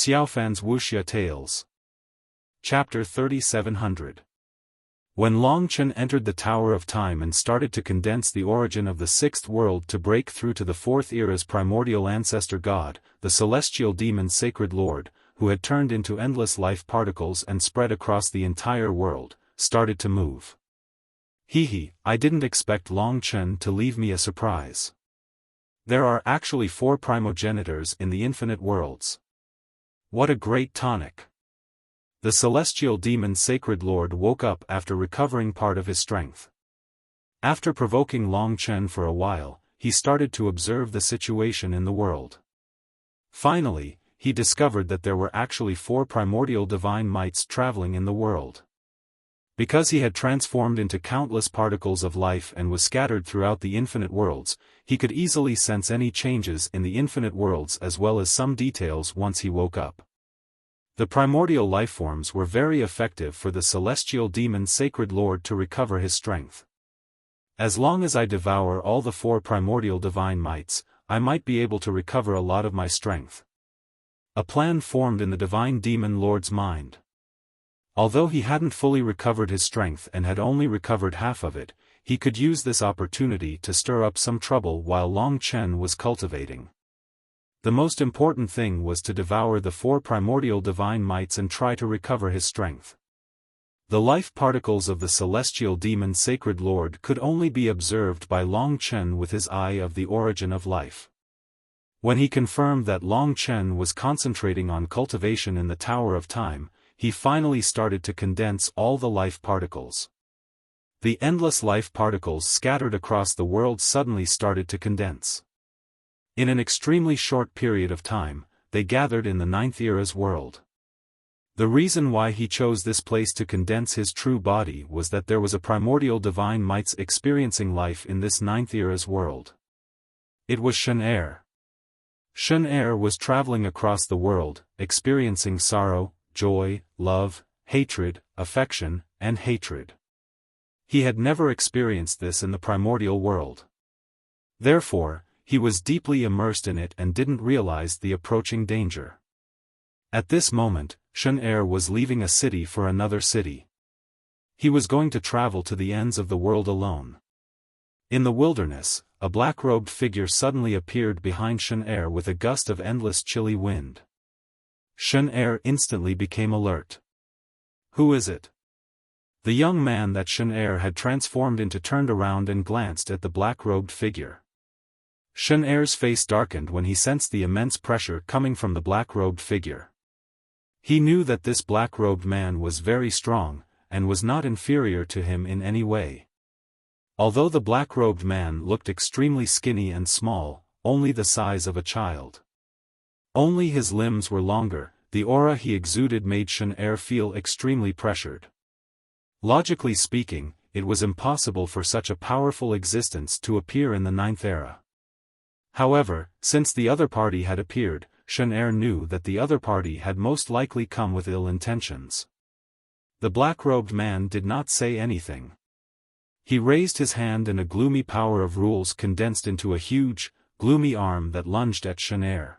Xiaofan's Wuxia Tales. Chapter 3700. When Long Chen entered the Tower of Time and started to condense the origin of the sixth world to break through to the fourth era's primordial ancestor god, the celestial demon Sacred Lord, who had turned into endless life particles and spread across the entire world, started to move. I didn't expect Long Chen to leave me a surprise. There are actually 4 primogenitors in the infinite worlds. What a great tonic! The celestial demon Sacred Lord woke up after recovering part of his strength. After provoking Long Chen for a while, he started to observe the situation in the world. Finally, he discovered that there were actually 4 primordial divine mites traveling in the world. Because he had transformed into countless particles of life and was scattered throughout the infinite worlds, he could easily sense any changes in the infinite worlds as well as some details once he woke up. The primordial lifeforms were very effective for the celestial demon Sacred Lord to recover his strength. As long as I devour all the 4 primordial divine mites, I might be able to recover a lot of my strength. A plan formed in the divine demon Lord's mind. Although he hadn't fully recovered his strength and had only recovered half of it, he could use this opportunity to stir up some trouble while Long Chen was cultivating. The most important thing was to devour the 4 primordial divine mites and try to recover his strength. The life particles of the celestial demon Sacred Lord could only be observed by Long Chen with his eye of the origin of life. When he confirmed that Long Chen was concentrating on cultivation in the Tower of Time, he finally started to condense all the life particles. The endless life particles scattered across the world suddenly started to condense. In an extremely short period of time, they gathered in the 9th era's world. The reason why he chose this place to condense his true body was that there was a primordial divine mites experiencing life in this 9th era's world. It was Shen-Er. Shen-Er was traveling across the world, experiencing sorrow, joy, love, hatred, affection, and hatred. He had never experienced this in the primordial world. Therefore, he was deeply immersed in it and didn't realize the approaching danger. At this moment, Shen-Er was leaving a city for another city. He was going to travel to the ends of the world alone. In the wilderness, a black-robed figure suddenly appeared behind Shen-Er with a gust of endless chilly wind. Shen-Er instantly became alert. Who is it? The young man that Shen-Er had transformed into turned around and glanced at the black-robed figure. Shen-Er's face darkened when he sensed the immense pressure coming from the black-robed figure. He knew that this black-robed man was very strong, and was not inferior to him in any way. Although the black-robed man looked extremely skinny and small, only the size of a child. Only his limbs were longer, the aura he exuded made Shen-Er feel extremely pressured. Logically speaking, it was impossible for such a powerful existence to appear in the 9th era. However, since the other party had appeared, Shen-Er knew that the other party had most likely come with ill intentions. The black-robed man did not say anything. He raised his hand and a gloomy power of rules condensed into a huge, gloomy arm that lunged at Shen-Er.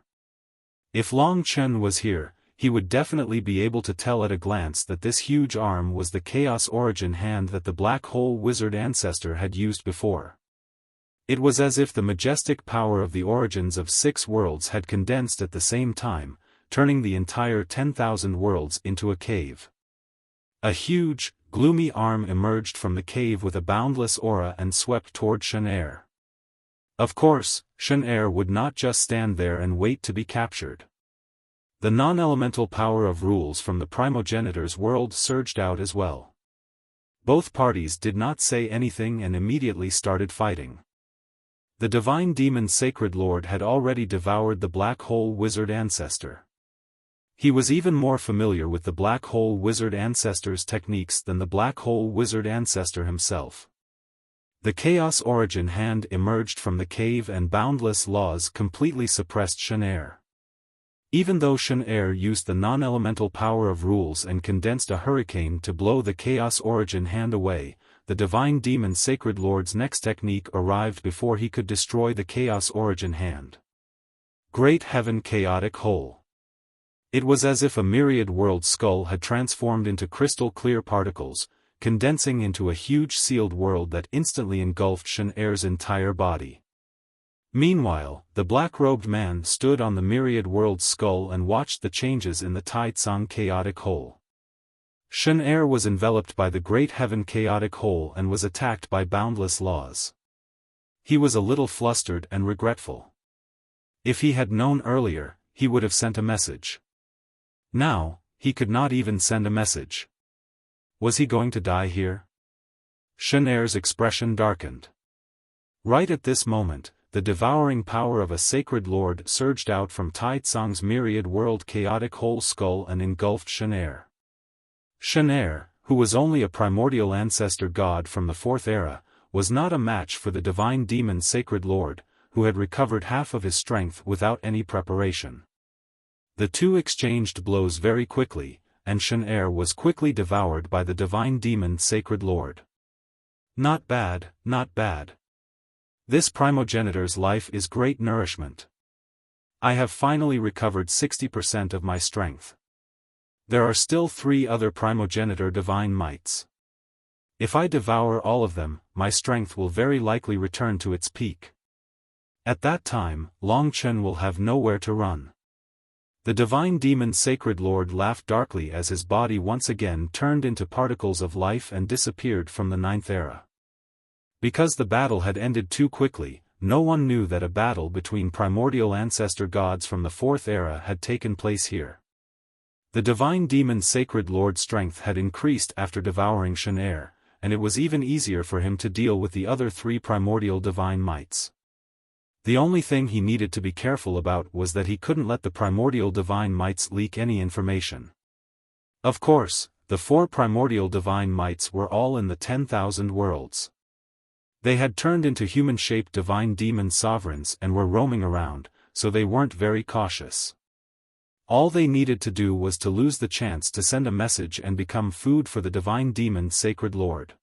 If Long Chen was here, he would definitely be able to tell at a glance that this huge arm was the Chaos Origin hand that the Black Hole Wizard ancestor had used before. It was as if the majestic power of the origins of 6 worlds had condensed at the same time, turning the entire 10,000 worlds into a cave. A huge, gloomy arm emerged from the cave with a boundless aura and swept toward Shen-Er. Of course, Shen-Er would not just stand there and wait to be captured. The non-elemental power of rules from the primogenitor's world surged out as well. Both parties did not say anything and immediately started fighting. The divine demon Sacred Lord had already devoured the Black Hole Wizard ancestor. He was even more familiar with the Black Hole Wizard ancestor's techniques than the Black Hole Wizard ancestor himself. The Chaos Origin hand emerged from the cave and boundless laws completely suppressed Shen-Er. Even though Shen-Er used the non-elemental power of rules and condensed a hurricane to blow the Chaos Origin hand away, the divine demon Sacred Lord's next technique arrived before he could destroy the Chaos Origin hand. Great Heaven Chaotic Hole. It was as if a myriad world skull had transformed into crystal-clear particles, condensing into a huge sealed world that instantly engulfed Shen Er's entire body. Meanwhile, the black-robed man stood on the myriad world skull and watched the changes in the Taitsang chaotic hole. Shen Er was enveloped by the great heaven chaotic hole and was attacked by boundless laws. He was a little flustered and regretful. If he had known earlier, he would have sent a message. Now, he could not even send a message. Was he going to die here? Shen Er's expression darkened. Right at this moment, the devouring power of a sacred lord surged out from Taitsang's myriad world chaotic hole skull and engulfed Shen Er. Shen Er, who was only a primordial ancestor god from the Fourth Era, was not a match for the divine demon Sacred Lord, who had recovered half of his strength without any preparation. The two exchanged blows very quickly, and Shen Er was quickly devoured by the divine demon Sacred Lord. Not bad, not bad. This primogenitor's life is great nourishment. I have finally recovered 60% of my strength. There are still 3 other primogenitor divine mites. If I devour all of them, my strength will very likely return to its peak. At that time, Long Chen will have nowhere to run. The divine demon Sacred Lord laughed darkly as his body once again turned into particles of life and disappeared from the Ninth Era. Because the battle had ended too quickly, no one knew that a battle between primordial ancestor gods from the Fourth Era had taken place here. The divine demon Sacred Lord's strength had increased after devouring Shen Er, and it was even easier for him to deal with the other 3 primordial divine mites. The only thing he needed to be careful about was that he couldn't let the primordial divine mites leak any information. Of course, the 4 primordial divine mites were all in the 10,000 worlds. They had turned into human-shaped divine demon sovereigns and were roaming around, so they weren't very cautious. All they needed to do was to lose the chance to send a message and become food for the divine demon Sacred Lord.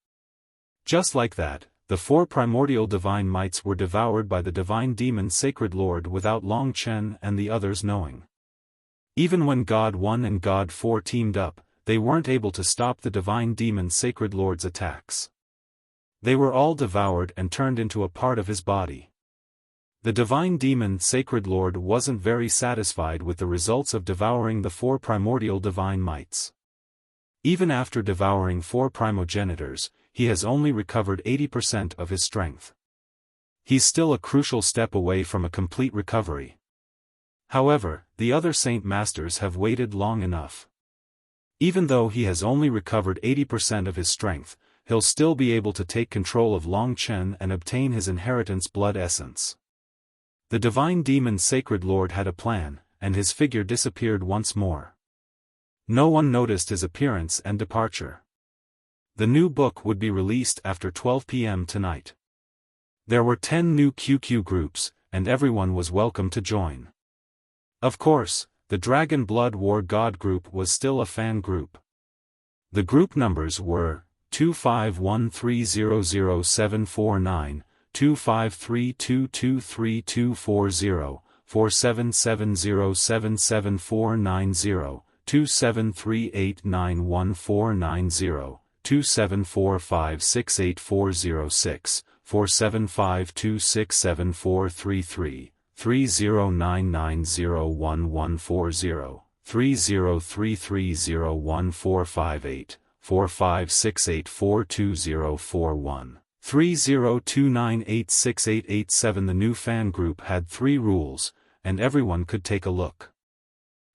Just like that, the 4 primordial divine mites were devoured by the divine demon Sacred Lord without Long Chen and the others knowing. Even when God 1 and God 4 teamed up, they weren't able to stop the divine demon Sacred Lord's attacks. They were all devoured and turned into a part of his body. The divine demon Sacred Lord wasn't very satisfied with the results of devouring the 4 primordial divine mites. Even after devouring 4 primogenitors, he has only recovered 80% of his strength. He's still a crucial step away from a complete recovery. However, the other Saint Masters have waited long enough. Even though he has only recovered 80% of his strength, he'll still be able to take control of Long Chen and obtain his inheritance blood essence. The divine demon Sacred Lord had a plan, and his figure disappeared once more. No one noticed his appearance and departure. The new book would be released after 12 p.m. tonight. There were 10 new QQ groups, and everyone was welcome to join. Of course, the Dragon Blood War God group was still a fan group. The group numbers were 251300749, 253223240, 47707749, 27389149, 2745684006, 4752674333, 3099011140, 3033014458, 4568424041. 3029868887. The new fan group had 3 rules, and everyone could take a look.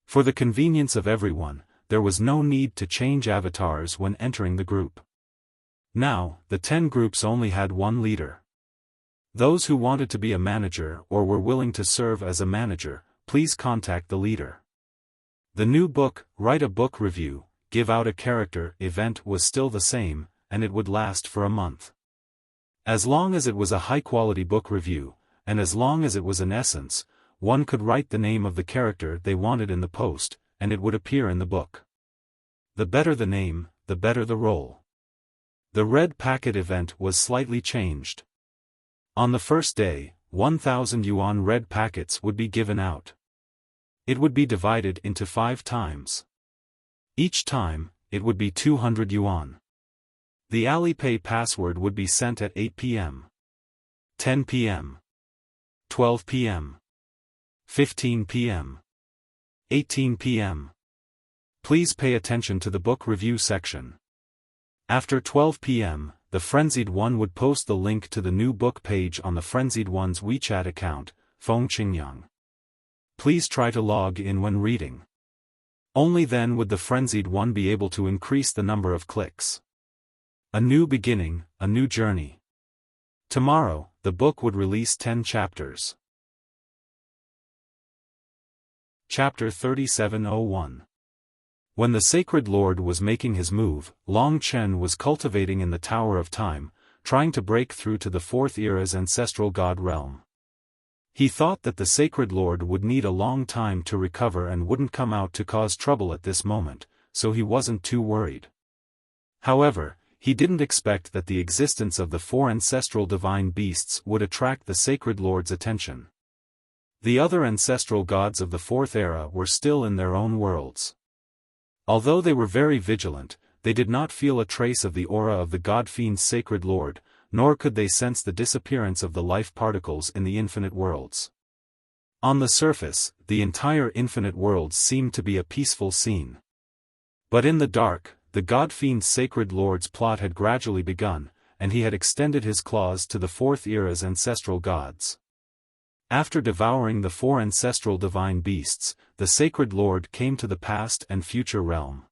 For the convenience of everyone, there was no need to change avatars when entering the group. Now, the 10 groups only had 1 leader. Those who wanted to be a manager or were willing to serve as a manager, please contact the leader. The new book, Write a Book Review, Give Out a Character event was still the same, and it would last for a month. As long as it was a high-quality book review, and as long as it was an essence, one could write the name of the character they wanted in the post, and it would appear in the book. The better the name, the better the role. The red packet event was slightly changed. On the first day, 1,000 yuan red packets would be given out. It would be divided into 5 times. Each time, it would be 200 yuan. The Alipay password would be sent at 8 p.m., 10 p.m., 12 p.m., 15 p.m., 18 p.m. Please pay attention to the book review section. After 12 p.m., the Frenzied One would post the link to the new book page on the Frenzied One's WeChat account, Feng Qingyang. Please try to log in when reading. Only then would the Frenzied One be able to increase the number of clicks. A new beginning, a new journey. Tomorrow, the book would release 10 chapters. Chapter 3701. When the Sacred Lord was making his move, Long Chen was cultivating in the Tower of Time, trying to break through to the Fourth Era's ancestral god realm. He thought that the Sacred Lord would need a long time to recover and wouldn't come out to cause trouble at this moment, so he wasn't too worried. However, he didn't expect that the existence of the 4 ancestral divine beasts would attract the Sacred Lord's attention. The other ancestral gods of the Fourth Era were still in their own worlds. Although they were very vigilant, they did not feel a trace of the aura of the God-fiend Sacred Lord, nor could they sense the disappearance of the life particles in the infinite worlds. On the surface, the entire infinite worlds seemed to be a peaceful scene. But in the dark, the God-fiend Sacred Lord's plot had gradually begun, and he had extended his claws to the Fourth Era's ancestral gods. After devouring the 4 ancestral divine beasts, the Sacred Lord came to the past and future realm.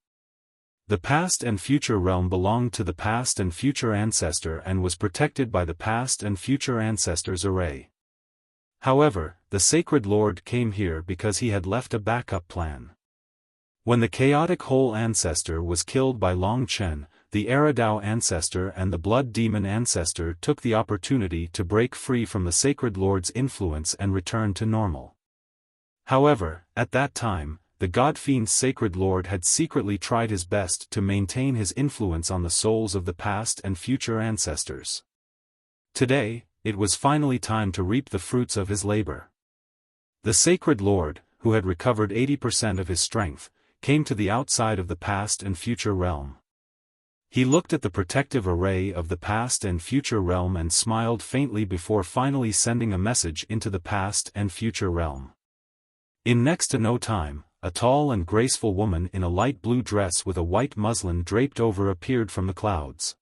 The past and future realm belonged to the past and future ancestor and was protected by the past and future ancestors array. However, the Sacred Lord came here because he had left a backup plan. When the chaotic whole ancestor was killed by Long Chen, the Eridao ancestor and the Blood Demon ancestor took the opportunity to break free from the Sacred Lord's influence and return to normal. However, at that time, the God-fiend Sacred Lord had secretly tried his best to maintain his influence on the souls of the past and future ancestors. Today, it was finally time to reap the fruits of his labor. The Sacred Lord, who had recovered 80% of his strength, came to the outside of the past and future realm. He looked at the protective array of the past and future realm and smiled faintly before finally sending a message into the past and future realm. In next to no time, a tall and graceful woman in a light blue dress with a white muslin draped over appeared from the clouds.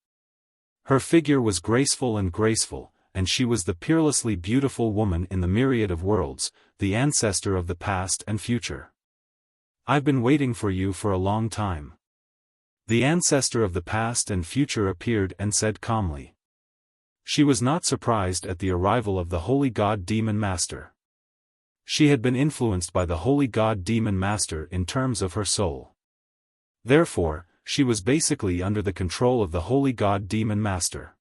Her figure was graceful, and she was the peerlessly beautiful woman in the myriad of worlds, the ancestor of the past and future. "I've been waiting for you for a long time." The ancestor of the past and future appeared and said calmly. She was not surprised at the arrival of the Holy God Demon Master. She had been influenced by the Holy God Demon Master in terms of her soul. Therefore, she was basically under the control of the Holy God Demon Master.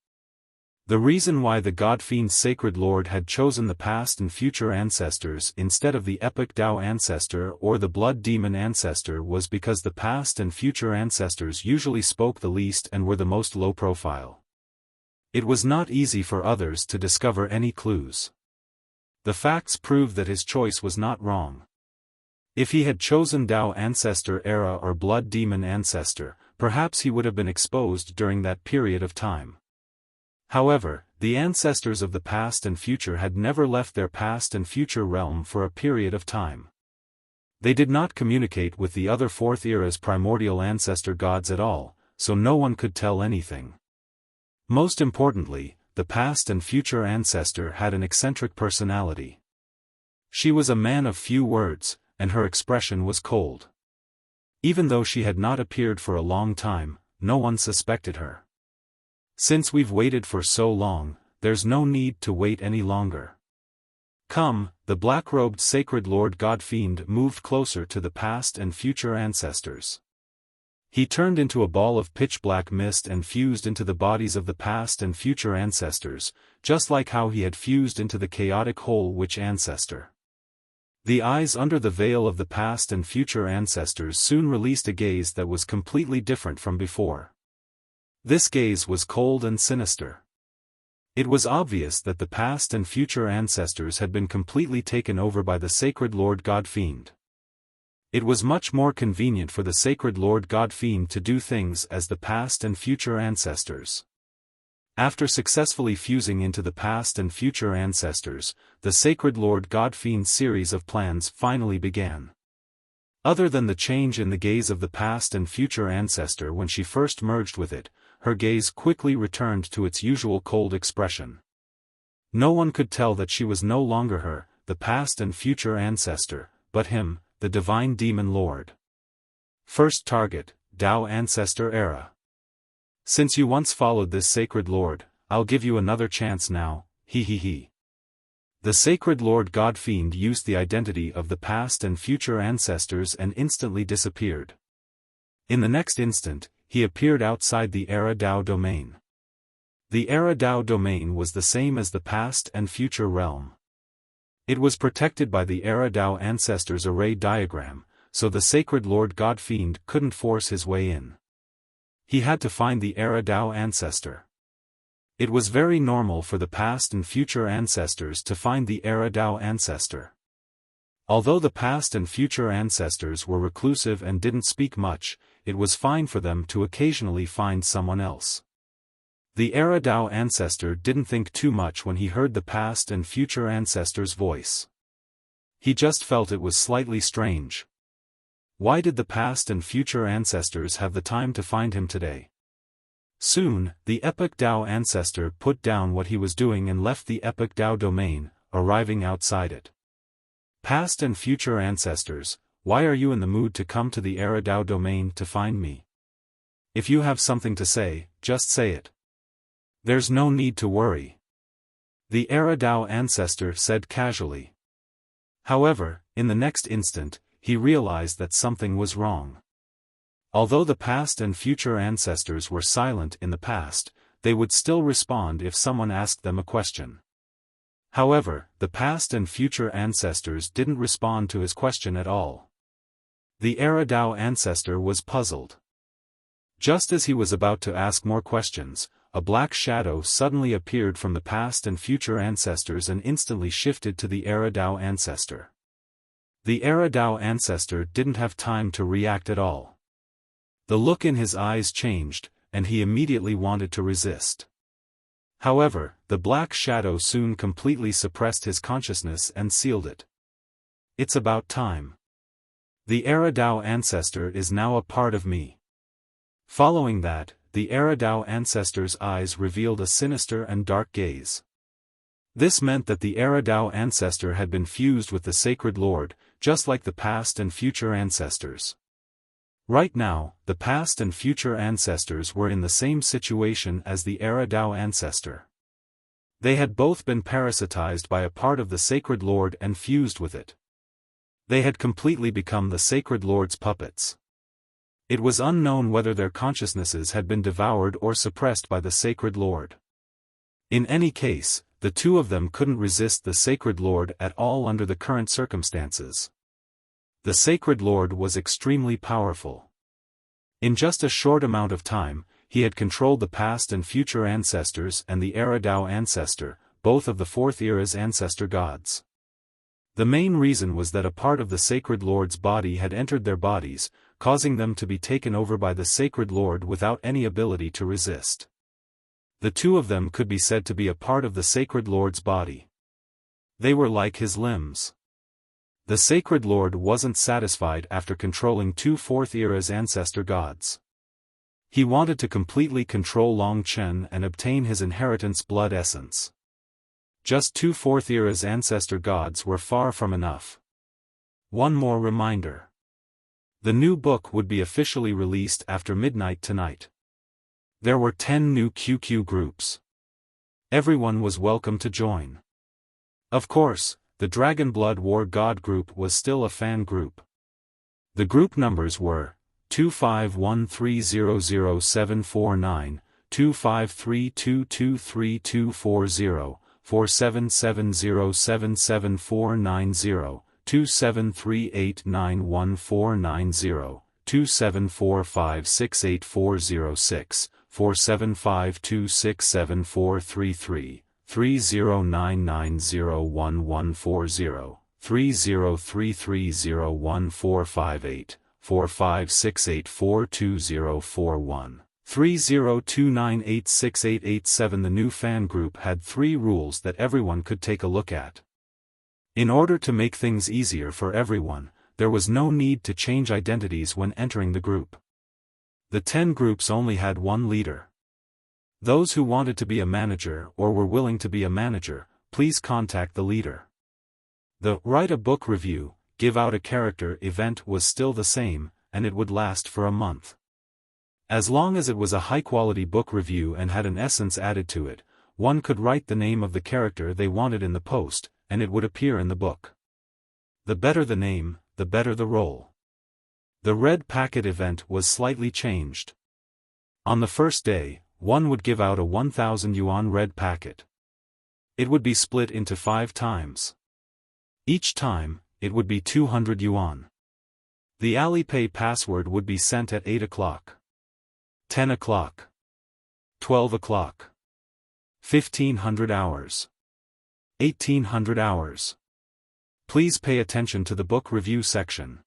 The reason why the God-fiend Sacred Lord had chosen the past and future ancestors instead of the Epic Tao ancestor or the Blood Demon ancestor was because the past and future ancestors usually spoke the least and were the most low-profile. It was not easy for others to discover any clues. The facts proved that his choice was not wrong. If he had chosen Tao Ancestor Era or Blood Demon Ancestor, perhaps he would have been exposed during that period of time. However, the ancestors of the past and future had never left their past and future realm for a period of time. They did not communicate with the other Fourth Era's primordial ancestor gods at all, so no one could tell anything. Most importantly, the past and future ancestor had an eccentric personality. She was a man of few words, and her expression was cold. Even though she had not appeared for a long time, no one suspected her. "Since we've waited for so long, there's no need to wait any longer. Come." The black-robed Sacred Lord God-fiend moved closer to the past and future ancestors. He turned into a ball of pitch-black mist and fused into the bodies of the past and future ancestors, just like how he had fused into the chaotic whole witch ancestor. The eyes under the veil of the past and future ancestors soon released a gaze that was completely different from before. This gaze was cold and sinister. It was obvious that the past and future ancestors had been completely taken over by the Sacred Lord God-fiend. It was much more convenient for the sacred Lord God Fiend to do things as the past and future ancestors. After successfully fusing into the past and future ancestors, the sacred Lord God Fiend's series of plans finally began. Other than the change in the gaze of the past and future ancestor when she first merged with it, her gaze quickly returned to its usual cold expression. No one could tell that she was no longer her, the past and future ancestor, but him, the divine demon lord. First target, Tao Ancestor Era. Since you once followed this sacred lord, I'll give you another chance now, he. The sacred Lord God Fiend used the identity of the past and future ancestors and instantly disappeared. In the next instant, he appeared outside the Era Tao domain. The Era Tao domain was the same as the past and future realm. It was protected by the Era Tao ancestors array diagram, so the sacred Lord God Fiend couldn't force his way in. He had to find the Era Tao ancestor. It was very normal for the past and future ancestors to find the Era Tao ancestor. Although the past and future ancestors were reclusive and didn't speak much, it was fine for them to occasionally find someone else. The Era Tao ancestor didn't think too much when he heard the past and future ancestor's voice. He just felt it was slightly strange. Why did the past and future ancestors have the time to find him today? Soon, the Epic Tao ancestor put down what he was doing and left the Epic Tao domain, arriving outside it. Past and future ancestors, why are you in the mood to come to the Era Tao domain to find me? If you have something to say, just say it. There's no need to worry. The Era Tao ancestor said casually. However, in the next instant, he realized that something was wrong. Although the past and future ancestors were silent in the past, they would still respond if someone asked them a question. However, the past and future ancestors didn't respond to his question at all. The Era Tao ancestor was puzzled. Just as he was about to ask more questions, a black shadow suddenly appeared from the past and future ancestors and instantly shifted to the Era Tao ancestor. The Era Tao ancestor didn't have time to react at all. The look in his eyes changed, and he immediately wanted to resist. However, the black shadow soon completely suppressed his consciousness and sealed it. It's about time. The Era Tao ancestor is now a part of me. Following that, the Era Tao ancestor's eyes revealed a sinister and dark gaze. This meant that the Era Tao ancestor had been fused with the sacred Lord, just like the past and future ancestors. Right now, the past and future ancestors were in the same situation as the Era Tao ancestor. They had both been parasitized by a part of the sacred Lord and fused with it. They had completely become the sacred Lord's puppets. It was unknown whether their consciousnesses had been devoured or suppressed by the sacred Lord. In any case, the two of them couldn't resist the sacred Lord at all under the current circumstances. The sacred Lord was extremely powerful. In just a short amount of time, he had controlled the past and future ancestors and the Era Tao ancestor, both of the Fourth Era's ancestor gods. The main reason was that a part of the sacred Lord's body had entered their bodies, causing them to be taken over by the sacred Lord without any ability to resist. The two of them could be said to be a part of the sacred Lord's body. They were like his limbs. The sacred Lord wasn't satisfied after controlling two Fourth Era's ancestor gods. He wanted to completely control Long Chen and obtain his inheritance blood essence. Just two Fourth Era's ancestor gods were far from enough. One more reminder. The new book would be officially released after midnight tonight. There were 10 new QQ groups. Everyone was welcome to join. Of course, the Dragon Blood War God group was still a fan group. The group numbers were 251300749, 253223240, 4770774790, 2738914990, 2745684006, 4752674333, 3099011140, 303301458456842041, 3029868887. The new fan group had 3 rules that everyone could take a look at. In order to make things easier for everyone, there was no need to change identities when entering the group. The 10 groups only had one leader. Those who wanted to be a manager or were willing to be a manager, please contact the leader. The write a book review, give out a character event was still the same, and it would last for a month. As long as it was a high-quality book review and had an essence added to it, one could write the name of the character they wanted in the post, and it would appear in the book. The better the name, the better the role. The red packet event was slightly changed. On the first day, one would give out a 1,000 yuan red packet. It would be split into 5 times. Each time, it would be 200 yuan. The Alipay password would be sent at 8 o'clock. 10 o'clock. 12 o'clock. 1500 hours. 1800 hours. Please pay attention to the book review section.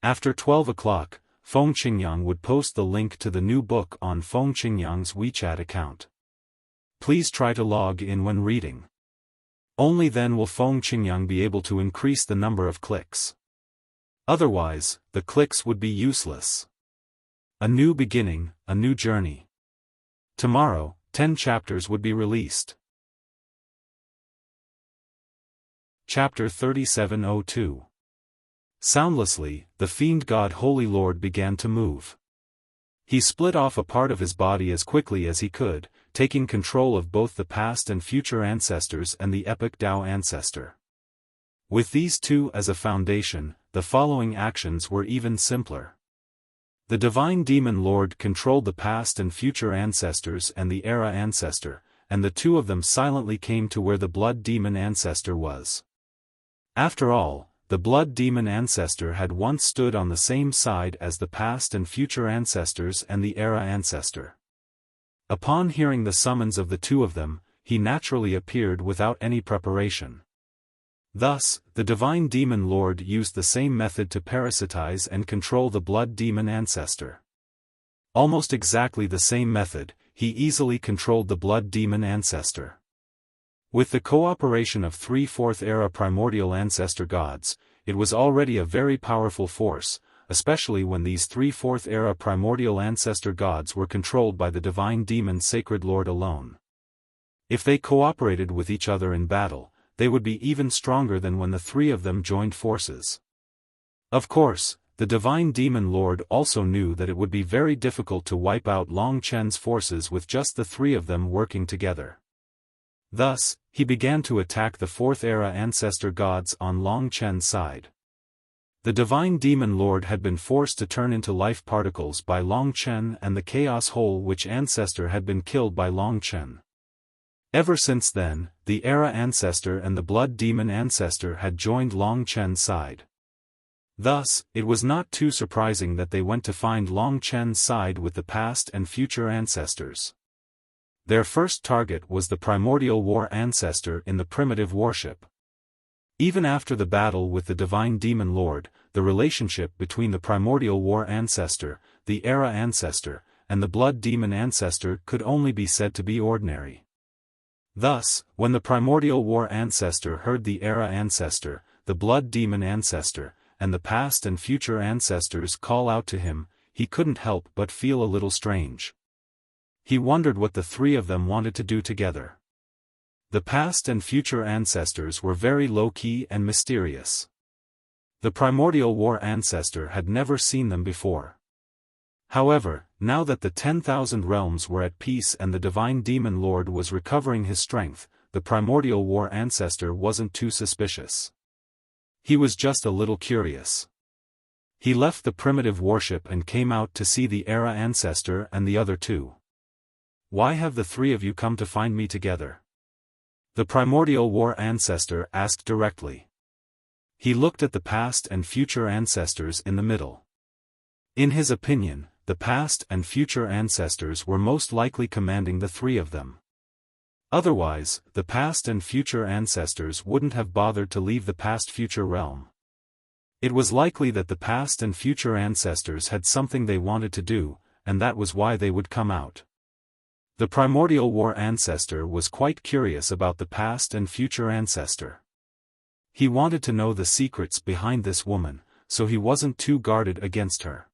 After 12 o'clock, Feng Qingyang would post the link to the new book on Feng Qingyang's WeChat account. Please try to log in when reading. Only then will Feng Qingyang be able to increase the number of clicks. Otherwise, the clicks would be useless. A new beginning, a new journey. Tomorrow, 10 chapters would be released. Chapter 3702. Soundlessly, the fiend god Holy Lord began to move. He split off a part of his body as quickly as he could, taking control of both the past and future ancestors and the epic Tao ancestor. With these two as a foundation, the following actions were even simpler. The divine demon lord controlled the past and future ancestors and the era ancestor, and the two of them silently came to where the blood demon ancestor was. After all, the blood demon ancestor had once stood on the same side as the past and future ancestors and the era ancestor. Upon hearing the summons of the two of them, he naturally appeared without any preparation. Thus, the divine demon lord used the same method to parasitize and control the blood demon ancestor. Almost exactly the same method, he easily controlled the blood demon ancestor. With the cooperation of 3 4th-era primordial ancestor gods, it was already a very powerful force, especially when these 3 4th-era primordial ancestor gods were controlled by the divine demon sacred lord alone. If they cooperated with each other in battle, they would be even stronger than when the 3 of them joined forces. Of course, the divine demon lord also knew that it would be very difficult to wipe out Long Chen's forces with just the 3 of them working together. Thus, he began to attack the 4th-era ancestor gods on Long Chen's side. The divine demon lord had been forced to turn into life particles by Long Chen and the chaos whole which ancestor had been killed by Long Chen. Ever since then, the era ancestor and the blood demon ancestor had joined Long Chen's side. Thus, it was not too surprising that they went to find Long Chen's side with the past and future ancestors. Their first target was the primordial war ancestor in the primitive worship. Even after the battle with the divine demon lord, the relationship between the primordial war ancestor, the era ancestor, and the blood demon ancestor could only be said to be ordinary. Thus, when the primordial war ancestor heard the era ancestor, the blood demon ancestor, and the past and future ancestors call out to him, he couldn't help but feel a little strange. He wondered what the 3 of them wanted to do together. The past and future ancestors were very low-key and mysterious. The primordial war ancestor had never seen them before. However, now that the 10,000 realms were at peace and the divine demon lord was recovering his strength, the primordial war ancestor wasn't too suspicious. He was just a little curious. He left the primitive worship and came out to see the era ancestor and the other 2. Why have the 3 of you come to find me together? The primordial war ancestor asked directly. He looked at the past and future ancestors in the middle. In his opinion, the past and future ancestors were most likely commanding the 3 of them. Otherwise, the past and future ancestors wouldn't have bothered to leave the past-future realm. It was likely that the past and future ancestors had something they wanted to do, and that was why they would come out. The primordial war ancestor was quite curious about the past and future ancestor. He wanted to know the secrets behind this woman, so he wasn't too guarded against her.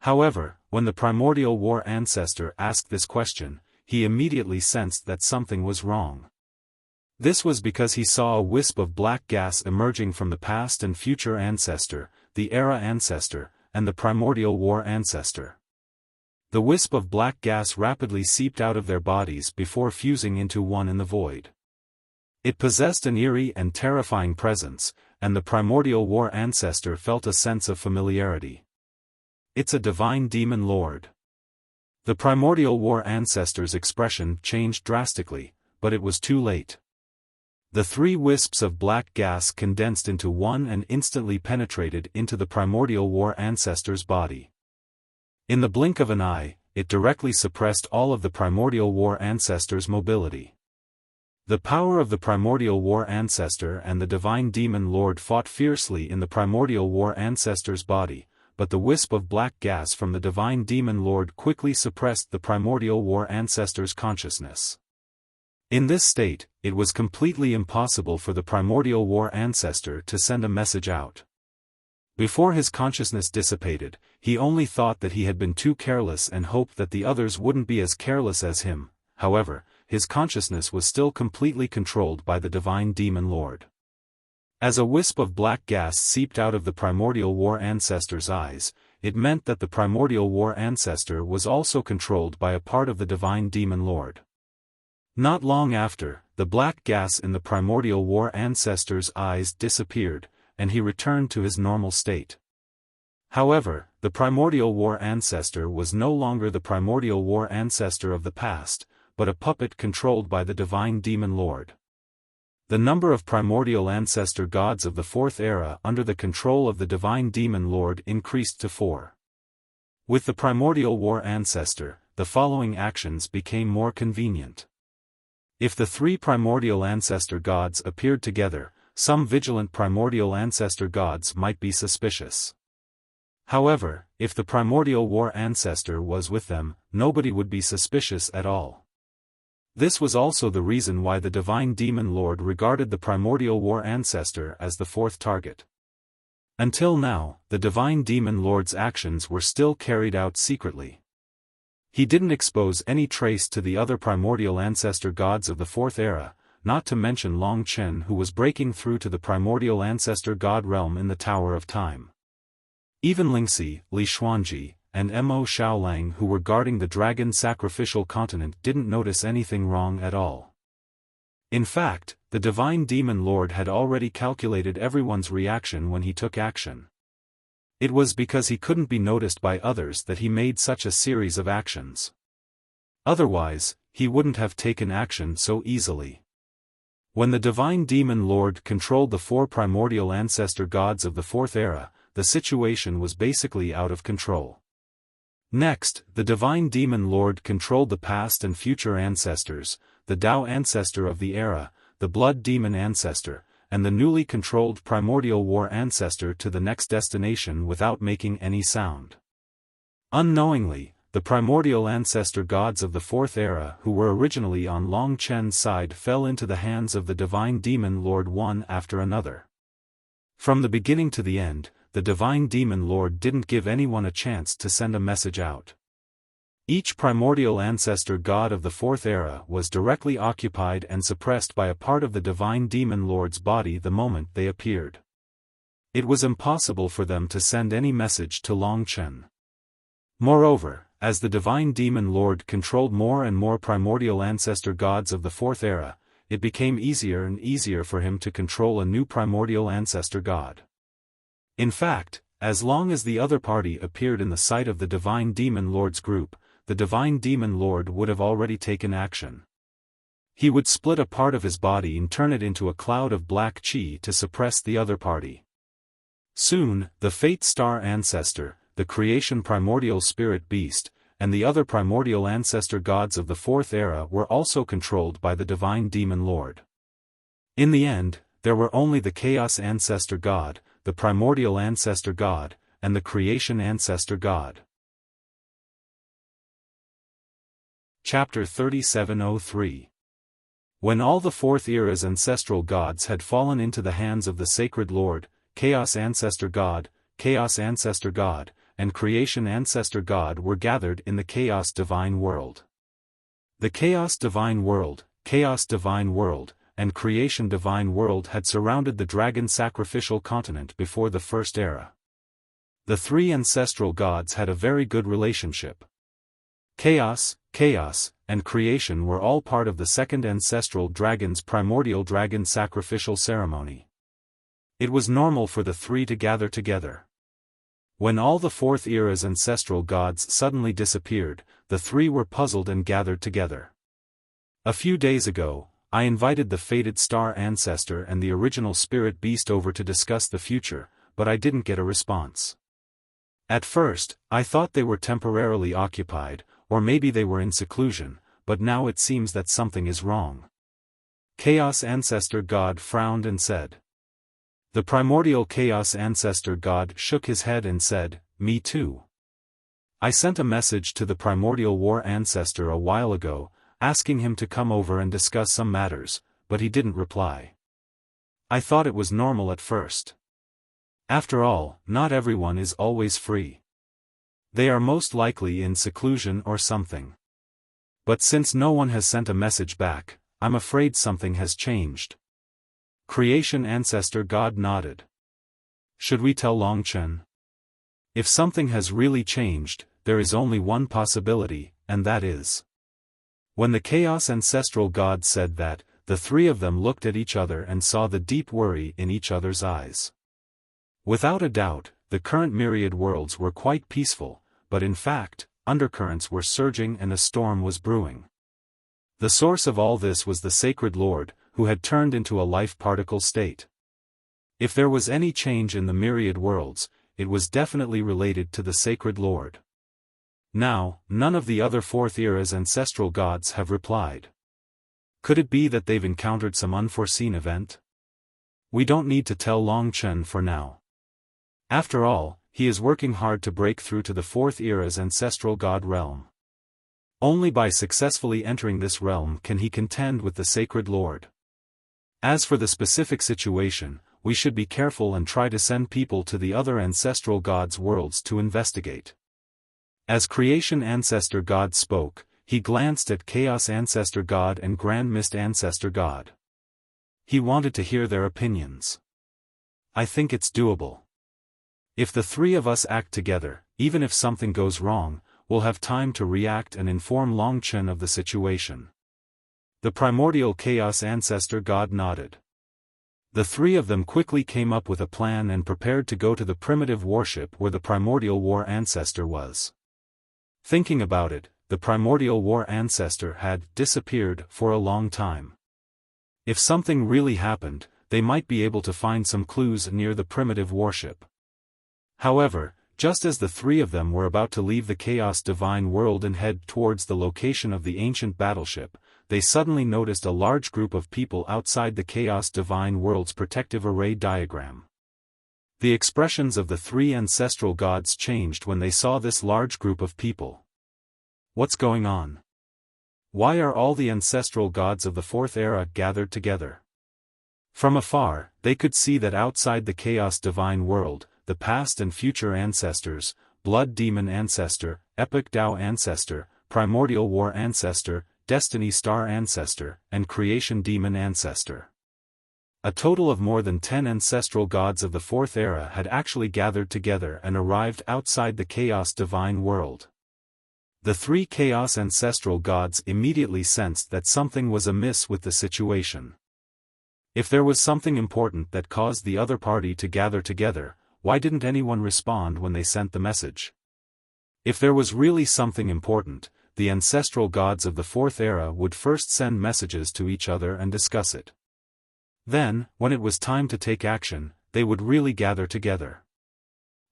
However, when the primordial war ancestor asked this question, he immediately sensed that something was wrong. This was because he saw a wisp of black gas emerging from the past and future ancestor, the era ancestor, and the primordial war ancestor. The wisp of black gas rapidly seeped out of their bodies before fusing into one in the void. It possessed an eerie and terrifying presence, and the primordial war ancestor felt a sense of familiarity. It's a divine demon lord. The primordial war ancestor's expression changed drastically, but it was too late. The three wisps of black gas condensed into one and instantly penetrated into the primordial war ancestor's body. In the blink of an eye, it directly suppressed all of the primordial war ancestor's mobility. The power of the primordial war ancestor and the divine demon lord fought fiercely in the primordial war ancestor's body, but the wisp of black gas from the divine demon lord quickly suppressed the primordial war ancestor's consciousness. In this state, it was completely impossible for the primordial war ancestor to send a message out. Before his consciousness dissipated, he only thought that he had been too careless and hoped that the others wouldn't be as careless as him. However, his consciousness was still completely controlled by the divine demon lord. As a wisp of black gas seeped out of the primordial war ancestor's eyes, it meant that the primordial war ancestor was also controlled by a part of the divine demon lord. Not long after, the black gas in the primordial war ancestor's eyes disappeared, and he returned to his normal state. However, the primordial war ancestor was no longer the primordial war ancestor of the past, but a puppet controlled by the divine demon lord. The number of primordial ancestor gods of the fourth era under the control of the divine demon lord increased to 4. With the primordial war ancestor, the following actions became more convenient. If the three primordial ancestor gods appeared together, some vigilant primordial ancestor gods might be suspicious. However, if the primordial war ancestor was with them, nobody would be suspicious at all. This was also the reason why the divine demon lord regarded the primordial war ancestor as the fourth target. Until now, the divine demon lord's actions were still carried out secretly. He didn't expose any trace to the other primordial ancestor gods of the fourth era, not to mention Long Chen, who was breaking through to the primordial ancestor god realm in the Tower of Time. Even Lingxi, Li Xuanji, and Mo Xiaolang, who were guarding the dragon sacrificial continent, didn't notice anything wrong at all. In fact, the divine demon lord had already calculated everyone's reaction when he took action. It was because he couldn't be noticed by others that he made such a series of actions. Otherwise, he wouldn't have taken action so easily. When the divine demon lord controlled the 4 primordial ancestor gods of the fourth era, the situation was basically out of control. Next, the divine demon lord controlled the past and future ancestors, the Tao ancestor of the era, the blood demon ancestor, and the newly controlled primordial war ancestor to the next destination without making any sound. Unknowingly, the primordial ancestor gods of the fourth era who were originally on Long Chen's side fell into the hands of the divine demon lord one after another. From the beginning to the end, the divine demon lord didn't give anyone a chance to send a message out. Each primordial ancestor god of the fourth era was directly occupied and suppressed by a part of the divine demon lord's body the moment they appeared. It was impossible for them to send any message to Long Chen. Moreover, as the divine demon lord controlled more and more primordial ancestor gods of the fourth era, it became easier and easier for him to control a new primordial ancestor god. In fact, as long as the other party appeared in the sight of the divine demon lord's group, the divine demon lord would have already taken action. He would split a part of his body and turn it into a cloud of black chi to suppress the other party. Soon, the Fate Star ancestor, the creation primordial spirit beast, and the other primordial ancestor gods of the Fourth Era were also controlled by the divine demon lord. In the end, there were only the Chaos Ancestor God, the Primordial Ancestor God, and the Creation Ancestor God. Chapter 3703. When all the Fourth Era's ancestral gods had fallen into the hands of the Sacred Lord, Chaos Ancestor God, and Creation Ancestor God were gathered in the Chaos Divine World. The Chaos Divine World, and Creation Divine World had surrounded the dragon sacrificial continent before the First Era. The three ancestral gods had a very good relationship. Chaos, and Creation were all part of the second ancestral dragon's primordial dragon sacrificial ceremony. It was normal for the three to gather together. When all the Fourth Era's ancestral gods suddenly disappeared, the three were puzzled and gathered together. A few days ago, I invited the fated star ancestor and the original spirit beast over to discuss the future, but I didn't get a response. At first, I thought they were temporarily occupied, or maybe they were in seclusion, but now it seems that something is wrong. Chaos Ancestor God frowned and said. The primordial Chaos Ancestor God shook his head and said, "Me too. I sent a message to the Primordial War Ancestor a while ago, asking him to come over and discuss some matters, but he didn't reply. I thought it was normal at first. After all, not everyone is always free. They are most likely in seclusion or something. But since no one has sent a message back, I'm afraid something has changed." Creation Ancestor God nodded. Should we tell Longchen? If something has really changed, there is only one possibility, and that is. When the Chaos Ancestral God said that, the three of them looked at each other and saw the deep worry in each other's eyes. Without a doubt, the current myriad worlds were quite peaceful, but in fact, undercurrents were surging and a storm was brewing. The source of all this was the Sacred Lord, who had turned into a life particle state. If there was any change in the myriad worlds, it was definitely related to the Sacred Lord. Now, none of the other Fourth Era's ancestral gods have replied. Could it be that they've encountered some unforeseen event? We don't need to tell Longchen for now. After all, he is working hard to break through to the Fourth Era's ancestral god realm. Only by successfully entering this realm can he contend with the Sacred Lord. As for the specific situation, we should be careful and try to send people to the other ancestral gods' worlds to investigate. As Creation Ancestor God spoke, he glanced at Chaos Ancestor God and Grand Mist Ancestor God. He wanted to hear their opinions. I think it's doable. If the three of us act together, even if something goes wrong, we'll have time to react and inform Longchen of the situation. The primordial Chaos Ancestor God nodded. The three of them quickly came up with a plan and prepared to go to the primitive warship where the Primordial War Ancestor was. Thinking about it, the Primordial War Ancestor had disappeared for a long time. If something really happened, they might be able to find some clues near the primitive warship. However, just as the three of them were about to leave the Chaos Divine World and head towards the location of the ancient battleship, they suddenly noticed a large group of people outside the Chaos Divine World's protective array diagram. The expressions of the three ancestral gods changed when they saw this large group of people. What's going on? Why are all the ancestral gods of the Fourth Era gathered together? From afar, they could see that outside the Chaos Divine World, the past and future ancestors, Blood Demon Ancestor, Epic Tao Ancestor, Primordial War Ancestor, Destiny Star Ancestor, and Creation Demon Ancestor. A total of more than 10 ancestral gods of the Fourth Era had actually gathered together and arrived outside the Chaos Divine World. The three Chaos ancestral gods immediately sensed that something was amiss with the situation. If there was something important that caused the other party to gather together, why didn't anyone respond when they sent the message? If there was really something important, the ancestral gods of the Fourth Era would first send messages to each other and discuss it. Then, when it was time to take action, they would really gather together.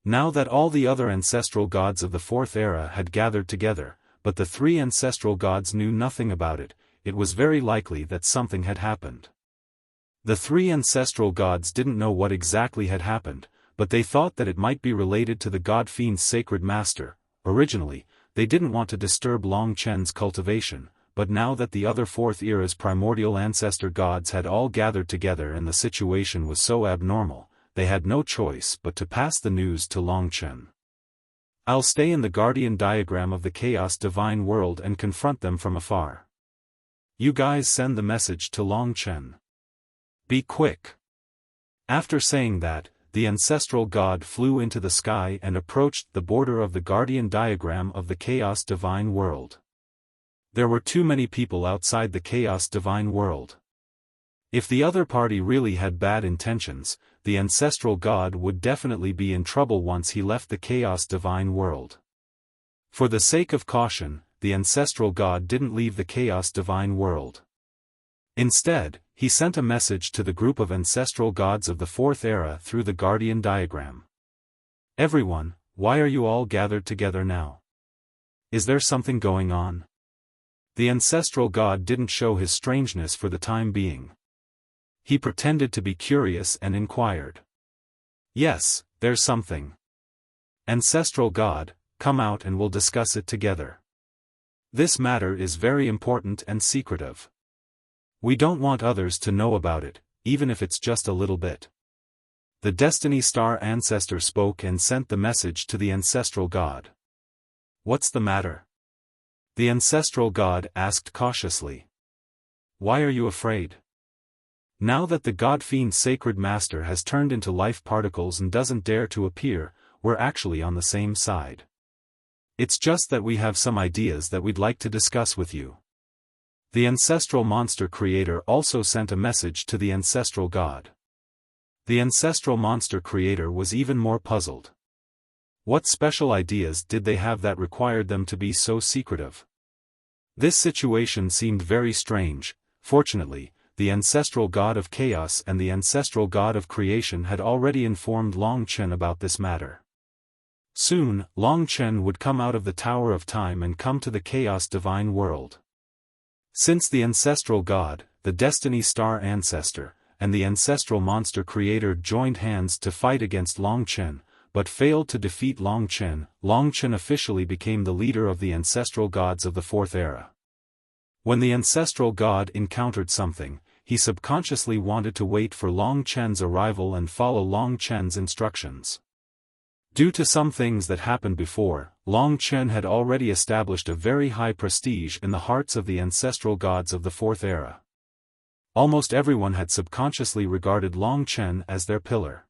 Now that all the other ancestral gods of the Fourth Era had gathered together, but the three ancestral gods knew nothing about it, it was very likely that something had happened. The three ancestral gods didn't know what exactly had happened, but they thought that it might be related to the god fiend's sacred master. Originally, they didn't want to disturb Long Chen's cultivation, but now that the other Fourth Era's primordial ancestor gods had all gathered together and the situation was so abnormal, they had no choice but to pass the news to Long Chen. I'll stay in the guardian diagram of the chaos divine world and confront them from afar. You guys send the message to Long Chen. Be quick. After saying that, the ancestral god flew into the sky and approached the border of the guardian diagram of the chaos divine world. There were too many people outside the chaos divine world. If the other party really had bad intentions, the ancestral god would definitely be in trouble once he left the chaos divine world. For the sake of caution, the ancestral god didn't leave the chaos divine world. Instead, he sent a message to the group of ancestral gods of the Fourth Era through the guardian diagram. Everyone, why are you all gathered together now? Is there something going on? The ancestral god didn't show his strangeness for the time being. He pretended to be curious and inquired. Yes, there's something. Ancestral god, come out and we'll discuss it together. This matter is very important and secretive. We don't want others to know about it, even if it's just a little bit. The Destiny Star ancestor spoke and sent the message to the ancestral god. What's the matter? The ancestral god asked cautiously. Why are you afraid? Now that the god fiend's sacred master has turned into life particles and doesn't dare to appear, we're actually on the same side. It's just that we have some ideas that we'd like to discuss with you. The ancestral monster creator also sent a message to the ancestral god. The ancestral monster creator was even more puzzled. What special ideas did they have that required them to be so secretive? This situation seemed very strange. Fortunately, the ancestral god of chaos and the ancestral god of creation had already informed Long Chen about this matter. Soon, Long Chen would come out of the Tower of Time and come to the chaos divine world. Since the ancestral god, the Destiny Star ancestor, and the ancestral monster creator joined hands to fight against Long Chen, but failed to defeat Long Chen officially became the leader of the ancestral gods of the Fourth Era. When the ancestral god encountered something, he subconsciously wanted to wait for Long Chen's arrival and follow Long Chen's instructions. Due to some things that happened before, Long Chen had already established a very high prestige in the hearts of the ancestral gods of the Fourth Era. Almost everyone had subconsciously regarded Long Chen as their pillar.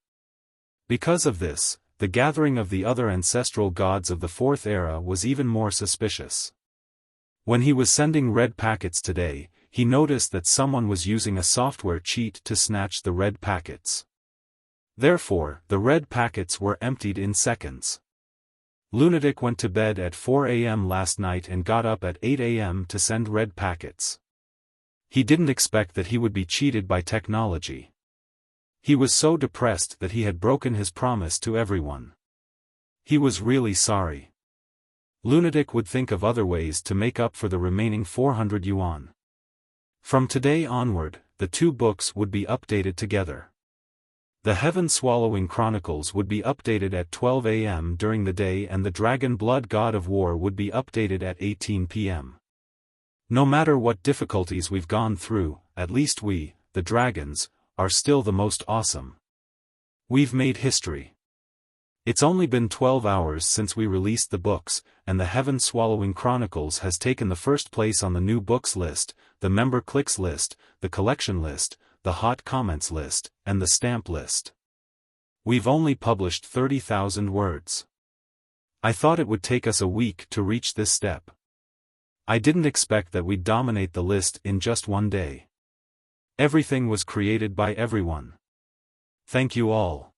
Because of this, the gathering of the other ancestral gods of the Fourth Era was even more suspicious. When he was sending red packets today, he noticed that someone was using a software cheat to snatch the red packets. Therefore, the red packets were emptied in seconds. Lunatic went to bed at 4 a.m. last night and got up at 8 a.m. to send red packets. He didn't expect that he would be cheated by technology. He was so depressed that he had broken his promise to everyone. He was really sorry. Lunatic would think of other ways to make up for the remaining 400 yuan. From today onward, the two books would be updated together. The Heaven Swallowing Chronicles would be updated at 12 a.m. during the day and the Dragon Blood God of War would be updated at 18 p.m. No matter what difficulties we've gone through, at least we, the dragons, are still the most awesome. We've made history. It's only been 12 hours since we released the books, and the Heaven Swallowing Chronicles has taken the first place on the new books list, the member clicks list, the collection list, the hot comments list, and the stamp list. We've only published 30,000 words. I thought it would take us a week to reach this step. I didn't expect that we'd dominate the list in just one day. Everything was created by everyone. Thank you all.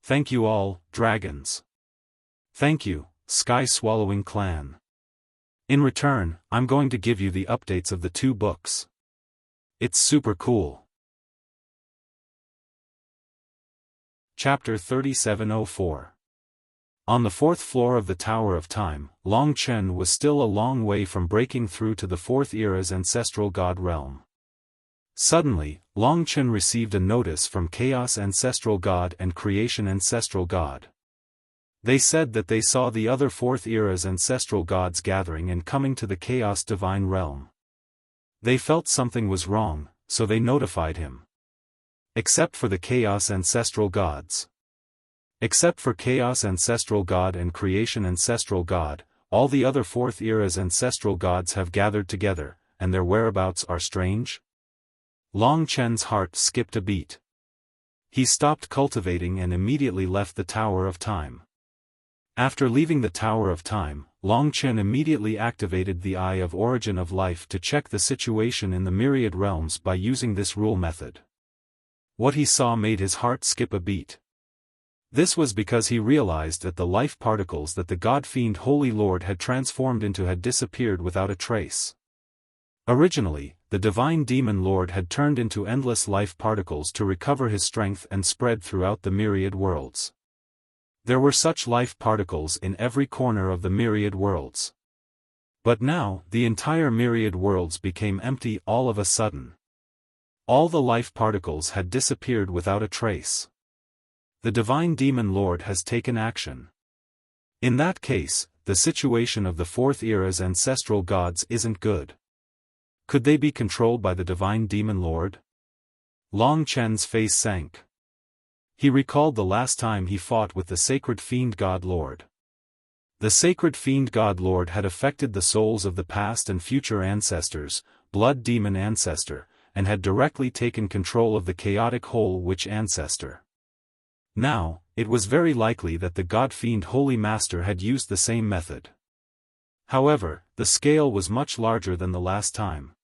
Thank you all, dragons. Thank you, Sky Swallowing Clan. In return, I'm going to give you the updates of the two books. It's super cool. Chapter 3704. On the fourth floor of the Tower of Time, Long Chen was still a long way from breaking through to the Fourth Era's ancestral god realm. Suddenly, Long Chen received a notice from Chaos Ancestral God and Creation Ancestral God. They said that they saw the other Fourth Era's ancestral gods gathering and coming to the Chaos Divine Realm. They felt something was wrong, so they notified him. Except for the Chaos Ancestral Gods. Except for Chaos Ancestral God and Creation Ancestral God, all the other Fourth Era's ancestral gods have gathered together, and their whereabouts are strange? Long Chen's heart skipped a beat. He stopped cultivating and immediately left the Tower of Time. After leaving the Tower of Time, Long Chen immediately activated the Eye of Origin of Life to check the situation in the myriad realms by using this rule method. What he saw made his heart skip a beat. This was because he realized that the life particles that the God-fiend Holy Lord had transformed into had disappeared without a trace. Originally, the Divine Demon Lord had turned into endless life particles to recover his strength and spread throughout the myriad worlds. There were such life particles in every corner of the myriad worlds. But now, the entire myriad worlds became empty all of a sudden. All the life particles had disappeared without a trace. The Divine Demon Lord has taken action. In that case, the situation of the Fourth Era's ancestral gods isn't good. Could they be controlled by the Divine Demon Lord? Long Chen's face sank. He recalled the last time he fought with the Sacred Fiend God Lord. The Sacred Fiend God Lord had affected the souls of the past and future ancestors, Blood Demon Ancestor, and had directly taken control of the chaotic Whole Witch Ancestor. Now, it was very likely that the God-fiend Holy Master had used the same method. However, the scale was much larger than the last time.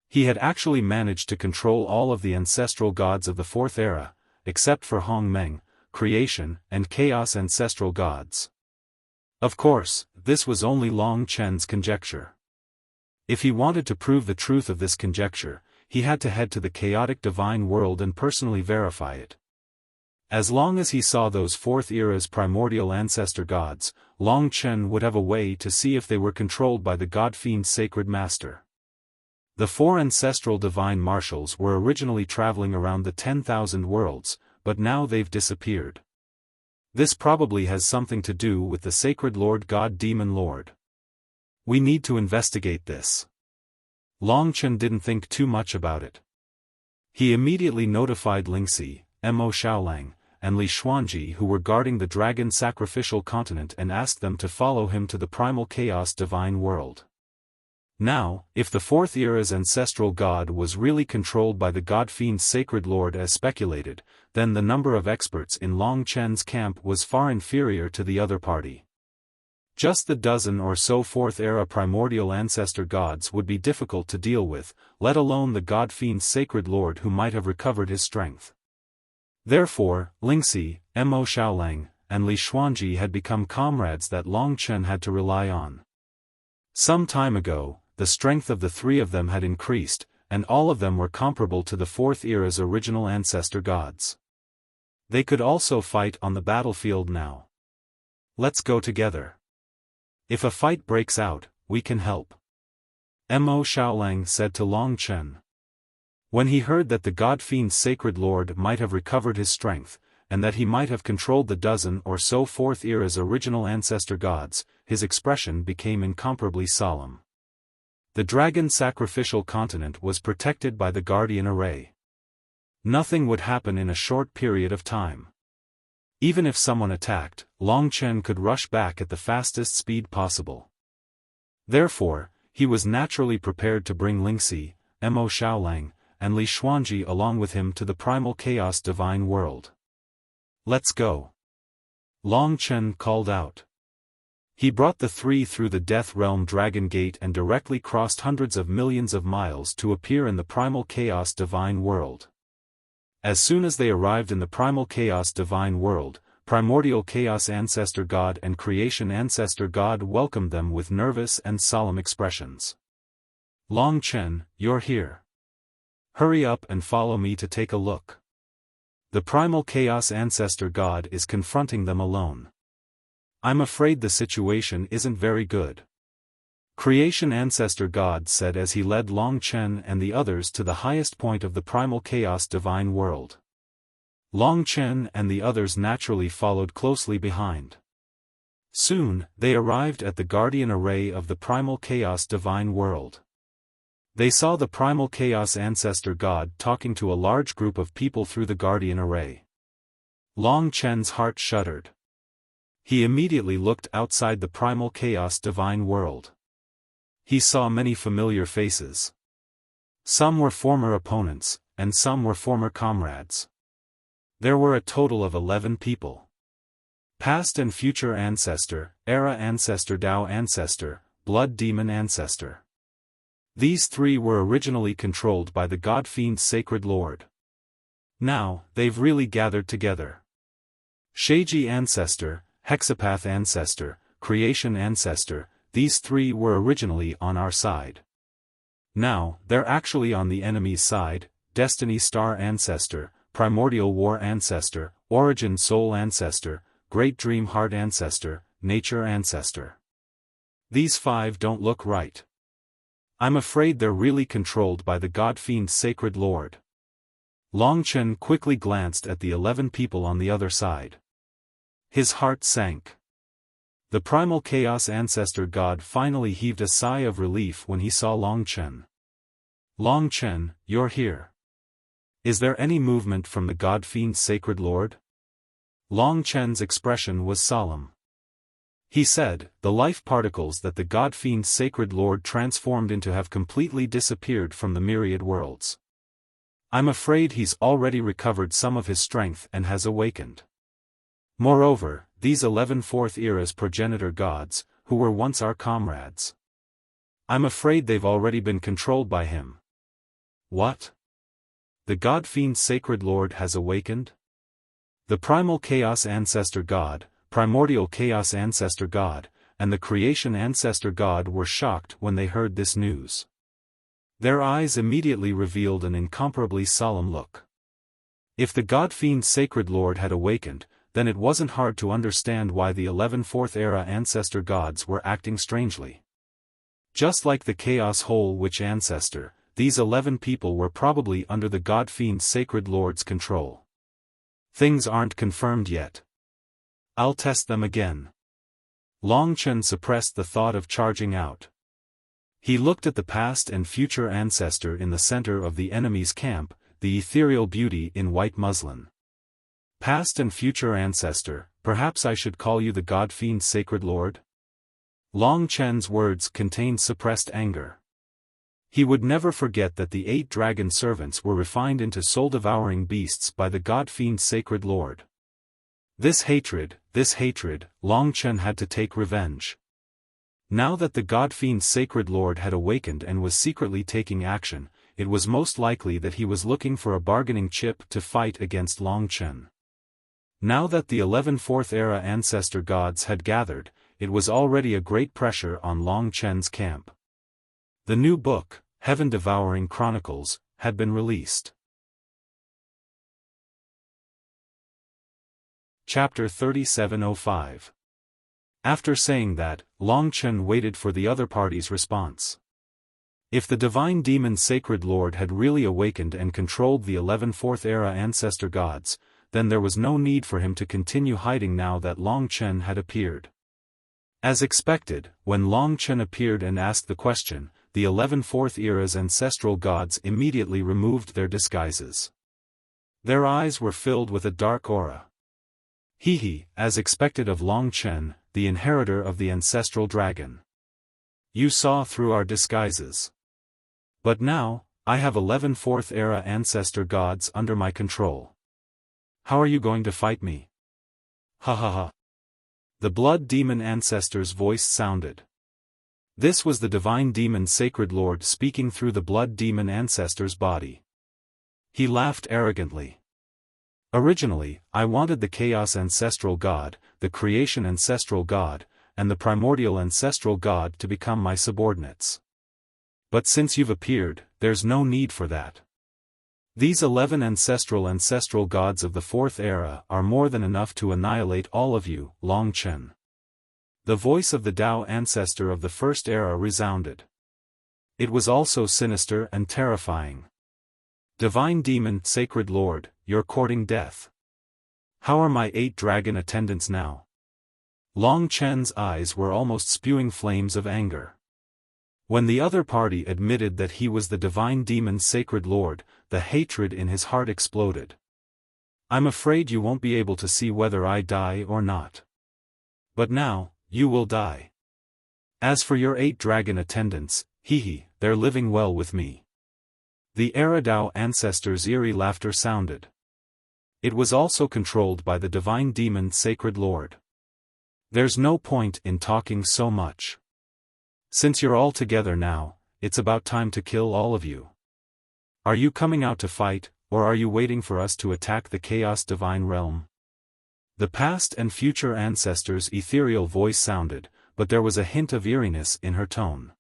He had actually managed to control all of the ancestral gods of the Fourth Era, except for Hong Meng, Creation, and Chaos ancestral gods. Of course, this was only Long Chen's conjecture. If he wanted to prove the truth of this conjecture, he had to head to the chaotic divine world and personally verify it. As long as he saw those Fourth Era's primordial ancestor gods, Long Chen would have a way to see if they were controlled by the God-fiend Sacred Master. The four ancestral divine marshals were originally traveling around the 10,000 worlds, but now they've disappeared. This probably has something to do with the Sacred Lord God Demon Lord. We need to investigate this. Long Chen didn't think too much about it. He immediately notified Lingxi, Mo Xiaolang, and Li Xuanji who were guarding the dragon sacrificial continent and asked them to follow him to the primal chaos divine world. Now, if the Fourth Era's ancestral god was really controlled by the God-fiend Sacred Lord as speculated, then the number of experts in Long Chen's camp was far inferior to the other party. Just the dozen or so Fourth Era primordial ancestor gods would be difficult to deal with, let alone the God-fiend Sacred Lord who might have recovered his strength. Therefore, Lingxi, Mo Xiaolang, and Li Xuanji had become comrades that Long Chen had to rely on. Some time ago, the strength of the three of them had increased, and all of them were comparable to the Fourth Era's original ancestor gods. They could also fight on the battlefield now. Let's go together. If a fight breaks out, we can help. Mo Xiaolang said to Long Chen. When he heard that the God-fiend Sacred Lord might have recovered his strength, and that he might have controlled the dozen or so Fourth Era's original ancestor gods, his expression became incomparably solemn. The dragon sacrificial continent was protected by the Guardian Array. Nothing would happen in a short period of time. Even if someone attacked, Long Chen could rush back at the fastest speed possible. Therefore, he was naturally prepared to bring Lingxi, Mo Xiaolang, and Li Xuanji along with him to the primal chaos divine world. Let's go. Long Chen called out. He brought the three through the Death Realm Dragon Gate and directly crossed hundreds of millions of miles to appear in the primal chaos divine world. As soon as they arrived in the primal chaos divine world, primordial chaos ancestor god and creation ancestor god welcomed them with nervous and solemn expressions. Long Chen, you're here. Hurry up and follow me to take a look. The primal chaos ancestor god is confronting them alone. I'm afraid the situation isn't very good. Creation Ancestor God said as he led Long Chen and the others to the highest point of the primal chaos divine world. Long Chen and the others naturally followed closely behind. Soon, they arrived at the guardian array of the primal chaos divine world. They saw the primal chaos ancestor God talking to a large group of people through the guardian array. Long Chen's heart shuddered. He immediately looked outside the primal chaos divine world. He saw many familiar faces. Some were former opponents, and some were former comrades. There were a total of 11 people. Past and future ancestor, era ancestor, Tao ancestor, blood demon ancestor. These three were originally controlled by the god fiend sacred lord. Now, they've really gathered together. Sheiji ancestor, hexapath ancestor, creation ancestor, these three were originally on our side. Now, they're actually on the enemy's side, destiny star ancestor, primordial war ancestor, origin soul ancestor, great dream heart ancestor, nature ancestor. These five don't look right. I'm afraid they're really controlled by the god fiend sacred lord. Long Chen quickly glanced at the 11 people on the other side. His heart sank. The primal chaos ancestor god finally heaved a sigh of relief when he saw Long Chen. Long Chen, you're here. Is there any movement from the god fiend sacred lord? Long Chen's expression was solemn. He said, the life particles that the god fiend sacred lord transformed into have completely disappeared from the myriad worlds. I'm afraid he's already recovered some of his strength and has awakened. Moreover, these 11 fourth era's progenitor gods, who were once our comrades. I'm afraid they've already been controlled by him. What? The god fiend sacred lord has awakened? The primal chaos ancestor god, primordial chaos ancestor god, and the creation ancestor god were shocked when they heard this news. Their eyes immediately revealed an incomparably solemn look. If the god fiend sacred lord had awakened, then it wasn't hard to understand why the 11 fourth era ancestor gods were acting strangely. Just like the chaos whole witch ancestor, these 11 people were probably under the god fiend sacred lord's control. Things aren't confirmed yet. I'll test them again. Long Chen suppressed the thought of charging out. He looked at the past and future ancestor in the center of the enemy's camp, the ethereal beauty in white muslin. Past and future ancestor, perhaps I should call you the god fiend sacred lord? Long Chen's words contained suppressed anger. He would never forget that the 8 dragon servants were refined into soul-devouring beasts by the god fiend sacred lord. This hatred, Long Chen had to take revenge. Now that the god fiend sacred lord had awakened and was secretly taking action, it was most likely that he was looking for a bargaining chip to fight against Long Chen. Now that the 11 fourth era ancestor gods had gathered, it was already a great pressure on Long Chen's camp. The new book, Heaven Devouring Chronicles, had been released. Chapter 3705. After saying that, Long Chen waited for the other party's response. If the divine demon sacred lord had really awakened and controlled the 11 fourth era ancestor gods, then there was no need for him to continue hiding now that Long Chen had appeared. As expected, when Long Chen appeared and asked the question, the 11 fourth era's ancestral gods immediately removed their disguises. Their eyes were filled with a dark aura. He, as expected of Long Chen, the inheritor of the ancestral dragon. You saw through our disguises. But now, I have 11 fourth era ancestor gods under my control. How are you going to fight me? Ha ha ha. The blood demon ancestor's voice sounded. This was the divine demon sacred lord speaking through the blood demon ancestor's body. He laughed arrogantly. Originally, I wanted the chaos ancestral god, the creation ancestral god, and the primordial ancestral god to become my subordinates. But since you've appeared, there's no need for that. These 11 ancestral gods of the 4th era are more than enough to annihilate all of you, Long Chen. The voice of the Tao ancestor of the first era resounded. It was also sinister and terrifying. Divine Demon, Sacred Lord, you're courting death. How are my 8 dragon attendants now? Long Chen's eyes were almost spewing flames of anger. When the other party admitted that he was the Divine Demon, Sacred Lord, the hatred in his heart exploded. I'm afraid you won't be able to see whether I die or not. But now, you will die. As for your 8 dragon attendants, they're living well with me. The Eridao ancestors' eerie laughter sounded. It was also controlled by the Divine Demon, Sacred Lord. There's no point in talking so much. Since you're all together now, it's about time to kill all of you. Are you coming out to fight, or are you waiting for us to attack the Chaos Divine Realm? The past and future ancestors' ethereal voice sounded, but there was a hint of eeriness in her tone.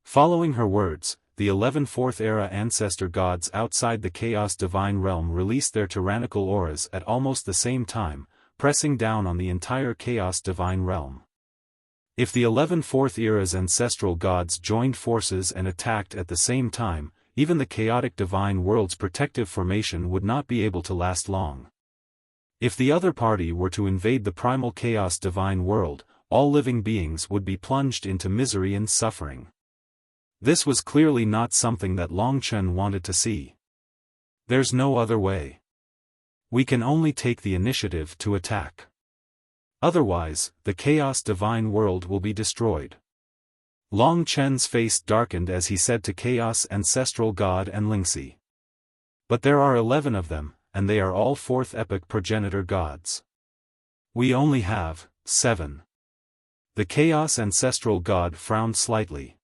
Following her words, the 11 Fourth Era ancestor gods outside the Chaos Divine Realm released their tyrannical auras at almost the same time, pressing down on the entire Chaos Divine Realm. If the 11 Fourth Era's ancestral gods joined forces and attacked at the same time, even the chaotic Divine World's protective formation would not be able to last long. If the other party were to invade the primal Chaos Divine World, all living beings would be plunged into misery and suffering. This was clearly not something that Long Chen wanted to see. There's no other way. We can only take the initiative to attack. Otherwise, the Chaos Divine World will be destroyed. Long Chen's face darkened as he said to Chaos Ancestral God and Lingxi. But there are 11 of them, and they are all 4th Epoch progenitor gods. We only have 7. The Chaos Ancestral God frowned slightly.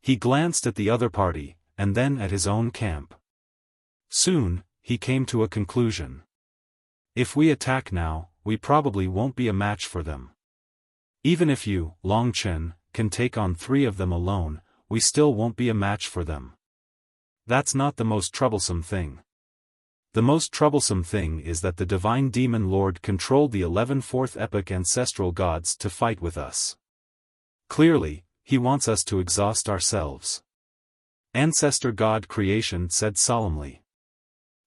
He glanced at the other party, and then at his own camp. Soon, he came to a conclusion. If we attack now, we probably won't be a match for them. Even if you, Long Chen, can take on 3 of them alone, we still won't be a match for them. That's not the most troublesome thing. The most troublesome thing is that the Divine Demon Lord controlled the 11 Fourth Epoch ancestral gods to fight with us. Clearly, he wants us to exhaust ourselves. Ancestor God Creation said solemnly.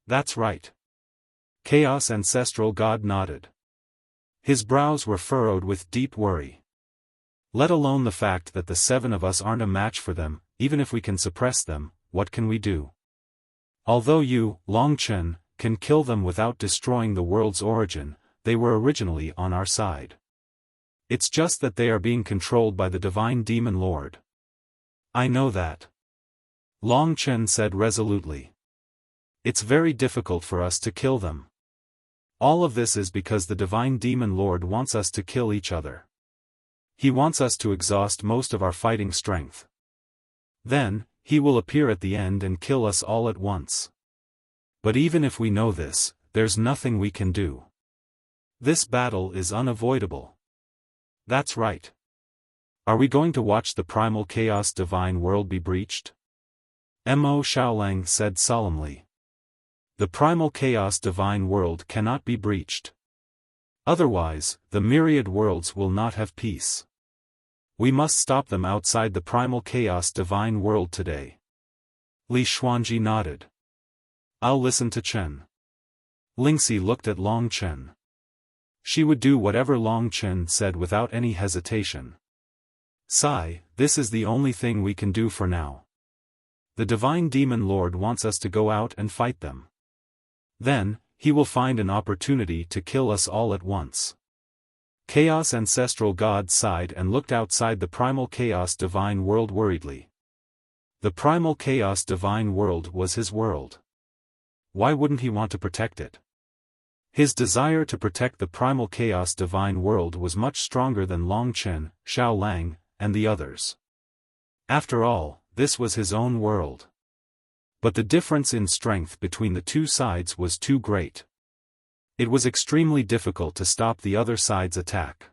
That's right. Chaos Ancestral God nodded. His brows were furrowed with deep worry. Let alone the fact that the 7 of us aren't a match for them, even if we can suppress them, what can we do? Although you, Long Chen, can kill them without destroying the world's origin, they were originally on our side. It's just that they are being controlled by the Divine Demon Lord. I know that. Long Chen said resolutely. It's very difficult for us to kill them. All of this is because the Divine Demon Lord wants us to kill each other. He wants us to exhaust most of our fighting strength. Then, he will appear at the end and kill us all at once. But even if we know this, there's nothing we can do. This battle is unavoidable. That's right. Are we going to watch the primal Chaos Divine World be breached? Mo Xiaolang said solemnly. The primal Chaos Divine World cannot be breached. Otherwise, the myriad worlds will not have peace. We must stop them outside the primal Chaos Divine World today. Li Xuanji nodded. I'll listen to Chen. Lingxi looked at Long Chen. She would do whatever Long Chen said without any hesitation. Sai, this is the only thing we can do for now. The Divine Demon Lord wants us to go out and fight them. Then, he will find an opportunity to kill us all at once. Chaos Ancestral God sighed and looked outside the primal Chaos Divine World worriedly. The primal Chaos Divine World was his world. Why wouldn't he want to protect it? His desire to protect the primal Chaos Divine World was much stronger than Long Chen, Xiao Lang, and the others. After all, this was his own world. But the difference in strength between the two sides was too great. It was extremely difficult to stop the other side's attack.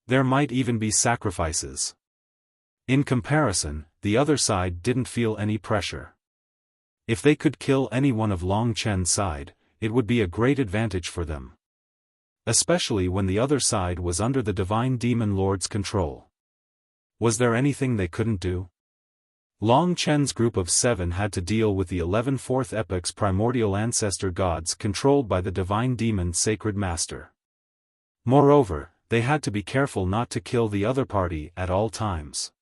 There might even be sacrifices. In comparison, the other side didn't feel any pressure. If they could kill any one of Long Chen's side, it would be a great advantage for them. especially when the other side was under the Divine Demon Lord's control. Was there anything they couldn't do? Long Chen's group of 7 had to deal with the 11 Fourth Epoch's primordial ancestor gods controlled by the Divine Demon Sacred Master. Moreover, they had to be careful not to kill the other party at all times.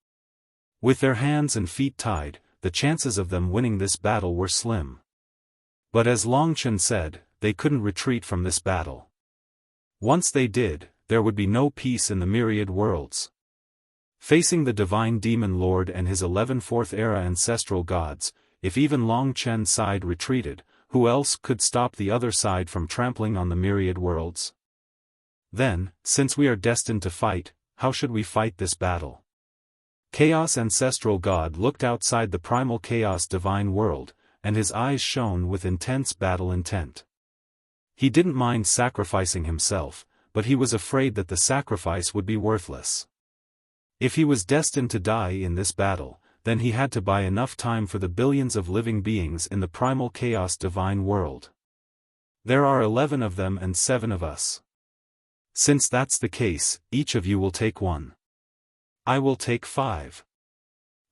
With their hands and feet tied, the chances of them winning this battle were slim. But as Long Chen said, they couldn't retreat from this battle. Once they did, there would be no peace in the myriad worlds. Facing the Divine Demon Lord and his 11 Fourth Era ancestral gods, if even Long Chen's side retreated, who else could stop the other side from trampling on the myriad worlds? Then, since we are destined to fight, how should we fight this battle? Chaos Ancestral God looked outside the primal chaos divine world, and his eyes shone with intense battle intent. He didn't mind sacrificing himself, but he was afraid that the sacrifice would be worthless. If he was destined to die in this battle, then he had to buy enough time for the billions of living beings in the primal chaos divine world. There are 11 of them and 7 of us. Since that's the case, each of you will take 1. I will take 5.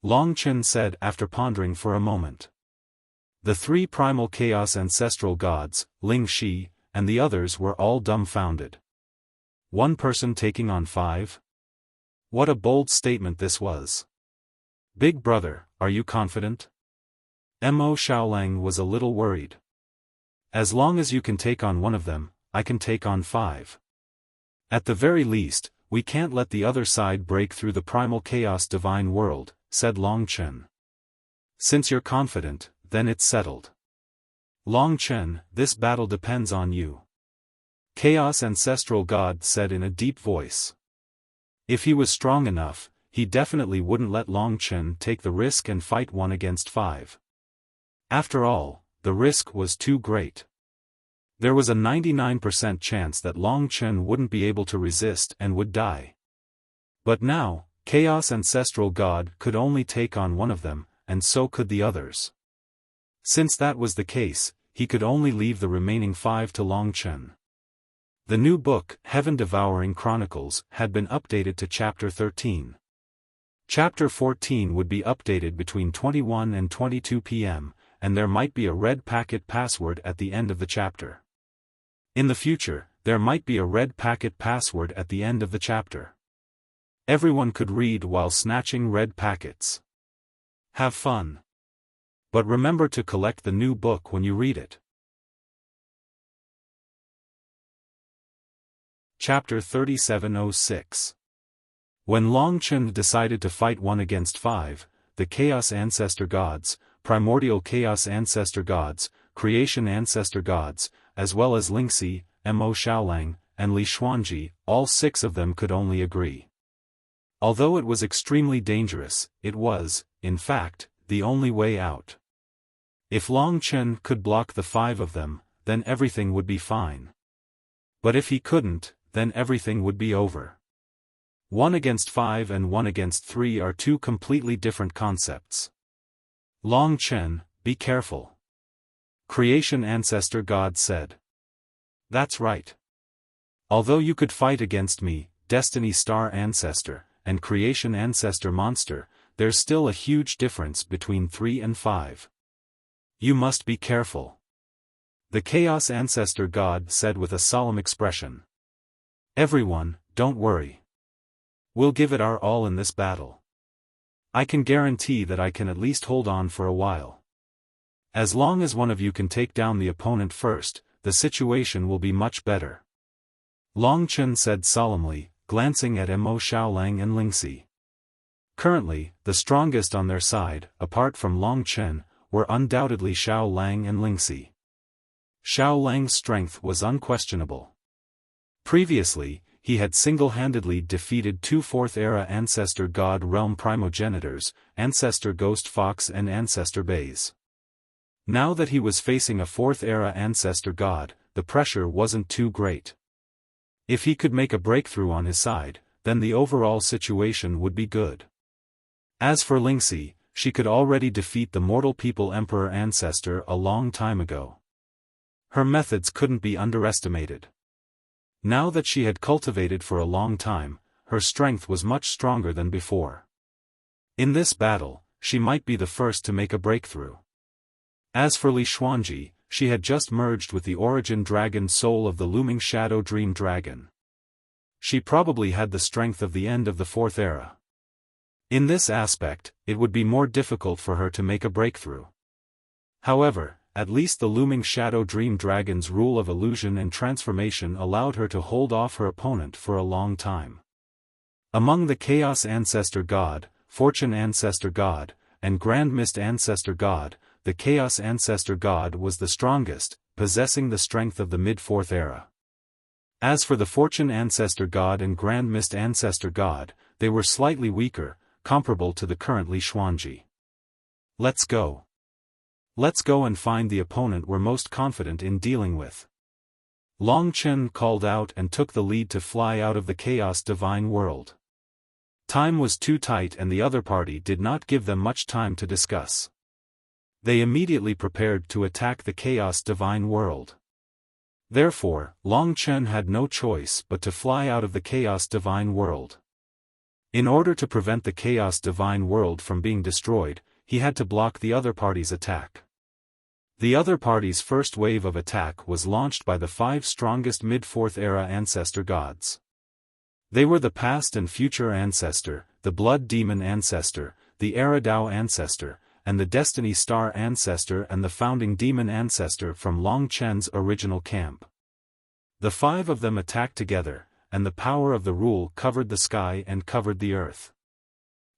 Long Chen said after pondering for a moment. The 3 primal chaos ancestral gods, Ling Shi, and the others were all dumbfounded. One person taking on 5? What a bold statement this was. Big brother, are you confident? Mo Xiaolang was a little worried. As long as you can take on 1 of them, I can take on 5. At the very least, we can't let the other side break through the primal chaos divine world, said Long Chen. Since you're confident, then it's settled. Long Chen, this battle depends on you. Chaos Ancestral God said in a deep voice. If he was strong enough, he definitely wouldn't let Long Chen take the risk and fight 1 against 5. After all, the risk was too great. There was a 99% chance that Long Chen wouldn't be able to resist and would die. But now, Chaos Ancestral God could only take on 1 of them, and so could the others. Since that was the case, he could only leave the remaining 5 to Long Chen. The new book, Heaven Devouring Chronicles, had been updated to Chapter 13. Chapter 14 would be updated between 21 and 22 p.m., and there might be a red packet password at the end of the chapter. In the future, there might be a red packet password at the end of the chapter. Everyone could read while snatching red packets. Have fun. But remember to collect the new book when you read it. Chapter 3706. When Long Chen decided to fight 1 against 5, the Chaos Ancestor Gods, Primordial Chaos Ancestor Gods, Creation Ancestor Gods, as well as Lingxi, Mo Xiaolang, and Li Xuanji, all 6 of them could only agree. Although it was extremely dangerous, it was, in fact, the only way out. If Long Chen could block the 5 of them, then everything would be fine. But if he couldn't, then everything would be over. 1 against 5 and 1 against 3 are 2 completely different concepts. Long Chen, be careful. Creation Ancestor God said. That's right. Although you could fight against me, Destiny Star Ancestor, and Creation Ancestor Monster, there's still a huge difference between 3 and 5. You must be careful. The Chaos Ancestor God said with a solemn expression. Everyone, don't worry. We'll give it our all in this battle. I can guarantee that I can at least hold on for a while. As long as one of you can take down the opponent first, the situation will be much better. Long Chen said solemnly, glancing at Mo Xiaolang and Lingxi. Currently, the strongest on their side, apart from Long Chen, were undoubtedly Xiaolang and Lingxi. Xiaolang's strength was unquestionable. Previously, he had single-handedly defeated 2 Fourth-Era Ancestor God Realm primogenitors, Ancestor Ghost Fox and Ancestor Baze. Now that he was facing a 4th-Era Ancestor God, the pressure wasn't too great. If he could make a breakthrough on his side, then the overall situation would be good. As for Lingxi, she could already defeat the Mortal People Emperor Ancestor a long time ago. Her methods couldn't be underestimated. Now that she had cultivated for a long time, her strength was much stronger than before. In this battle, she might be the first to make a breakthrough. As for Li Xuanji, she had just merged with the origin dragon soul of the looming shadow dream dragon. She probably had the strength of the end of the fourth era. In this aspect, it would be more difficult for her to make a breakthrough. However, at least the looming shadow dream dragon's rule of illusion and transformation allowed her to hold off her opponent for a long time. Among the Chaos Ancestor God, Fortune Ancestor God, and Grand Mist Ancestor God, the Chaos Ancestor God was the strongest, possessing the strength of the mid-fourth era. As for the Fortune Ancestor God and Grand Mist Ancestor God, they were slightly weaker, comparable to the current Li Xuanji. Let's go. Let's go and find the opponent we're most confident in dealing with. Long Chen called out and took the lead to fly out of the Chaos Divine World. Time was too tight and the other party did not give them much time to discuss. They immediately prepared to attack the Chaos Divine World. Therefore, Long Chen had no choice but to fly out of the Chaos Divine World. In order to prevent the Chaos Divine World from being destroyed, he had to block the other party's attack. The other party's first wave of attack was launched by the 5 strongest mid-fourth era ancestor gods. They were the past and future ancestor, the blood demon ancestor, the era Dao ancestor, and the destiny star ancestor and the founding demon ancestor from Long Chen's original camp. The 5 of them attacked together, and the power of the rule covered the sky and covered the earth.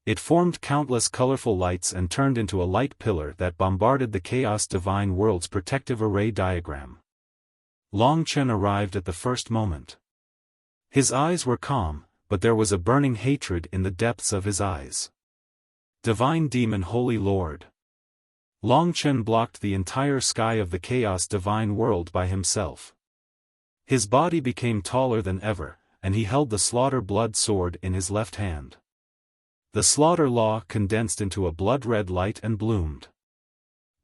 It formed countless colorful lights and turned into a light pillar that bombarded the Chaos Divine World's protective array diagram. Long Chen arrived at the first moment. His eyes were calm, but there was a burning hatred in the depths of his eyes. Divine Demon Holy Lord. Long Chen blocked the entire sky of the Chaos Divine World by himself. His body became taller than ever, and he held the Slaughter Blood Sword in his left hand. The Slaughter Law condensed into a blood-red light and bloomed.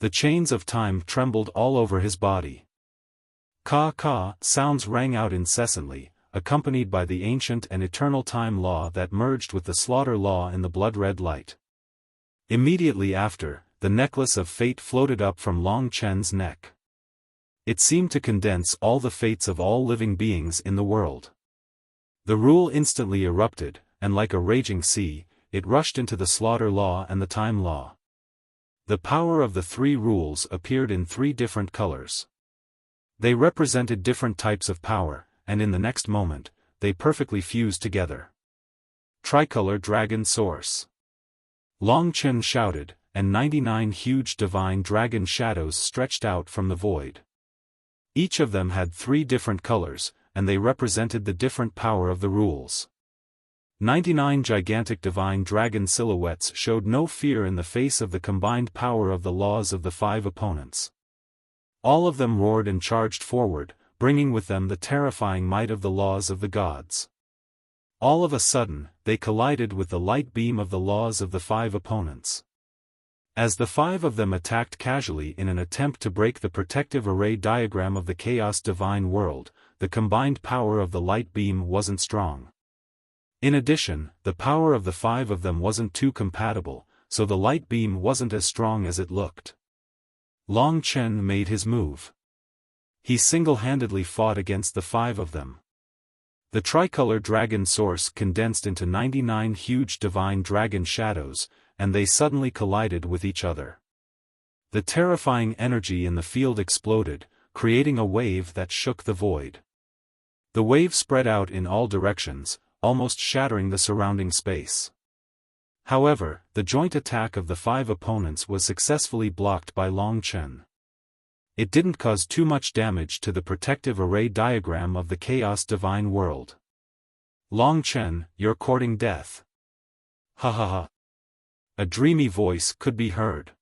The chains of time trembled all over his body. Ka-ka sounds rang out incessantly, accompanied by the ancient and eternal time law that merged with the Slaughter Law in the blood-red light. Immediately after, the necklace of fate floated up from Long Chen's neck. It seemed to condense all the fates of all living beings in the world. The rule instantly erupted, and like a raging sea, it rushed into the Slaughter Law and the Time Law. The power of the 3 rules appeared in 3 different colors. They represented different types of power, and in the next moment, they perfectly fused together. Tricolor Dragon Source. Long Chen shouted, and 99 huge divine dragon shadows stretched out from the void. Each of them had 3 different colors, and they represented the different power of the rules. 99 gigantic divine dragon silhouettes showed no fear in the face of the combined power of the laws of the 5 opponents. All of them roared and charged forward, bringing with them the terrifying might of the laws of the gods. All of a sudden, they collided with the light beam of the laws of the 5 opponents. As the 5 of them attacked casually in an attempt to break the protective array diagram of the Chaos Divine World, the combined power of the light beam wasn't strong. In addition, the power of the 5 of them wasn't too compatible, so the light beam wasn't as strong as it looked. Long Chen made his move. He single-handedly fought against the 5 of them. The tricolor dragon source condensed into 99 huge divine dragon shadows, and they suddenly collided with each other. The terrifying energy in the field exploded, creating a wave that shook the void. The wave spread out in all directions, almost shattering the surrounding space. However, the joint attack of the 5 opponents was successfully blocked by Long Chen. It didn't cause too much damage to the protective array diagram of the Chaos Divine World. Long Chen, you're courting death. Ha ha ha. A dreamy voice could be heard.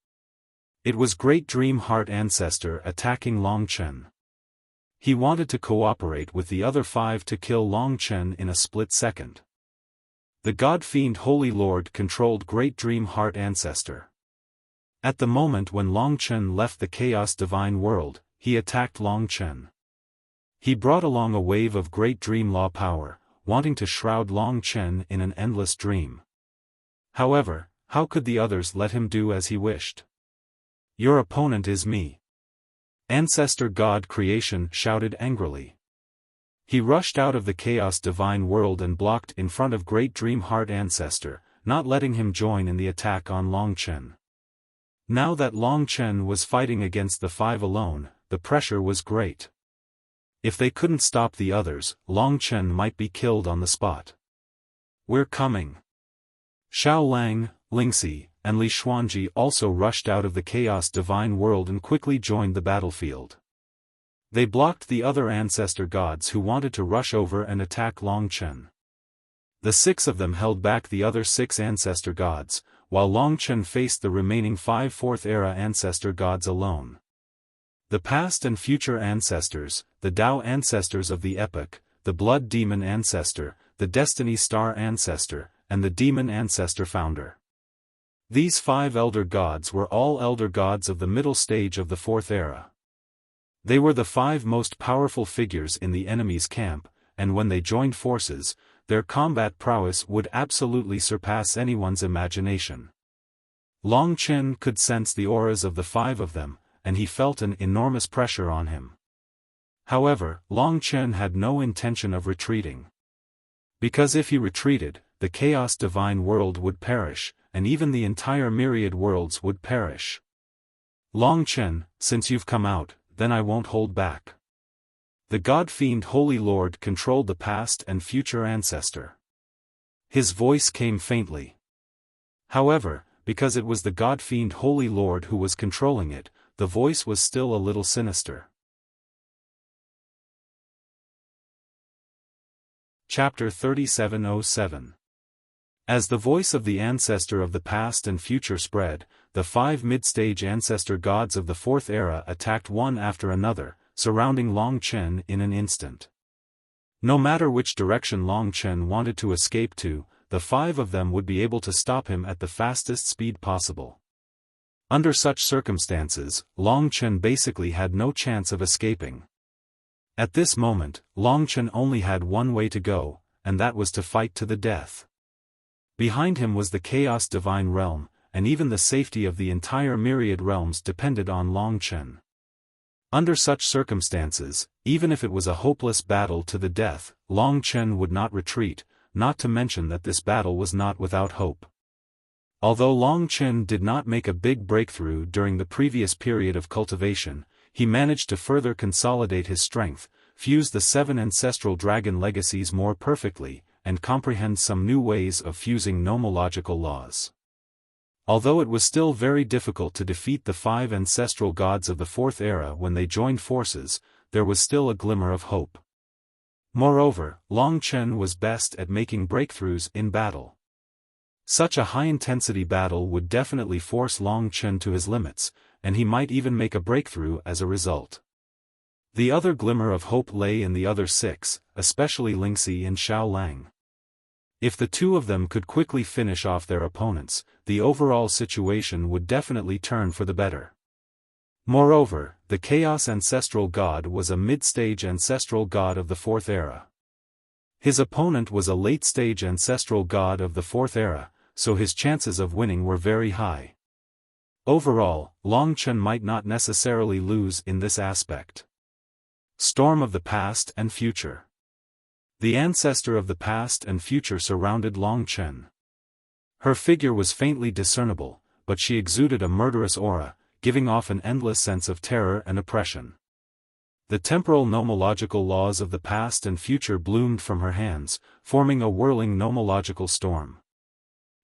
It was Great Dream Heart Ancestor attacking Long Chen. He wanted to cooperate with the other 5 to kill Long Chen in a split second. The God-fiend Holy Lord controlled Great Dream Heart Ancestor. At the moment when Long Chen left the Chaos Divine World, he attacked Long Chen. He brought along a wave of great dream law power, wanting to shroud Long Chen in an endless dream. However, how could the others let him do as he wished? "Your opponent is me," Ancestor God Creation shouted angrily. He rushed out of the Chaos Divine World and blocked in front of Great Dream Heart Ancestor, not letting him join in the attack on Long Chen. Now that Long Chen was fighting against the five alone, the pressure was great. If they couldn't stop the others, Long Chen might be killed on the spot. "We're coming." Xiao Lang, Lingxi, and Li Xuanji also rushed out of the Chaos Divine World and quickly joined the battlefield. They blocked the other ancestor gods who wanted to rush over and attack Long Chen. The 6 of them held back the other 6 ancestor gods, while Long Chen faced the remaining 5 fourth-era ancestor gods alone. The past and future ancestors, the Tao ancestors of the epoch, the Blood Demon Ancestor, the Destiny Star Ancestor, and the Demon Ancestor Founder. These 5 elder gods were all elder gods of the middle stage of the Fourth Era. They were the 5 most powerful figures in the enemy's camp, and when they joined forces, their combat prowess would absolutely surpass anyone's imagination. Long Chen could sense the auras of the 5 of them, and he felt an enormous pressure on him. However, Long Chen had no intention of retreating. Because if he retreated, the Chaos Divine World would perish, and even the entire myriad worlds would perish. "Long Chen, since you've come out, then I won't hold back." The God-fiend Holy Lord controlled the past and future ancestor. His voice came faintly. However, because it was the God-fiend Holy Lord who was controlling it, the voice was still a little sinister. Chapter 3707. As the voice of the ancestor of the past and future spread, the 5 mid-stage ancestor gods of the Fourth Era attacked one after another, surrounding Long Chen in an instant. No matter which direction Long Chen wanted to escape to, the 5 of them would be able to stop him at the fastest speed possible. Under such circumstances, Long Chen basically had no chance of escaping. At this moment, Long Chen only had one way to go, and that was to fight to the death. Behind him was the Chaos Divine Realm, and even the safety of the entire myriad realms depended on Long Chen. Under such circumstances, even if it was a hopeless battle to the death, Long Chen would not retreat, not to mention that this battle was not without hope. Although Long Chen did not make a big breakthrough during the previous period of cultivation, he managed to further consolidate his strength, fuse the 7 ancestral dragon legacies more perfectly, and comprehend some new ways of fusing nomological laws. Although it was still very difficult to defeat the 5 ancestral gods of the Fourth Era when they joined forces, there was still a glimmer of hope. Moreover, Long Chen was best at making breakthroughs in battle. Such a high-intensity battle would definitely force Long Chen to his limits, and he might even make a breakthrough as a result. The other glimmer of hope lay in the other 6, especially Lingxi and Xiao Lang. If the 2 of them could quickly finish off their opponents, the overall situation would definitely turn for the better. Moreover, the Chaos Ancestral God was a mid-stage ancestral god of the Fourth Era. His opponent was a late-stage ancestral god of the Fourth Era, so his chances of winning were very high. Overall, Long Chen might not necessarily lose in this aspect. Storm of the Past and Future. The ancestor of the past and future surrounded Long Chen. Her figure was faintly discernible, but she exuded a murderous aura, giving off an endless sense of terror and oppression. The temporal nomological laws of the past and future bloomed from her hands, forming a whirling nomological storm.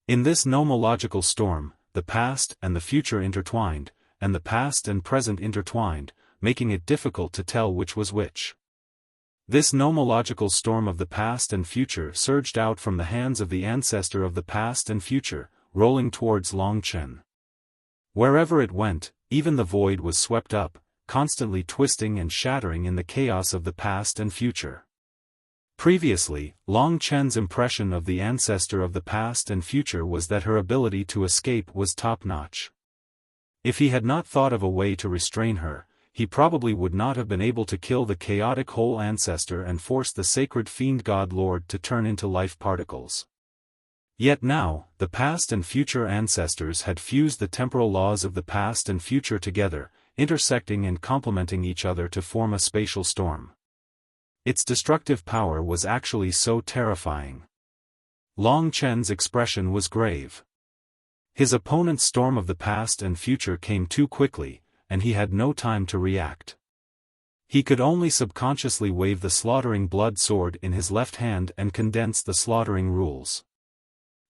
In this nomological storm, the past and the future intertwined, and the past and present intertwined, making it difficult to tell which was which. This nomological storm of the past and future surged out from the hands of the ancestor of the past and future, rolling towards Long Chen. Wherever it went, even the void was swept up, constantly twisting and shattering in the chaos of the past and future. Previously, Long Chen's impression of the ancestor of the past and future was that her ability to escape was top-notch. If he had not thought of a way to restrain her, he probably would not have been able to kill the chaotic whole ancestor and force the sacred fiend god lord to turn into life particles. Yet now, the past and future ancestors had fused the temporal laws of the past and future together, intersecting and complementing each other to form a spatial storm. Its destructive power was actually so terrifying. Long Chen's expression was grave. His opponent's storm of the past and future came too quickly, and he had no time to react. He could only subconsciously wave the slaughtering blood sword in his left hand and condense the slaughtering rules.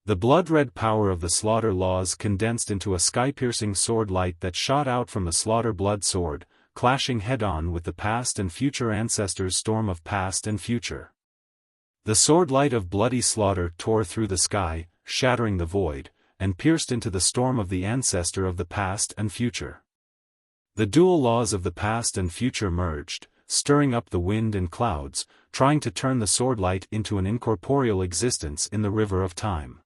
The blood-red power of the slaughter laws condensed into a sky-piercing sword light that shot out from the slaughter blood sword, clashing head-on with the past and future ancestors' storm of past and future. The sword light of bloody slaughter tore through the sky, shattering the void, and pierced into the storm of the ancestor of the past and future. The dual laws of the past and future merged, stirring up the wind and clouds, trying to turn the sword light into an incorporeal existence in the river of time.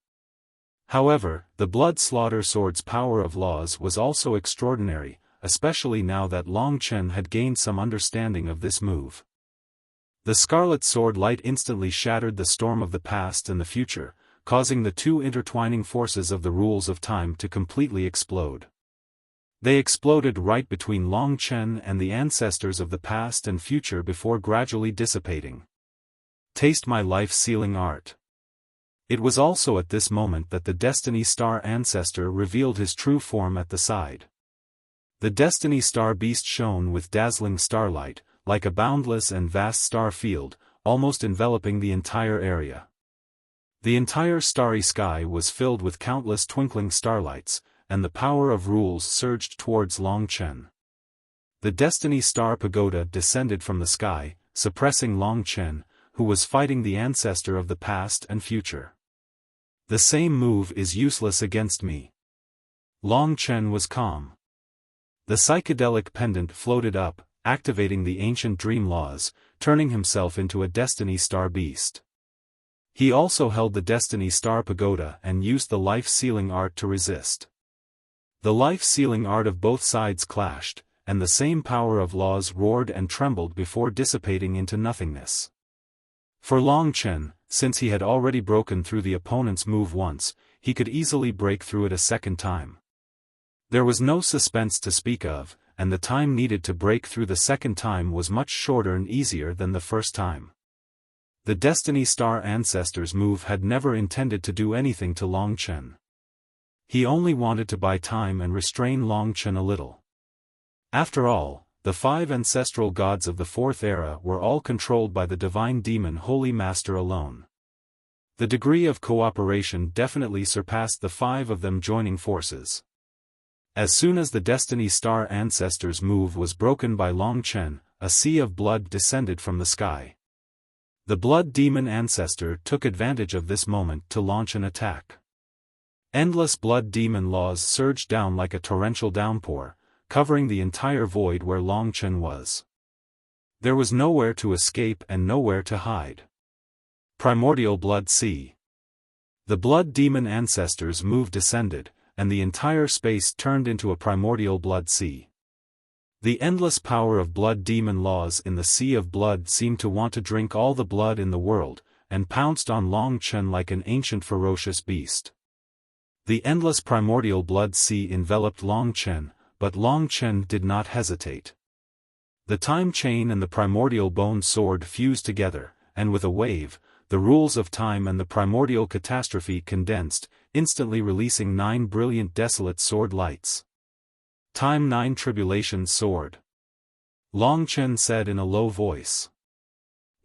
However, the blood slaughter sword's power of laws was also extraordinary, especially now that Long Chen had gained some understanding of this move. The scarlet sword light instantly shattered the storm of the past and the future, causing the two intertwining forces of the rules of time to completely explode. They exploded right between Long Chen and the ancestors of the past and future before gradually dissipating. Taste my life-sealing art. It was also at this moment that the Destiny Star ancestor revealed his true form at the side. The Destiny Star beast shone with dazzling starlight, like a boundless and vast star field, almost enveloping the entire area. The entire starry sky was filled with countless twinkling starlights, and the power of rules surged towards Long Chen. The Destiny Star Pagoda descended from the sky, suppressing Long Chen, who was fighting the ancestor of the past and future. The same move is useless against me. Long Chen was calm. The psychedelic pendant floated up, activating the ancient dream laws, turning himself into a Destiny Star beast. He also held the Destiny Star Pagoda and used the life-sealing art to resist. The life-sealing art of both sides clashed, and the same power of laws roared and trembled before dissipating into nothingness. For Long Chen, since he had already broken through the opponent's move once, he could easily break through it a second time. There was no suspense to speak of, and the time needed to break through the second time was much shorter and easier than the first time. The Destiny Star ancestor's move had never intended to do anything to Long Chen. He only wanted to buy time and restrain Long Chen a little. After all, the 5 ancestral gods of the 4th era were all controlled by the divine demon Holy Master alone. The degree of cooperation definitely surpassed the 5 of them joining forces. As soon as the Destiny Star ancestor's move was broken by Long Chen, a sea of blood descended from the sky. The blood demon ancestor took advantage of this moment to launch an attack. Endless blood demon laws surged down like a torrential downpour, covering the entire void where Long Chen was. There was nowhere to escape and nowhere to hide. Primordial Blood Sea. The blood demon ancestor's move descended, and the entire space turned into a primordial blood sea. The endless power of blood demon laws in the sea of blood seemed to want to drink all the blood in the world, and pounced on Long Chen like an ancient ferocious beast. The endless primordial blood sea enveloped Long Chen, but Long Chen did not hesitate. The time chain and the primordial bone sword fused together, and with a wave, the rules of time and the primordial catastrophe condensed, instantly releasing 9 brilliant desolate sword lights. Time 9 Tribulation Sword. Long Chen said in a low voice.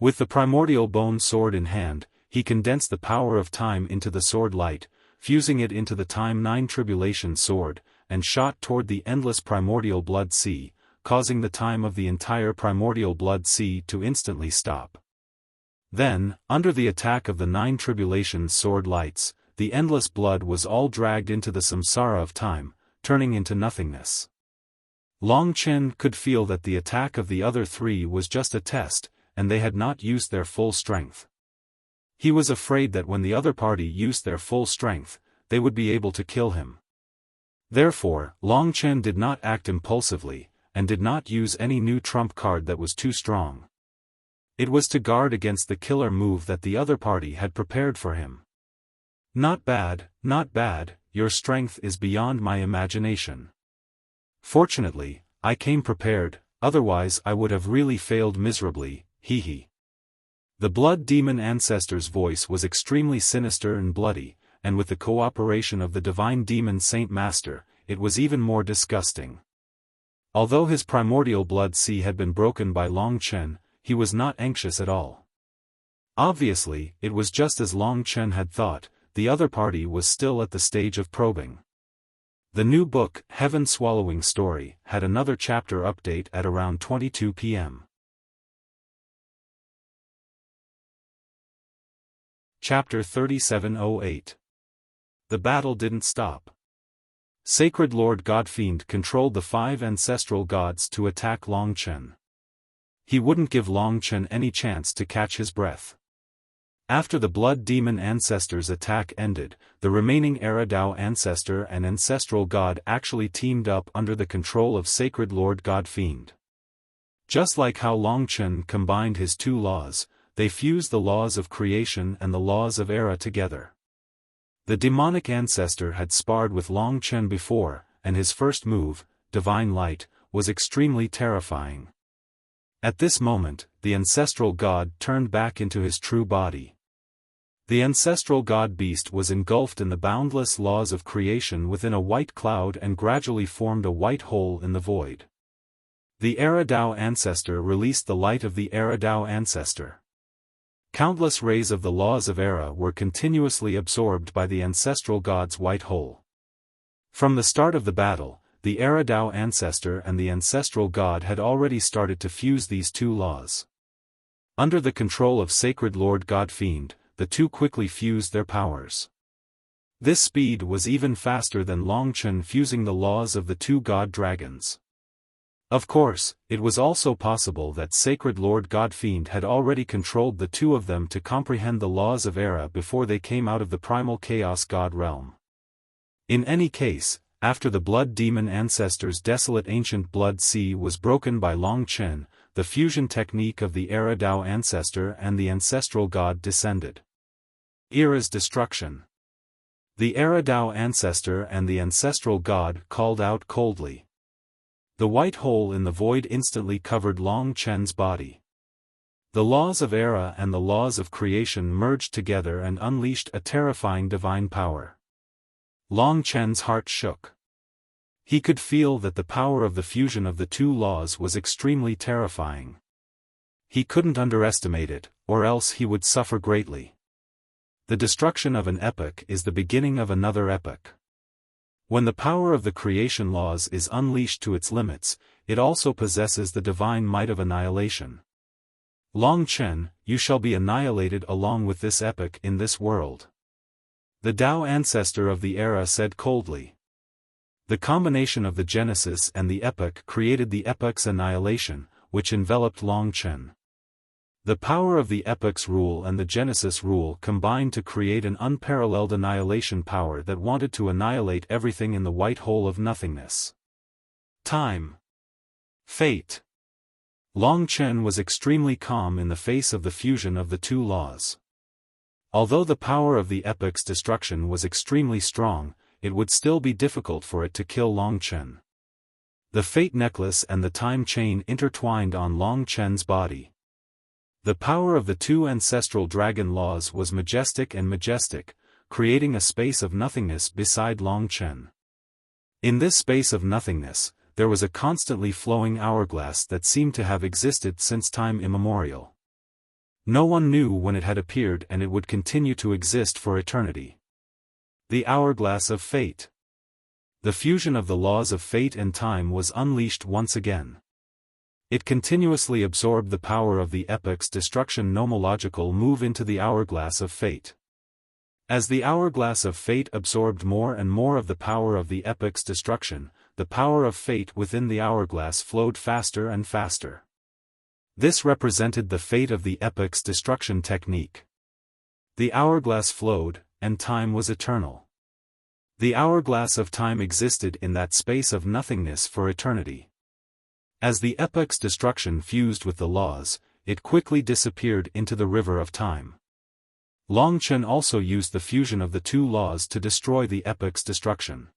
With the primordial bone sword in hand, he condensed the power of time into the sword light, fusing it into the Time 9 Tribulation Sword, and shot toward the endless primordial blood sea, causing the time of the entire primordial blood sea to instantly stop. Then, under the attack of the 9 Tribulation Sword lights, the endless blood was all dragged into the samsara of time, turning into nothingness. Long Chen could feel that the attack of the other 3 was just a test, and they had not used their full strength. He was afraid that when the other party used their full strength, they would be able to kill him. Therefore, Long Chen did not act impulsively, and did not use any new trump card that was too strong. It was to guard against the killer move that the other party had prepared for him. Not bad, your strength is beyond my imagination. Fortunately, I came prepared, otherwise I would have really failed miserably, hee. The blood demon ancestor's voice was extremely sinister and bloody, and with the cooperation of the divine demon Saint Master, it was even more disgusting. Although his primordial blood sea had been broken by Long Chen, he was not anxious at all. Obviously, it was just as Long Chen had thought, the other party was still at the stage of probing. The new book, Heaven Swallowing Story, had another chapter update at around 22 p.m. Chapter 3708. The battle didn't stop. Sacred Lord Godfiend controlled the 5 ancestral gods to attack Long Chen. He wouldn't give Long Chen any chance to catch his breath. After the blood demon ancestor's attack ended, the remaining Eridao ancestor and ancestral god actually teamed up under the control of Sacred Lord Godfiend. Just like how Long Chen combined his 2 laws, they fused the laws of creation and the laws of Era together. The demonic ancestor had sparred with Long Chen before, and his first move, Divine Light, was extremely terrifying. At this moment, the ancestral god turned back into his true body. The ancestral god beast was engulfed in the boundless laws of creation within a white cloud and gradually formed a white hole in the void. The Eridao ancestor released the light of the Eridao ancestor. Countless rays of the laws of Era were continuously absorbed by the ancestral god's white hole. From the start of the battle, the Eridao ancestor and the ancestral god had already started to fuse these 2 laws. Under the control of Sacred Lord Godfiend, the 2 quickly fused their powers. This speed was even faster than Long Chen fusing the laws of the 2 god dragons. Of course, it was also possible that Sacred Lord Godfiend had already controlled the 2 of them to comprehend the laws of Era before they came out of the primal chaos god realm. In any case, after the blood demon ancestor's desolate ancient blood sea was broken by Long Chen, the fusion technique of the Eridao ancestor and the ancestral god descended. Era's destruction. The Eridao ancestor and the ancestral god called out coldly. The white hole in the void instantly covered Long Chen's body. The laws of Era and the laws of creation merged together and unleashed a terrifying divine power. Long Chen's heart shook. He could feel that the power of the fusion of the 2 laws was extremely terrifying. He couldn't underestimate it, or else he would suffer greatly. The destruction of an epoch is the beginning of another epoch. When the power of the creation laws is unleashed to its limits, it also possesses the divine might of annihilation. Long Chen, you shall be annihilated along with this epoch in this world. The Tao ancestor of the Era said coldly. The combination of the Genesis and the epoch created the epoch's annihilation, which enveloped Long Chen. The power of the epoch's rule and the Genesis rule combined to create an unparalleled annihilation power that wanted to annihilate everything in the white hole of nothingness. Time. Fate. Long Chen was extremely calm in the face of the fusion of the 2 laws. Although the power of the epoch's destruction was extremely strong, it would still be difficult for it to kill Long Chen. The fate necklace and the time chain intertwined on Long Chen's body. The power of the 2 ancestral dragon laws was majestic, creating a space of nothingness beside Long Chen. In this space of nothingness, there was a constantly flowing hourglass that seemed to have existed since time immemorial. No one knew when it had appeared, and it would continue to exist for eternity. The hourglass of fate. The fusion of the laws of fate and time was unleashed once again. It continuously absorbed the power of the epoch's destruction nomological move into the hourglass of fate. As the hourglass of fate absorbed more and more of the power of the epoch's destruction, the power of fate within the hourglass flowed faster and faster. This represented the fate of the epoch's destruction technique. The hourglass flowed, and time was eternal. The hourglass of time existed in that space of nothingness for eternity. As the epoch's destruction fused with the laws, it quickly disappeared into the river of time. Long Chen also used the fusion of the two laws to destroy the epoch's destruction.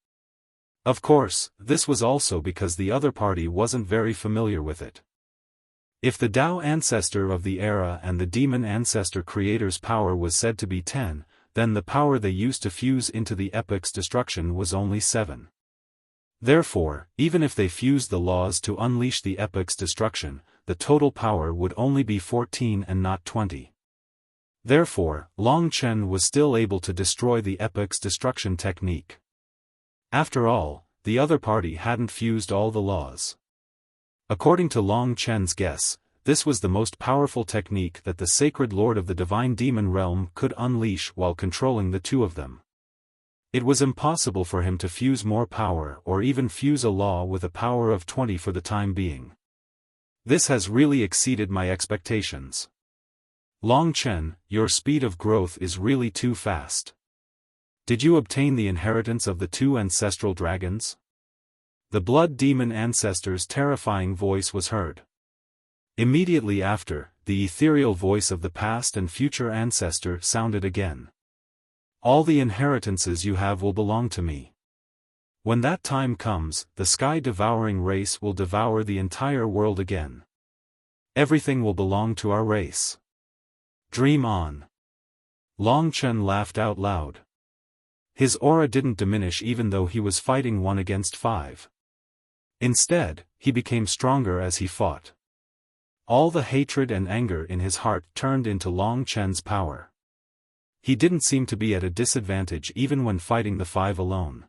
Of course, this was also because the other party wasn't very familiar with it. If the Tao ancestor of the era and the demon ancestor creator's power was said to be 10, then the power they used to fuse into the epoch's destruction was only 7. Therefore, even if they fused the laws to unleash the epoch's destruction, the total power would only be 14 and not 20. Therefore, Long Chen was still able to destroy the epoch's destruction technique. After all, the other party hadn't fused all the laws. According to Long Chen's guess, this was the most powerful technique that the sacred lord of the divine demon realm could unleash while controlling the two of them. It was impossible for him to fuse more power or even fuse a law with a power of 20 for the time being. This has really exceeded my expectations. Long Chen, your speed of growth is really too fast. Did you obtain the inheritance of the two ancestral dragons? The blood demon ancestor's terrifying voice was heard. Immediately after, the ethereal voice of the past and future ancestor sounded again. All the inheritances you have will belong to me. When that time comes, the sky-devouring race will devour the entire world again. Everything will belong to our race. Dream on. Long Chen laughed out loud. His aura didn't diminish even though he was fighting 1 against 5. Instead, he became stronger as he fought. All the hatred and anger in his heart turned into Long Chen's power. He didn't seem to be at a disadvantage even when fighting the 5 alone.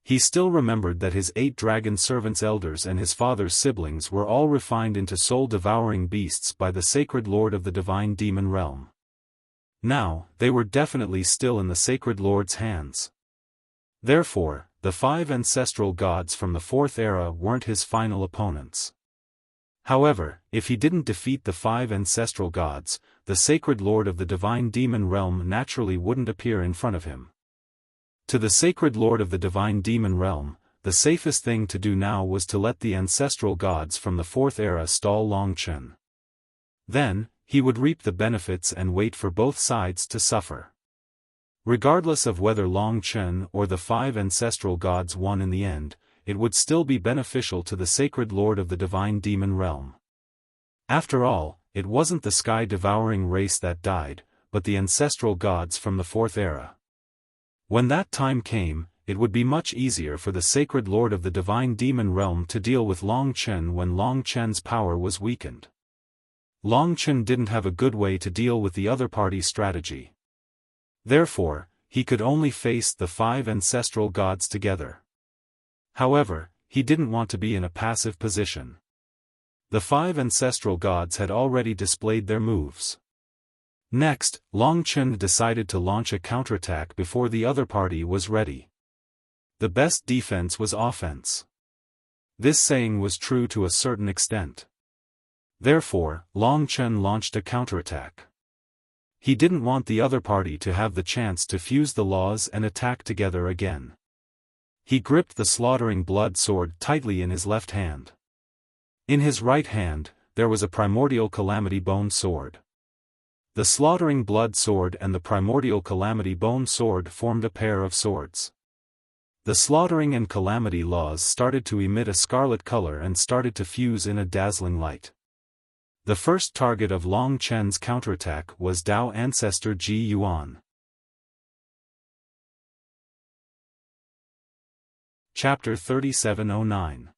He still remembered that his 8 dragon servants elders and his father's siblings were all refined into soul-devouring beasts by the sacred lord of the divine demon realm. Now, they were definitely still in the sacred lord's hands. Therefore, the 5 ancestral gods from the 4th era weren't his final opponents. However, if he didn't defeat the 5 ancestral gods, the sacred lord of the divine demon realm naturally wouldn't appear in front of him. To the sacred lord of the divine demon realm, the safest thing to do now was to let the ancestral gods from the 4th era stall Long Chen. Then, he would reap the benefits and wait for both sides to suffer. Regardless of whether Long Chen or the 5 ancestral gods won in the end, it would still be beneficial to the sacred lord of the divine demon realm. After all, it wasn't the sky-devouring race that died, but the ancestral gods from the 4th era. When that time came, it would be much easier for the sacred lord of the divine demon realm to deal with Long Chen when Long Chen's power was weakened. Long Chen didn't have a good way to deal with the other party's strategy. Therefore, he could only face the 5 ancestral gods together. However, he didn't want to be in a passive position. The 5 ancestral gods had already displayed their moves. Next, Long Chen decided to launch a counterattack before the other party was ready. The best defense was offense. This saying was true to a certain extent. Therefore, Long Chen launched a counterattack. He didn't want the other party to have the chance to fuse the laws and attack together again. He gripped the slaughtering blood sword tightly in his left hand. In his right hand, there was a primordial calamity bone sword. The slaughtering blood sword and the primordial calamity bone sword formed a pair of swords. The slaughtering and calamity laws started to emit a scarlet color and started to fuse in a dazzling light. The first target of Long Chen's counterattack was Tao ancestor Ji Yuan. Chapter 3709.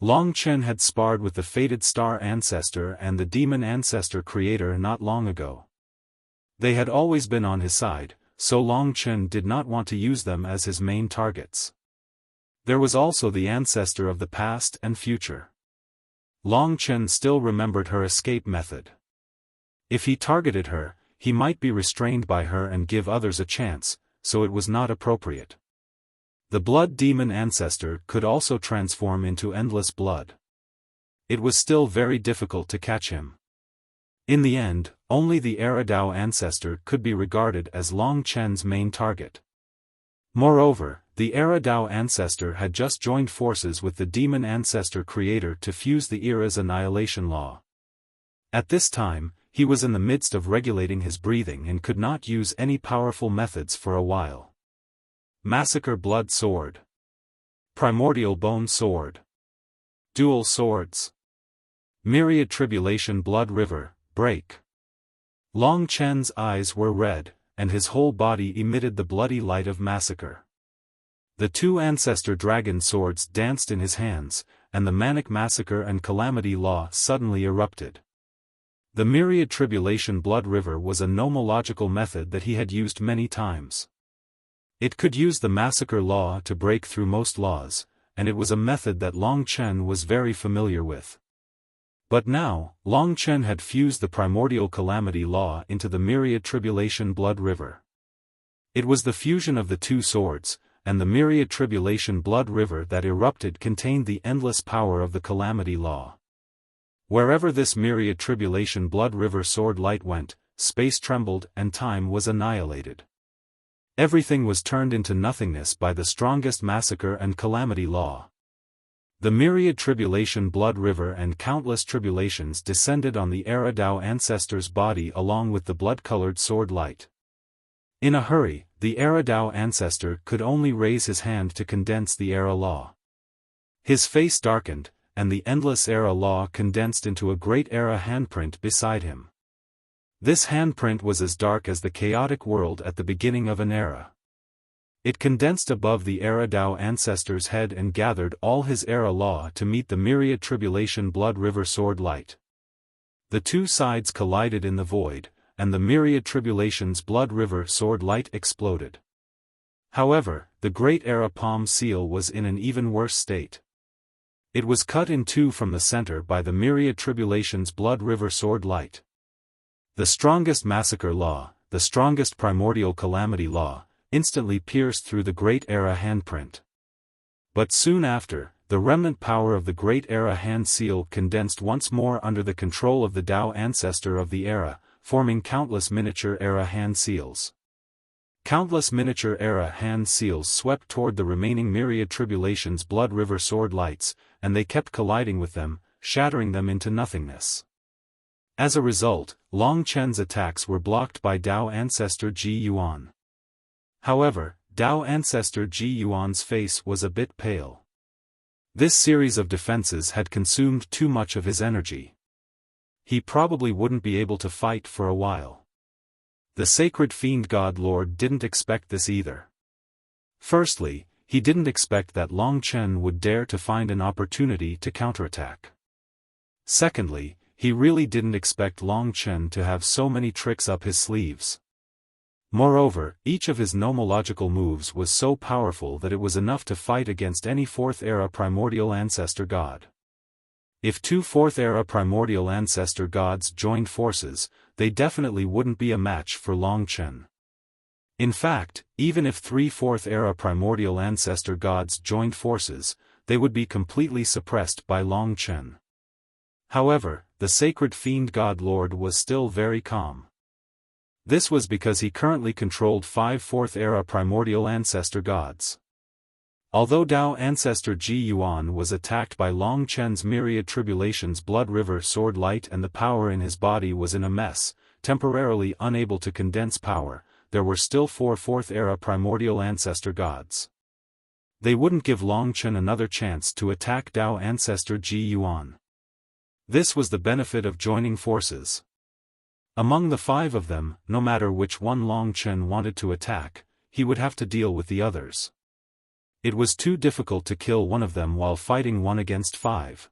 Long Chen had sparred with the fated star ancestor and the demon ancestor creator not long ago. They had always been on his side, so Long Chen did not want to use them as his main targets. There was also the ancestor of the past and future. Long Chen still remembered her escape method. If he targeted her, he might be restrained by her and give others a chance, so it was not appropriate. The blood demon ancestor could also transform into endless blood. It was still very difficult to catch him. In the end, only the Eridao ancestor could be regarded as Long Chen's main target. Moreover, the Era Dao ancestor had just joined forces with the demon ancestor creator to fuse the era's annihilation law. At this time, he was in the midst of regulating his breathing and could not use any powerful methods for a while. Massacre Blood Sword. Primordial Bone Sword. Dual Swords. Myriad Tribulation Blood River, Break. Long Chen's eyes were red, and his whole body emitted the bloody light of massacre. The two ancestor dragon swords danced in his hands, and the manic massacre and calamity law suddenly erupted. The Myriad Tribulation Blood River was a nomological method that he had used many times. It could use the massacre law to break through most laws, and it was a method that Long Chen was very familiar with. But now, Long Chen had fused the primordial calamity law into the Myriad Tribulation Blood River. It was the fusion of the two swords, and the Myriad Tribulation Blood River that erupted contained the endless power of the calamity law. Wherever this Myriad Tribulation Blood River sword light went, space trembled and time was annihilated. Everything was turned into nothingness by the strongest massacre and calamity law. The Myriad Tribulation Blood River and countless tribulations descended on the Era Dao ancestor's body along with the blood-colored sword light. In a hurry, the Era Dao ancestor could only raise his hand to condense the Era law. His face darkened, and the endless Era law condensed into a great Era handprint beside him. This handprint was as dark as the chaotic world at the beginning of an era. It condensed above the Era Dao ancestor's head and gathered all his Era law to meet the Myriad Tribulation Blood River sword light. The two sides collided in the void, and the Myriad Tribulation's Blood River sword light exploded. However, the Great Era palm seal was in an even worse state. It was cut in two from the center by the Myriad Tribulation's Blood River sword light. The strongest massacre law, the strongest primordial calamity law, instantly pierced through the Great Era handprint. But soon after, the remnant power of the Great Era hand seal condensed once more under the control of the Dao ancestor of the Era, forming countless miniature Era hand seals. Countless miniature Era hand seals swept toward the remaining Myriad Tribulation's Blood River sword lights, and they kept colliding with them, shattering them into nothingness. As a result, Long Chen's attacks were blocked by Dao ancestor Ji Yuan. However, Dao ancestor Ji Yuan's face was a bit pale. This series of defenses had consumed too much of his energy. He probably wouldn't be able to fight for a while. The sacred fiend god lord didn't expect this either. Firstly, he didn't expect that Long Chen would dare to find an opportunity to counterattack. Secondly, he really didn't expect Long Chen to have so many tricks up his sleeves. Moreover, each of his nomological moves was so powerful that it was enough to fight against any fourth-era primordial ancestor god. If two fourth-era primordial ancestor gods joined forces, they definitely wouldn't be a match for Long Chen. In fact, even if three fourth-era primordial ancestor gods joined forces, they would be completely suppressed by Long Chen. However, the sacred fiend god lord was still very calm. This was because he currently controlled 5 fourth-era primordial ancestor gods. Although Dao ancestor Ji Yuan was attacked by Long Chen's Myriad Tribulation's Blood River sword light and the power in his body was in a mess, temporarily unable to condense power, there were still 4 fourth-era primordial ancestor gods. They wouldn't give Long Chen another chance to attack Dao ancestor Ji Yuan. This was the benefit of joining forces. Among the 5 of them, no matter which one Long Chen wanted to attack, he would have to deal with the others. It was too difficult to kill one of them while fighting 1 against 5.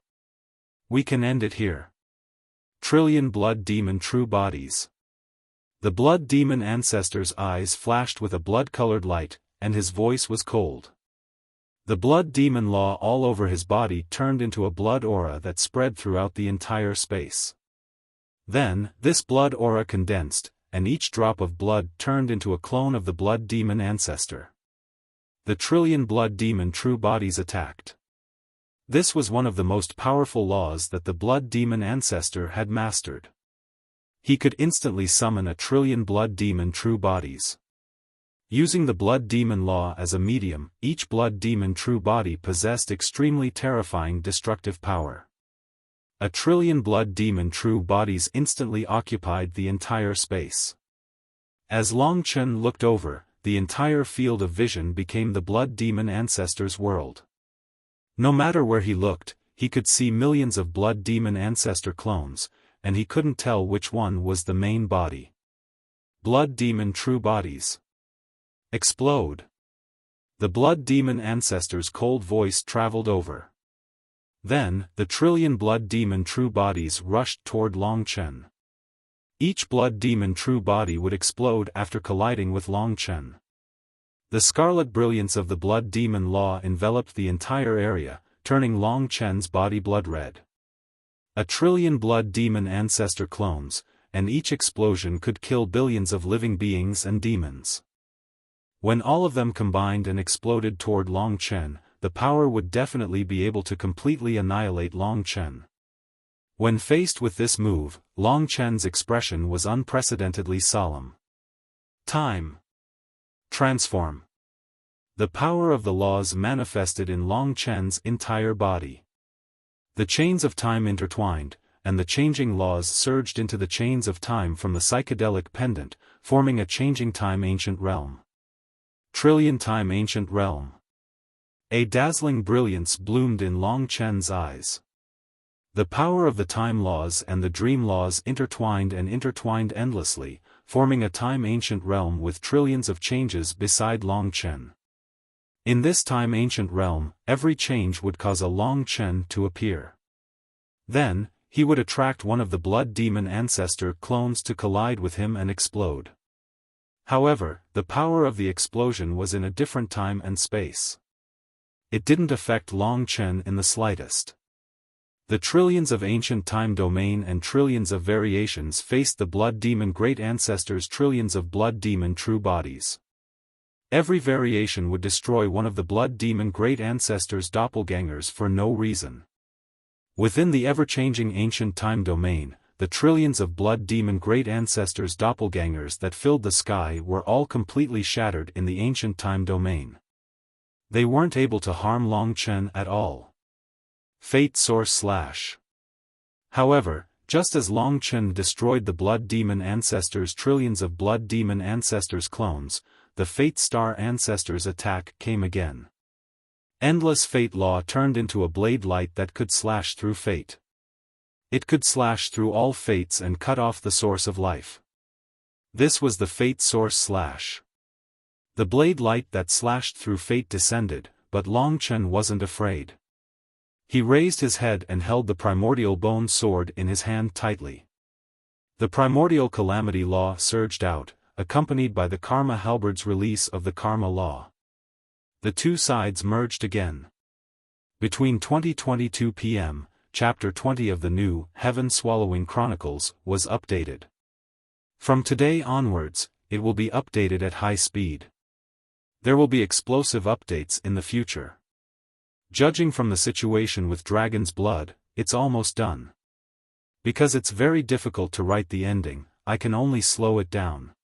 We can end it here. Trillion Blood Demon True Bodies. The Blood Demon ancestor's eyes flashed with a blood-colored light, and his voice was cold. The Blood Demon law all over his body turned into a blood aura that spread throughout the entire space. Then, this blood aura condensed, and each drop of blood turned into a clone of the Blood Demon ancestor. The Trillion Blood Demon True Bodies attacked. This was one of the most powerful laws that the Blood Demon ancestor had mastered. He could instantly summon a trillion Blood Demon True Bodies. Using the blood demon law as a medium, each blood demon true body possessed extremely terrifying destructive power. 1 trillion blood demon true bodies instantly occupied the entire space. As Long Chen looked over, the entire field of vision became the blood demon ancestors' world. No matter where he looked, he could see millions of blood demon ancestor clones, and he couldn't tell which one was the main body. Blood demon true bodies. Explode. The blood demon ancestors' cold voice traveled over. Then, the trillion blood demon true bodies rushed toward Long Chen. Each blood demon true body would explode after colliding with Long Chen. The scarlet brilliance of the blood demon law enveloped the entire area, turning Long Chen's body blood red. 1 trillion blood demon ancestor clones, and each explosion could kill billions of living beings and demons. When all of them combined and exploded toward Long Chen, the power would definitely be able to completely annihilate Long Chen. When faced with this move, Long Chen's expression was unprecedentedly solemn. Time. Transform. The power of the laws manifested in Long Chen's entire body. The chains of time intertwined, and the changing laws surged into the chains of time from the psychedelic pendant, forming a changing time ancient realm. Trillion time ancient realm. A dazzling brilliance bloomed in Long Chen's eyes. The power of the time laws and the dream laws intertwined and intertwined endlessly, forming a time ancient realm with trillions of changes beside Long Chen. In this time ancient realm, every change would cause a Long Chen to appear. Then, he would attract one of the blood demon ancestor clones to collide with him and explode. However, the power of the explosion was in a different time and space. It didn't affect Long Chen in the slightest. The trillions of ancient time domain and trillions of variations faced the blood demon great ancestors' trillions of blood demon true bodies. Every variation would destroy one of the blood demon great ancestors' doppelgangers for no reason. Within the ever-changing ancient time domain, the trillions of blood demon great ancestors' doppelgangers that filled the sky were all completely shattered in the ancient time domain. They weren't able to harm Long Chen at all. Fate Source / However, just as Long Chen destroyed the blood demon ancestors' trillions of blood demon ancestors' clones, the Fate Star ancestors' attack came again. Endless fate law turned into a blade light that could slash through fate. It could slash through all fates and cut off the source of life. This was the Fate Source / The blade light that slashed through fate descended, but Long Chen wasn't afraid. He raised his head and held the primordial bone sword in his hand tightly. The primordial calamity law surged out, accompanied by the karma halberd's release of the karma law. The two sides merged again. Between 20:22 p.m., Chapter 20 of the new Heaven Swallowing Chronicles was updated. From today onwards, it will be updated at high speed. There will be explosive updates in the future. Judging from the situation with Dragon's Blood, it's almost done. Because it's very difficult to write the ending, I can only slow it down.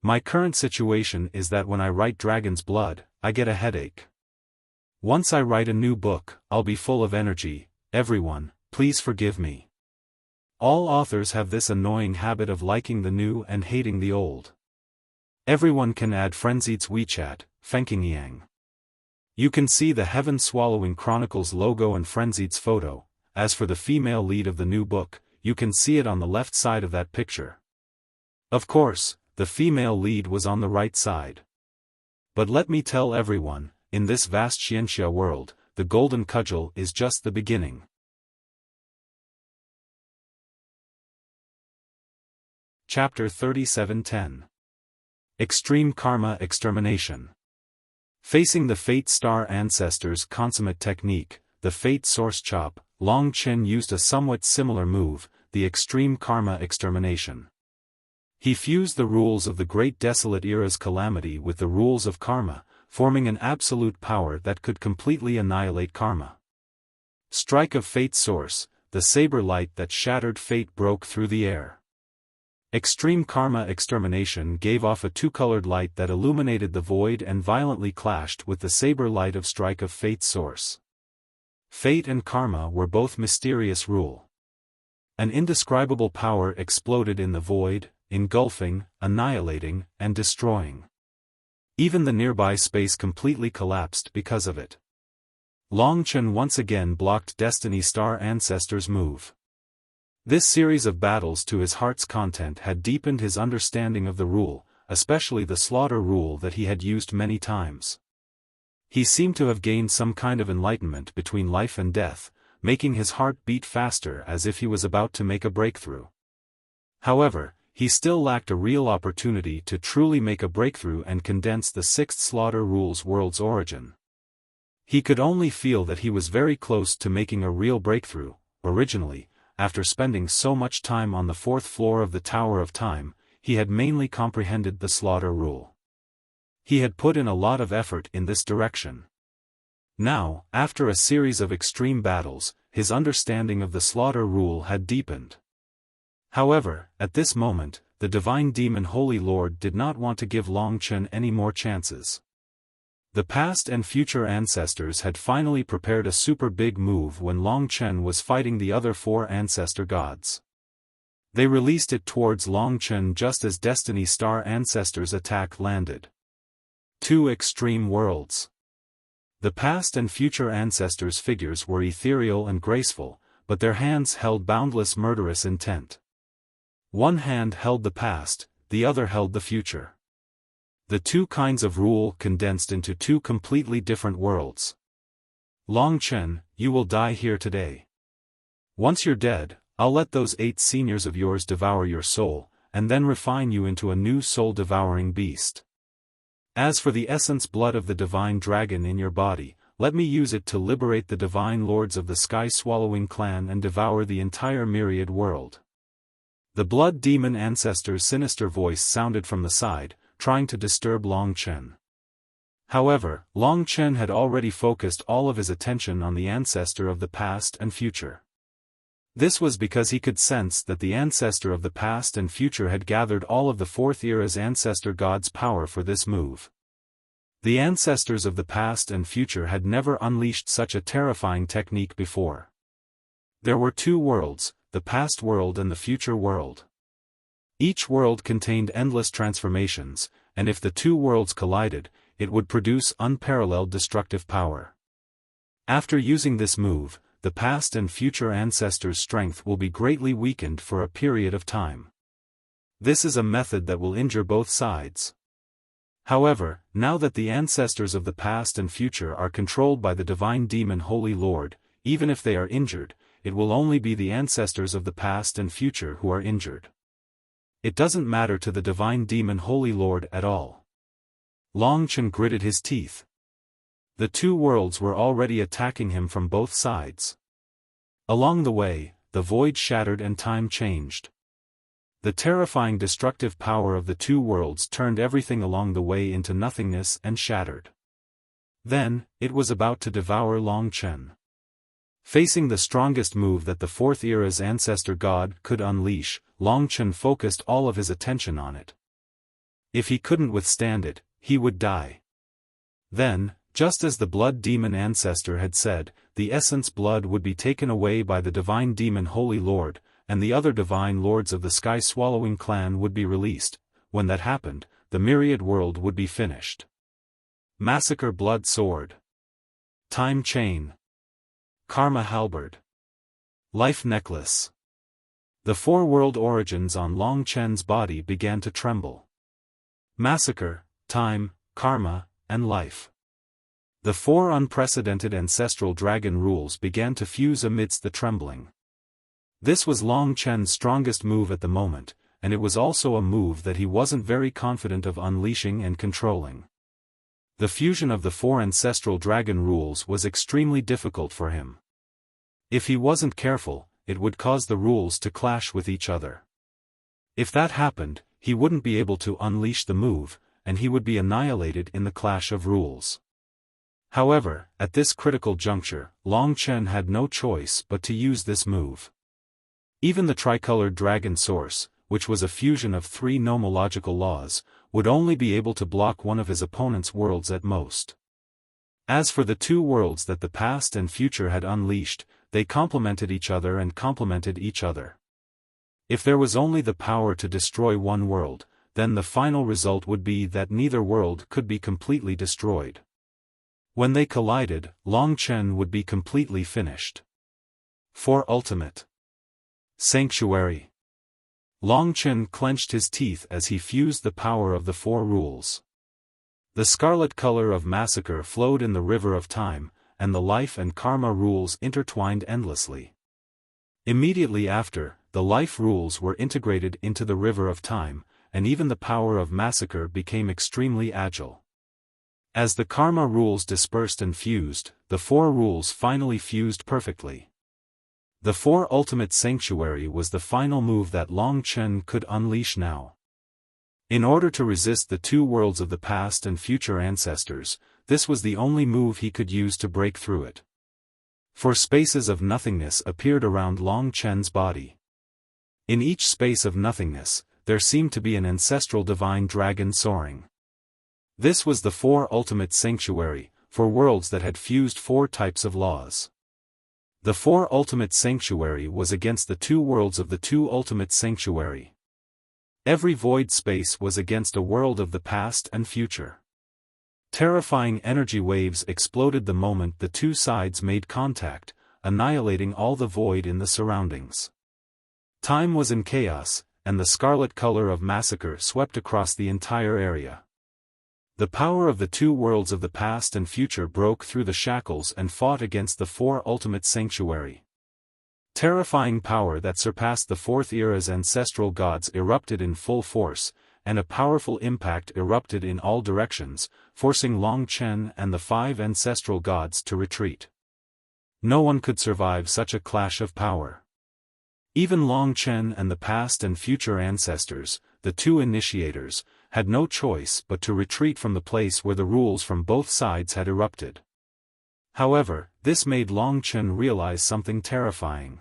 My current situation is that when I write Dragon's Blood, I get a headache. Once I write a new book, I'll be full of energy. Everyone, please forgive me. All authors have this annoying habit of liking the new and hating the old. Everyone can add Frenzied's WeChat, Fenkingyang. You can see the Heaven Swallowing Chronicles logo and Frenzied's photo. As for the female lead of the new book, you can see it on the left side of that picture. Of course, the female lead was on the right side. But let me tell everyone, in this vast Xianxia world, the Golden Cudgel is just the beginning. Chapter 37:10. Extreme Karma Extermination. Facing the Fate Star ancestors' consummate technique, the Fate Source Chop, Long Chen used a somewhat similar move, the Extreme Karma Extermination. He fused the rules of the Great Desolate Era's calamity with the rules of karma, forming an absolute power that could completely annihilate karma. Strike of Fate Source, the saber light that shattered fate broke through the air. Extreme Karma Extermination gave off a two-colored light that illuminated the void and violently clashed with the saber light of Strike of Fate's source. Fate and Karma were both mysterious rule. An indescribable power exploded in the void, engulfing, annihilating, and destroying. Even the nearby space completely collapsed because of it. Long Chen once again blocked Destiny Star Ancestor's move. This series of battles to his heart's content had deepened his understanding of the rule, especially the slaughter rule that he had used many times. He seemed to have gained some kind of enlightenment between life and death, making his heart beat faster as if he was about to make a breakthrough. However, he still lacked a real opportunity to truly make a breakthrough and condense the sixth slaughter rule's world's origin. He could only feel that he was very close to making a real breakthrough. Originally, after spending so much time on the fourth floor of the Tower of Time, he had mainly comprehended the slaughter rule. He had put in a lot of effort in this direction. Now, after a series of extreme battles, his understanding of the slaughter rule had deepened. However, at this moment, the Divine Demon Holy Lord did not want to give Long Chen any more chances. The past and future ancestors had finally prepared a super big move when Long Chen was fighting the other four ancestor gods. They released it towards Long Chen just as Destiny Star Ancestor's attack landed. Two extreme worlds. The past and future ancestors' figures were ethereal and graceful, but their hands held boundless murderous intent. One hand held the past, the other held the future. The two kinds of rule condensed into two completely different worlds. Long Chen, you will die here today. Once you're dead, I'll let those 8 seniors of yours devour your soul, and then refine you into a new soul-devouring beast. As for the essence blood of the divine dragon in your body, let me use it to liberate the divine lords of the sky-swallowing clan and devour the entire myriad world. The blood demon ancestor's sinister voice sounded from the side, trying to disturb Long Chen. However, Long Chen had already focused all of his attention on the ancestor of the past and future. This was because he could sense that the ancestor of the past and future had gathered all of the Fourth Era's ancestor gods' power for this move. The ancestors of the past and future had never unleashed such a terrifying technique before. There were two worlds, the past world and the future world. Each world contained endless transformations, and if the two worlds collided, it would produce unparalleled destructive power. After using this move, the past and future ancestors' strength will be greatly weakened for a period of time. This is a method that will injure both sides. However, now that the ancestors of the past and future are controlled by the Divine Demon Holy Lord, even if they are injured, it will only be the ancestors of the past and future who are injured. It doesn't matter to the Divine Demon Holy Lord at all. Long Chen gritted his teeth. The two worlds were already attacking him from both sides. Along the way, the void shattered and time changed. The terrifying destructive power of the two worlds turned everything along the way into nothingness and shattered. Then, it was about to devour Long Chen. Facing the strongest move that the Fourth Era's ancestor god could unleash, Long Chen focused all of his attention on it. If he couldn't withstand it, he would die. Then, just as the blood demon ancestor had said, the essence blood would be taken away by the Divine Demon Holy Lord, and the other divine lords of the sky-swallowing clan would be released. When that happened, the myriad world would be finished. Massacre Blood Sword. Time Chain. Karma Halberd. Life Necklace. The four world origins on Long Chen's body began to tremble. Massacre, time, karma, and life. The four unprecedented ancestral dragon rules began to fuse amidst the trembling. This was Long Chen's strongest move at the moment, and it was also a move that he wasn't very confident of unleashing and controlling. The fusion of the four ancestral dragon rules was extremely difficult for him. If he wasn't careful, it would cause the rules to clash with each other. If that happened, he wouldn't be able to unleash the move, and he would be annihilated in the clash of rules. However, at this critical juncture, Long Chen had no choice but to use this move. Even the tricolored dragon source, which was a fusion of 3 nomological laws, would only be able to block one of his opponent's worlds at most. As for the 2 worlds that the past and future had unleashed, they complemented each other and complemented each other. If there was only the power to destroy one world, then the final result would be that neither world could be completely destroyed. When they collided, Long Chen would be completely finished. 4 Ultimate Sanctuary. Long Chen clenched his teeth as he fused the power of the 4 rules. The scarlet color of massacre flowed in the river of time, and the life and karma rules intertwined endlessly. Immediately after, the life rules were integrated into the river of time, and even the power of massacre became extremely agile. As the karma rules dispersed and fused, the 4 rules finally fused perfectly. The 4 Ultimate Sanctuary was the final move that Long Chen could unleash now. In order to resist the 2 worlds of the past and future ancestors, this was the only move he could use to break through it. For spaces of nothingness appeared around Long Chen's body. In each space of nothingness, there seemed to be an ancestral divine dragon soaring. This was the 4 Ultimate Sanctuary, for worlds that had fused 4 types of laws. The 4 Ultimate Sanctuary was against the 2 worlds of the 2 Ultimate Sanctuary. Every void space was against a world of the past and future. Terrifying energy waves exploded the moment the 2 sides made contact, annihilating all the void in the surroundings. Time was in chaos, and the scarlet color of massacre swept across the entire area. The power of the 2 worlds of the past and future broke through the shackles and fought against the 4 Ultimate Sanctuary. Terrifying power that surpassed the 4th era's ancestral gods erupted in full force, and a powerful impact erupted in all directions, forcing Long Chen and the 5 ancestral gods to retreat. No one could survive such a clash of power. Even Long Chen and the past and future ancestors, the 2 initiators, had no choice but to retreat from the place where the rules from both sides had erupted. However, this made Long Chen realize something terrifying.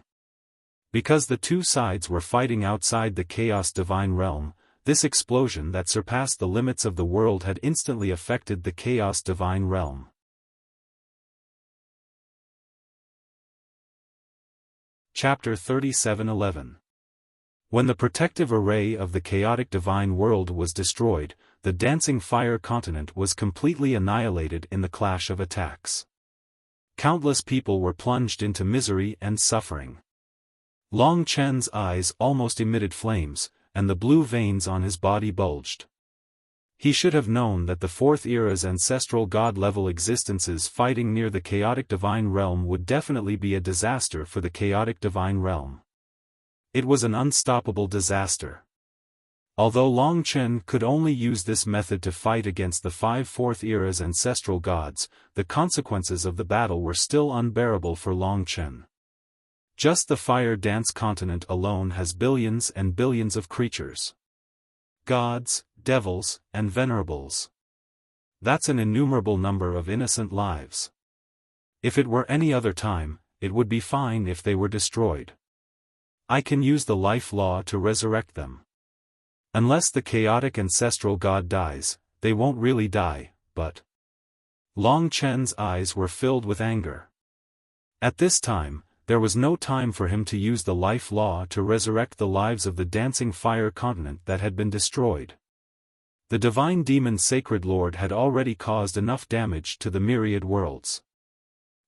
Because the 2 sides were fighting outside the Chaos Divine Realm, this explosion that surpassed the limits of the world had instantly affected the Chaos Divine Realm. Chapter 37:11. When the protective array of the chaotic divine world was destroyed, the dancing fire continent was completely annihilated in the clash of attacks. Countless people were plunged into misery and suffering. Long Chen's eyes almost emitted flames, and the blue veins on his body bulged. He should have known that the 4th era's ancestral god-level existences fighting near the chaotic divine realm would definitely be a disaster for the chaotic divine realm. It was an unstoppable disaster. Although Long Chen could only use this method to fight against the 5 4th era's ancestral gods, the consequences of the battle were still unbearable for Long Chen. Just the fire dance continent alone has billions and billions of creatures. Gods, devils, and venerables. That's an innumerable number of innocent lives. If it were any other time, it would be fine if they were destroyed. I can use the life law to resurrect them. Unless the chaotic ancestral god dies, they won't really die, but... Long Chen's eyes were filled with anger. At this time, there was no time for him to use the life law to resurrect the lives of the dancing fire continent that had been destroyed. The divine demon Sacred Lord had already caused enough damage to the myriad worlds.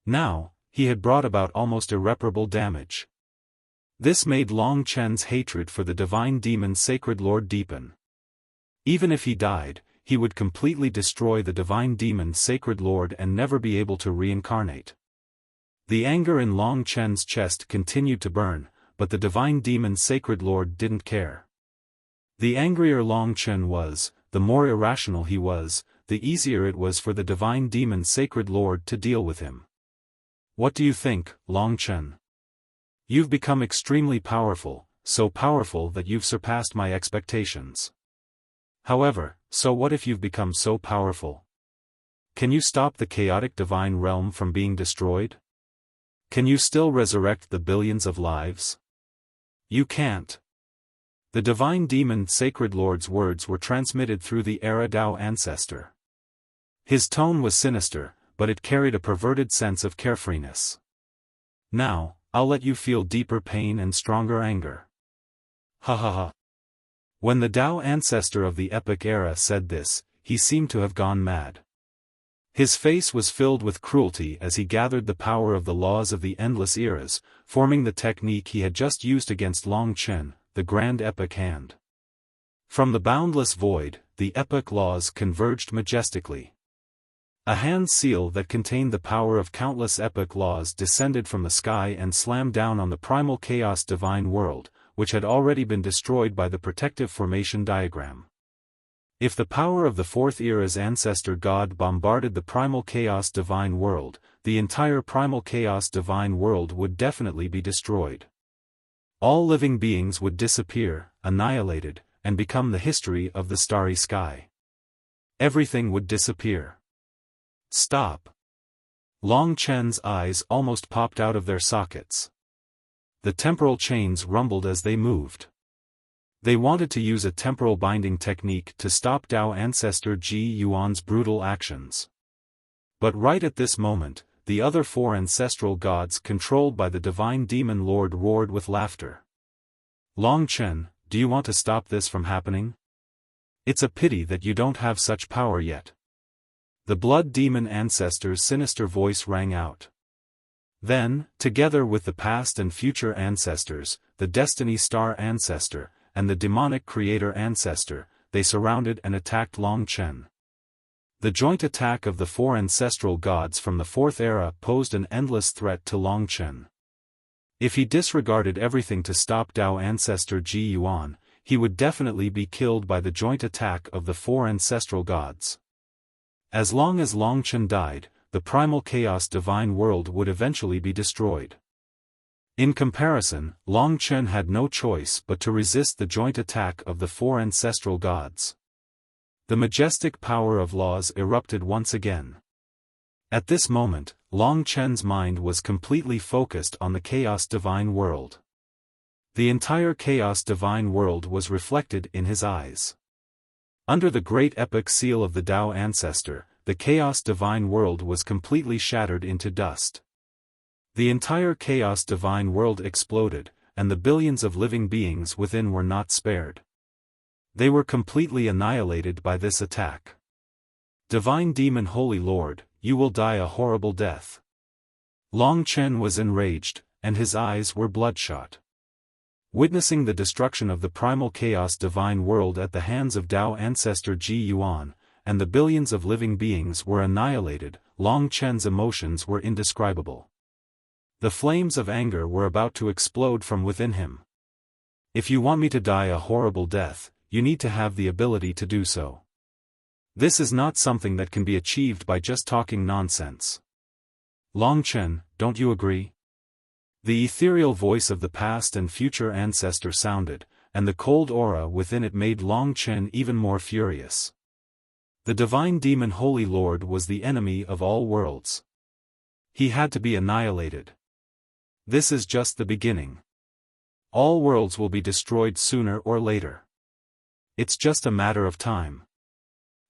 Now, he had brought about almost irreparable damage. This made Long Chen's hatred for the divine demon Sacred Lord deepen. Even if he died, he would completely destroy the divine demon Sacred Lord and never be able to reincarnate. The anger in Long Chen's chest continued to burn, but the divine demon Sacred Lord didn't care. The angrier Long Chen was, the more irrational he was, the easier it was for the divine demon Sacred Lord to deal with him. What do you think, Long Chen? You've become extremely powerful, so powerful that you've surpassed my expectations. However, so what if you've become so powerful? Can you stop the chaotic divine realm from being destroyed? Can you still resurrect the billions of lives? You can't. The divine demon Sacred Lord's words were transmitted through the era Dao ancestor. His tone was sinister, but it carried a perverted sense of carefreeness. Now, I'll let you feel deeper pain and stronger anger. Ha ha ha. When the Dao ancestor of the epic era said this, he seemed to have gone mad. His face was filled with cruelty as he gathered the power of the laws of the endless eras, forming the technique he had just used against Long Chen, the grand epic hand. From the boundless void, the epic laws converged majestically. A hand seal that contained the power of countless epic laws descended from the sky and slammed down on the primal chaos divine world, which had already been destroyed by the protective formation diagram. If the power of the fourth era's ancestor god bombarded the primal chaos divine world, the entire primal chaos divine world would definitely be destroyed. All living beings would disappear, annihilated, and become the history of the starry sky. Everything would disappear. Stop. Long Chen's eyes almost popped out of their sockets. The temporal chains rumbled as they moved. They wanted to use a temporal binding technique to stop Dao ancestor Ji Yuan's brutal actions. But right at this moment, the other four ancestral gods controlled by the divine demon lord roared with laughter. Long Chen, do you want to stop this from happening? It's a pity that you don't have such power yet. The blood demon ancestor's sinister voice rang out. Then, together with the past and future ancestors, the Destiny Star ancestor, and the demonic creator ancestor, they surrounded and attacked Long Chen. The joint attack of the four ancestral gods from the fourth era posed an endless threat to Long Chen. If he disregarded everything to stop Dao ancestor Ji Yuan, he would definitely be killed by the joint attack of the four ancestral gods. As long as Long Chen died, the primal chaos divine world would eventually be destroyed. In comparison, Long Chen had no choice but to resist the joint attack of the four ancestral gods. The majestic power of laws erupted once again. At this moment, Long Chen's mind was completely focused on the chaos divine world. The entire chaos divine world was reflected in his eyes. Under the great epic seal of the Dao ancestor, the chaos divine world was completely shattered into dust. The entire chaos divine world exploded, and the billions of living beings within were not spared. They were completely annihilated by this attack. Divine Demon Holy Lord, you will die a horrible death. Long Chen was enraged, and his eyes were bloodshot. Witnessing the destruction of the primal chaos divine world at the hands of Dao ancestor Ji Yuan, and the billions of living beings were annihilated, Long Chen's emotions were indescribable. The flames of anger were about to explode from within him. If you want me to die a horrible death, you need to have the ability to do so. This is not something that can be achieved by just talking nonsense. Long Chen, don't you agree? The ethereal voice of the past and future ancestor sounded, and the cold aura within it made Long Chen even more furious. The divine demon Holy Lord was the enemy of all worlds. He had to be annihilated. This is just the beginning. All worlds will be destroyed sooner or later. It's just a matter of time.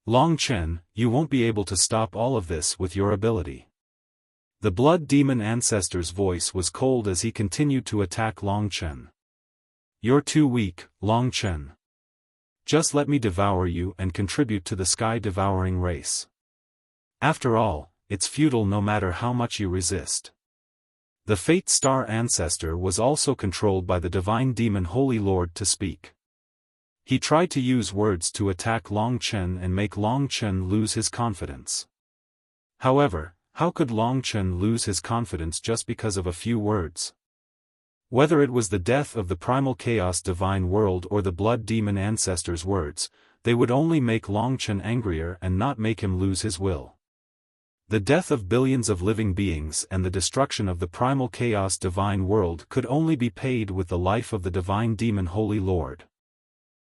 Long Chen, you won't be able to stop all of this with your ability. The blood demon ancestor's voice was cold as he continued to attack Long Chen. You're too weak, Long Chen. Just let me devour you and contribute to the sky-devouring race. After all, it's futile no matter how much you resist. The Fate Star ancestor was also controlled by the divine demon Holy Lord to speak. He tried to use words to attack Long Chen and make Long Chen lose his confidence. However, how could Long Chen lose his confidence just because of a few words? Whether it was the death of the primal chaos divine world or the blood demon ancestor's words, they would only make Long Chen angrier and not make him lose his will. The death of billions of living beings and the destruction of the primal chaos divine world could only be paid with the life of the divine demon Holy Lord.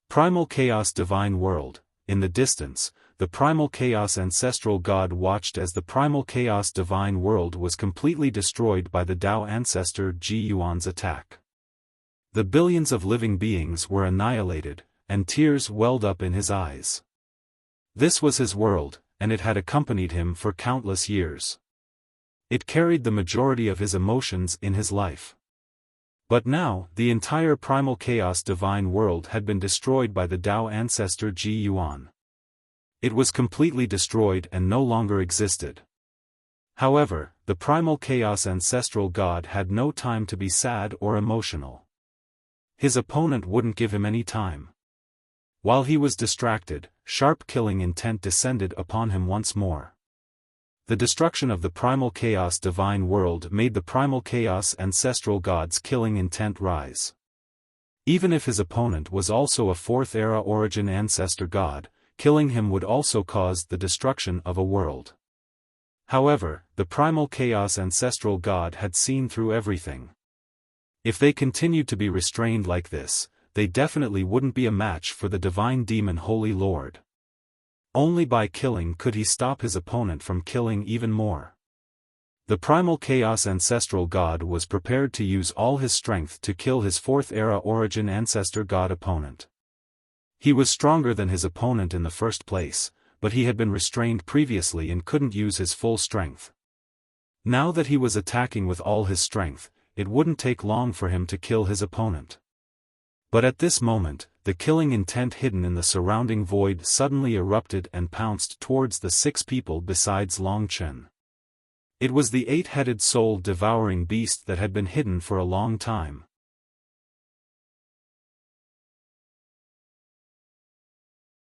Primal chaos divine world, in the distance, the primal chaos ancestral god watched as the primal chaos divine world was completely destroyed by the Dao ancestor Ji Yuan's attack. The billions of living beings were annihilated, and tears welled up in his eyes. This was his world, and it had accompanied him for countless years. It carried the majority of his emotions in his life. But now, the entire primal chaos divine world had been destroyed by the Tao ancestor Ji Yuan. It was completely destroyed and no longer existed. However, the primal chaos ancestral god had no time to be sad or emotional. His opponent wouldn't give him any time. While he was distracted, sharp killing intent descended upon him once more. The destruction of the primal chaos divine world made the primal chaos ancestral god's killing intent rise. Even if his opponent was also a fourth-era origin ancestor god, killing him would also cause the destruction of a world. However, the primal chaos ancestral god had seen through everything. If they continued to be restrained like this, they definitely wouldn't be a match for the divine demon Holy Lord. Only by killing could he stop his opponent from killing even more. The primal chaos ancestral god was prepared to use all his strength to kill his fourth-era origin ancestor god opponent. He was stronger than his opponent in the first place, but he had been restrained previously and couldn't use his full strength. Now that he was attacking with all his strength, it wouldn't take long for him to kill his opponent. But at this moment, the killing intent hidden in the surrounding void suddenly erupted and pounced towards the 6 people besides Long Chen. It was the 8-headed soul-devouring beast that had been hidden for a long time.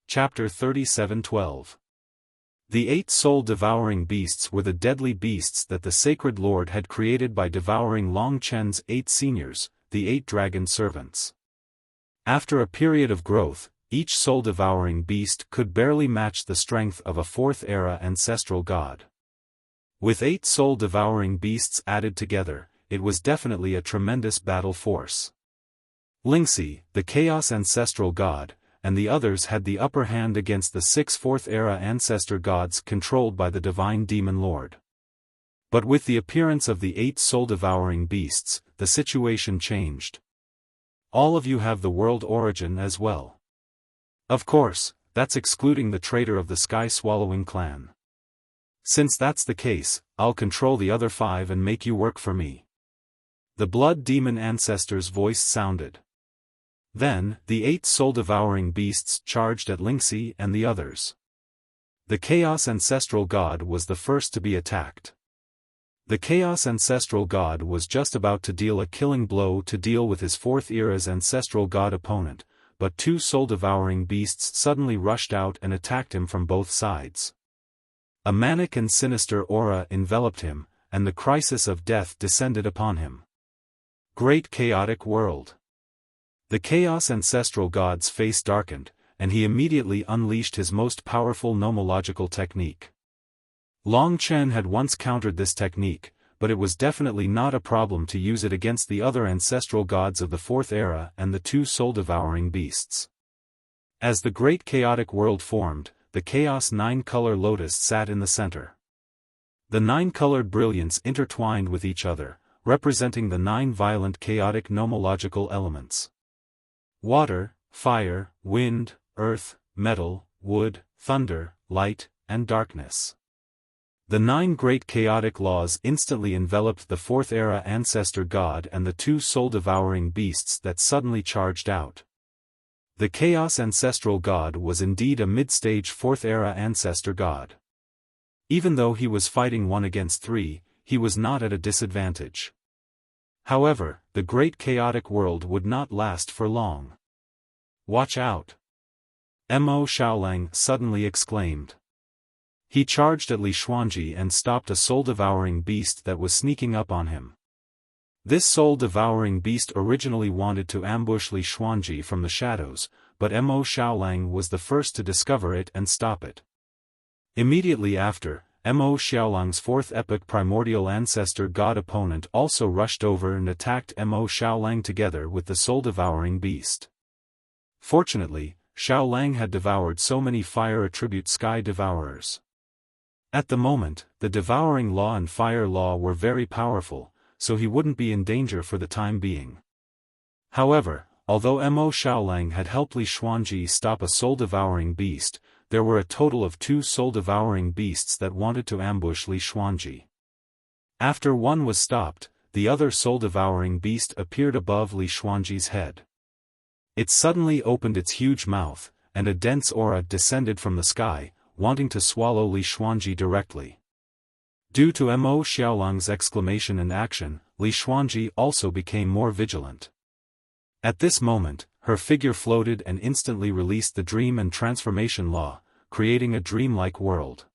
Chapter 37:12. The 8 soul-devouring beasts were the deadly beasts that the Sacred Lord had created by devouring Long Chen's 8 seniors, the 8 dragon servants. After a period of growth, each soul-devouring beast could barely match the strength of a fourth-era ancestral god. With 8 soul-devouring beasts added together, it was definitely a tremendous battle force. Lingxi, the Chaos ancestral god, and the others had the upper hand against the 6 fourth-era ancestor gods controlled by the divine demon lord. But with the appearance of the 8 soul-devouring beasts, the situation changed. All of you have the world origin as well. Of course, that's excluding the traitor of the Sky-Swallowing clan. Since that's the case, I'll control the other 5 and make you work for me. The blood demon ancestor's voice sounded. Then, the 8 soul-devouring beasts charged at Lingxi and the others. The Chaos Ancestral God was the first to be attacked. The Chaos Ancestral God was just about to deal a killing blow to deal with his 4th era's Ancestral God opponent, but 2 soul-devouring beasts suddenly rushed out and attacked him from both sides. A manic and sinister aura enveloped him, and the crisis of death descended upon him. Great chaotic world. The Chaos Ancestral God's face darkened, and he immediately unleashed his most powerful nomological technique. Long Chen had once countered this technique, but it was definitely not a problem to use it against the other ancestral gods of the 4th era and the 2 soul-devouring beasts. As the great chaotic world formed, the Chaos 9-color lotus sat in the center. The 9-colored brilliance intertwined with each other, representing the 9 violent chaotic nomological elements. Water, fire, wind, earth, metal, wood, thunder, light, and darkness. The 9 great chaotic laws instantly enveloped the 4th era ancestor god and the 2 soul-devouring beasts that suddenly charged out. The Chaos Ancestral God was indeed a mid-stage 4th era ancestor god. Even though he was fighting 1 against 3, he was not at a disadvantage. However, the great chaotic world would not last for long. Watch out! Mo Xiaolang suddenly exclaimed. He charged at Li Xuanji and stopped a soul-devouring beast that was sneaking up on him. This soul-devouring beast originally wanted to ambush Li Xuanji from the shadows, but Mo Xiaolang was the first to discover it and stop it. Immediately after, Mo Xiaolang's 4th epoch primordial ancestor god opponent also rushed over and attacked Mo Xiaolang together with the soul-devouring beast. Fortunately, Xiaolang had devoured so many fire attribute sky devourers. At the moment, the devouring law and fire law were very powerful, so he wouldn't be in danger for the time being. However, although Mo Xiaolang had helped Li Xuanji stop a soul-devouring beast, there were a total of 2 soul-devouring beasts that wanted to ambush Li Xuanji. After one was stopped, the other soul-devouring beast appeared above Li Xuanji's head. It suddenly opened its huge mouth, and a dense aura descended from the sky, wanting to swallow Li Xuanji directly. Due to Mo Xiaolang's exclamation and action, Li Xuanji also became more vigilant. At this moment, her figure floated and instantly released the dream and transformation law, creating a dreamlike world.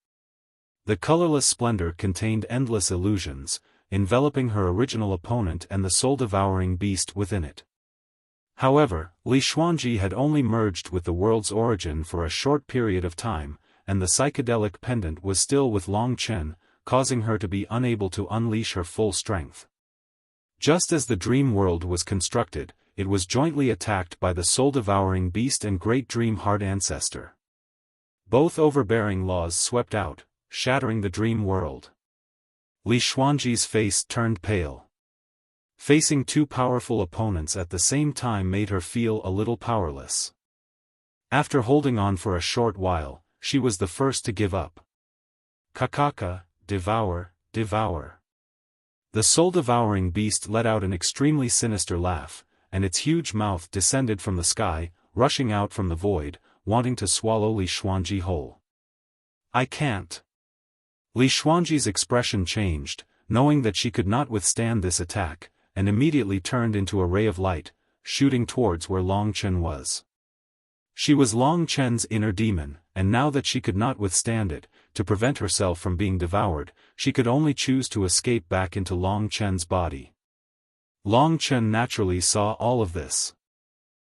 The colorless splendor contained endless illusions, enveloping her original opponent and the soul-devouring beast within it. However, Li Xuanji had only merged with the world's origin for a short period of time, and the psychedelic pendant was still with Long Chen, causing her to be unable to unleash her full strength. Just as the dream world was constructed, it was jointly attacked by the soul-devouring beast and great dream heart ancestor. Both overbearing laws swept out, shattering the dream world. Li Xuanji's face turned pale. Facing 2 powerful opponents at the same time made her feel a little powerless. After holding on for a short while, she was the first to give up. Kakaka, devour, devour. The soul-devouring beast let out an extremely sinister laugh, and its huge mouth descended from the sky, rushing out from the void, wanting to swallow Li Xuanji whole. I can't. Li Xuanji's expression changed, knowing that she could not withstand this attack, and immediately turned into a ray of light, shooting towards where Long Chen was. She was Long Chen's inner demon, and now that she could not withstand it, to prevent herself from being devoured, she could only choose to escape back into Long Chen's body. Long Chen naturally saw all of this.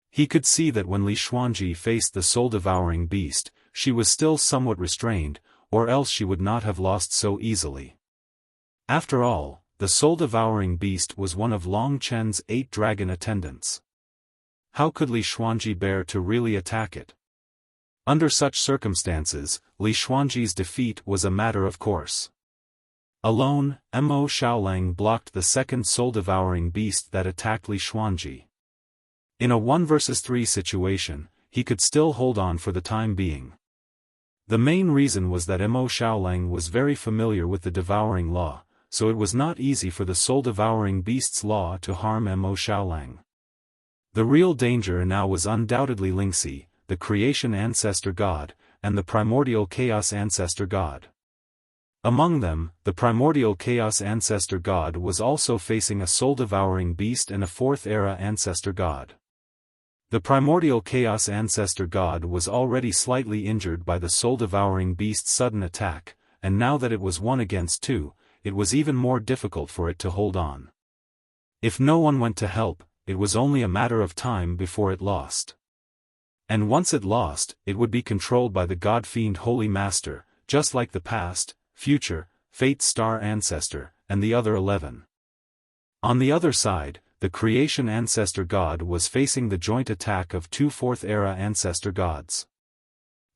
He could see that when Li Xuanji faced the soul-devouring beast, she was still somewhat restrained, or else she would not have lost so easily. After all, the soul-devouring beast was one of Long Chen's 8 dragon attendants. How could Li Xuanji bear to really attack it? Under such circumstances, Li Xuanji's defeat was a matter of course. Alone, Mo Xiaolang blocked the second soul-devouring beast that attacked Li Xuanji. In a 1 versus 3 situation, he could still hold on for the time being. The main reason was that Mo Xiaolang was very familiar with the devouring law, so it was not easy for the soul-devouring beast's law to harm Mo Xiaolang. The real danger now was undoubtedly Lingxi, the creation ancestor god, and the primordial chaos ancestor god. Among them, the primordial chaos ancestor god was also facing a soul-devouring beast and a 4th-era ancestor god. The primordial chaos ancestor god was already slightly injured by the soul-devouring beast's sudden attack, and now that it was 1 against 2, it was even more difficult for it to hold on. If no one went to help, it was only a matter of time before it lost. And once it lost, it would be controlled by the God-fiend Holy Master, just like the past, future, Fate Star Ancestor, and the other 11. On the other side, the Creation Ancestor God was facing the joint attack of 2 4th-era Ancestor Gods.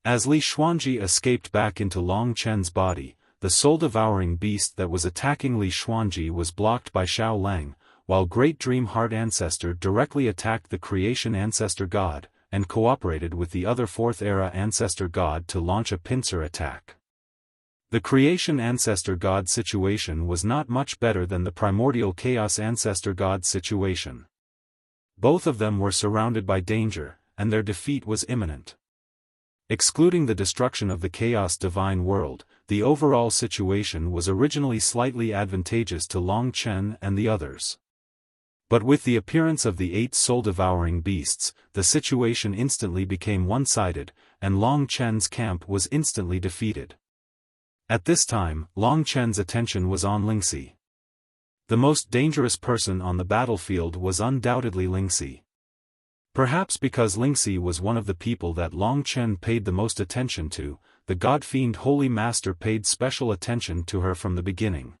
As Li Xuanji escaped back into Long Chen's body, the soul-devouring beast that was attacking Li Xuanji was blocked by Xiao Lang, while Great Dream Heart Ancestor directly attacked the Creation Ancestor God, and cooperated with the other 4th-era Ancestor God to launch a pincer attack. The Creation Ancestor God situation was not much better than the Primordial Chaos Ancestor God situation. Both of them were surrounded by danger, and their defeat was imminent. Excluding the destruction of the Chaos Divine World, the overall situation was originally slightly advantageous to Long Chen and the others. But with the appearance of the 8 soul-devouring beasts, the situation instantly became one-sided, and Long Chen's camp was instantly defeated. At this time, Long Chen's attention was on Lingxi. The most dangerous person on the battlefield was undoubtedly Lingxi. Perhaps because Lingxi was one of the people that Long Chen paid the most attention to, the God-fiend Holy Master paid special attention to her from the beginning.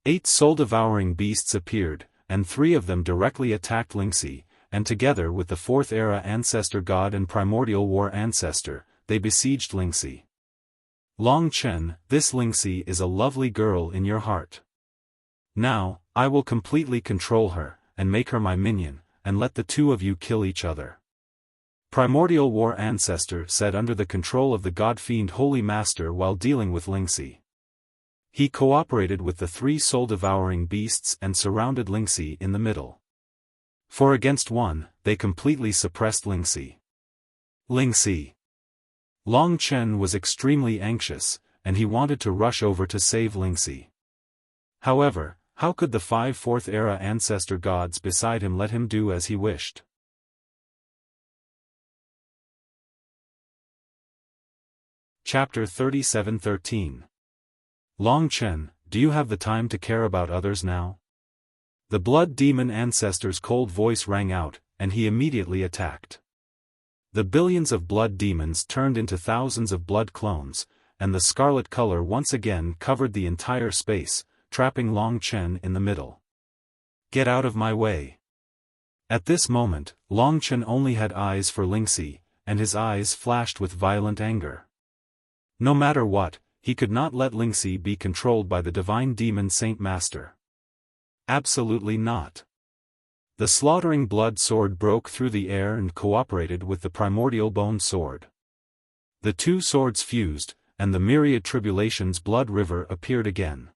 8 soul-devouring beasts appeared, and 3 of them directly attacked Lingxi, and together with the 4th-era Ancestor God and Primordial War Ancestor, they besieged Lingxi. Long Chen, this Lingxi is a lovely girl in your heart. Now, I will completely control her, and make her my minion, and let the two of you kill each other." Primordial War Ancestor said under the control of the God-fiend Holy Master while dealing with Lingxi. He cooperated with the three soul-devouring beasts and surrounded Lingxi in the middle. For against one, they completely suppressed Lingxi. Long Chen was extremely anxious, and he wanted to rush over to save Lingxi. However, how could the 5 fourth-era ancestor gods beside him let him do as he wished? Chapter 37:13. Long Chen, do you have the time to care about others now? The blood demon ancestor's cold voice rang out, and he immediately attacked. The billions of blood demons turned into thousands of blood clones, and the scarlet color once again covered the entire space, trapping Long Chen in the middle. "Get out of my way." At this moment, Long Chen only had eyes for Lingxi, and his eyes flashed with violent anger. No matter what, he could not let Lingxi be controlled by the divine demon Saint Master. Absolutely not. The slaughtering blood sword broke through the air and cooperated with the primordial bone sword. The two swords fused, and the myriad tribulations blood river appeared again.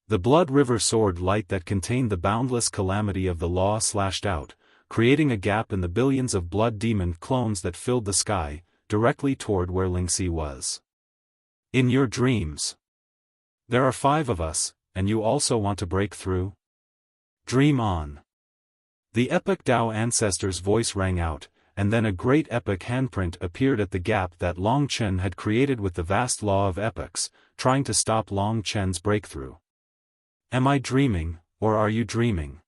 The blood river sword light that contained the boundless calamity of the law slashed out, creating a gap in the billions of blood demon clones that filled the sky, directly toward where Lingxi was. "In your dreams. There are 5 of us, and you also want to break through? Dream on." The epic Tao ancestor's voice rang out, and then a great epic handprint appeared at the gap that Long Chen had created with the vast law of epochs, trying to stop Long Chen's breakthrough. "Am I dreaming, or are you dreaming?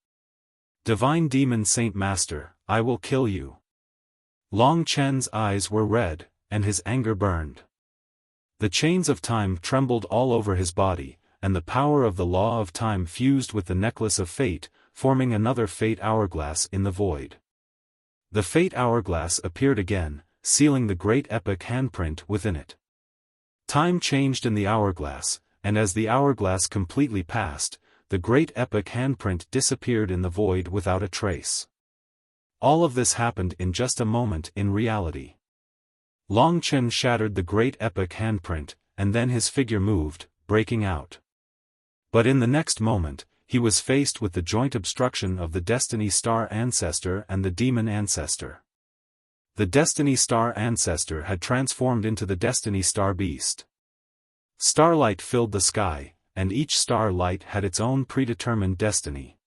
Divine Demon Saint Master, I will kill you." Long Chen's eyes were red, and his anger burned. The chains of time trembled all over his body, and the power of the law of time fused with the necklace of fate, forming another fate hourglass in the void. The fate hourglass appeared again, sealing the great epic handprint within it. Time changed in the hourglass, and as the hourglass completely passed, the great epic handprint disappeared in the void without a trace. All of this happened in just a moment in reality. Long Chen shattered the great epic handprint, and then his figure moved, breaking out. But in the next moment, he was faced with the joint obstruction of the Destiny Star Ancestor and the Demon Ancestor. The Destiny Star Ancestor had transformed into the Destiny Star Beast. Starlight filled the sky, and each starlight had its own predetermined destiny.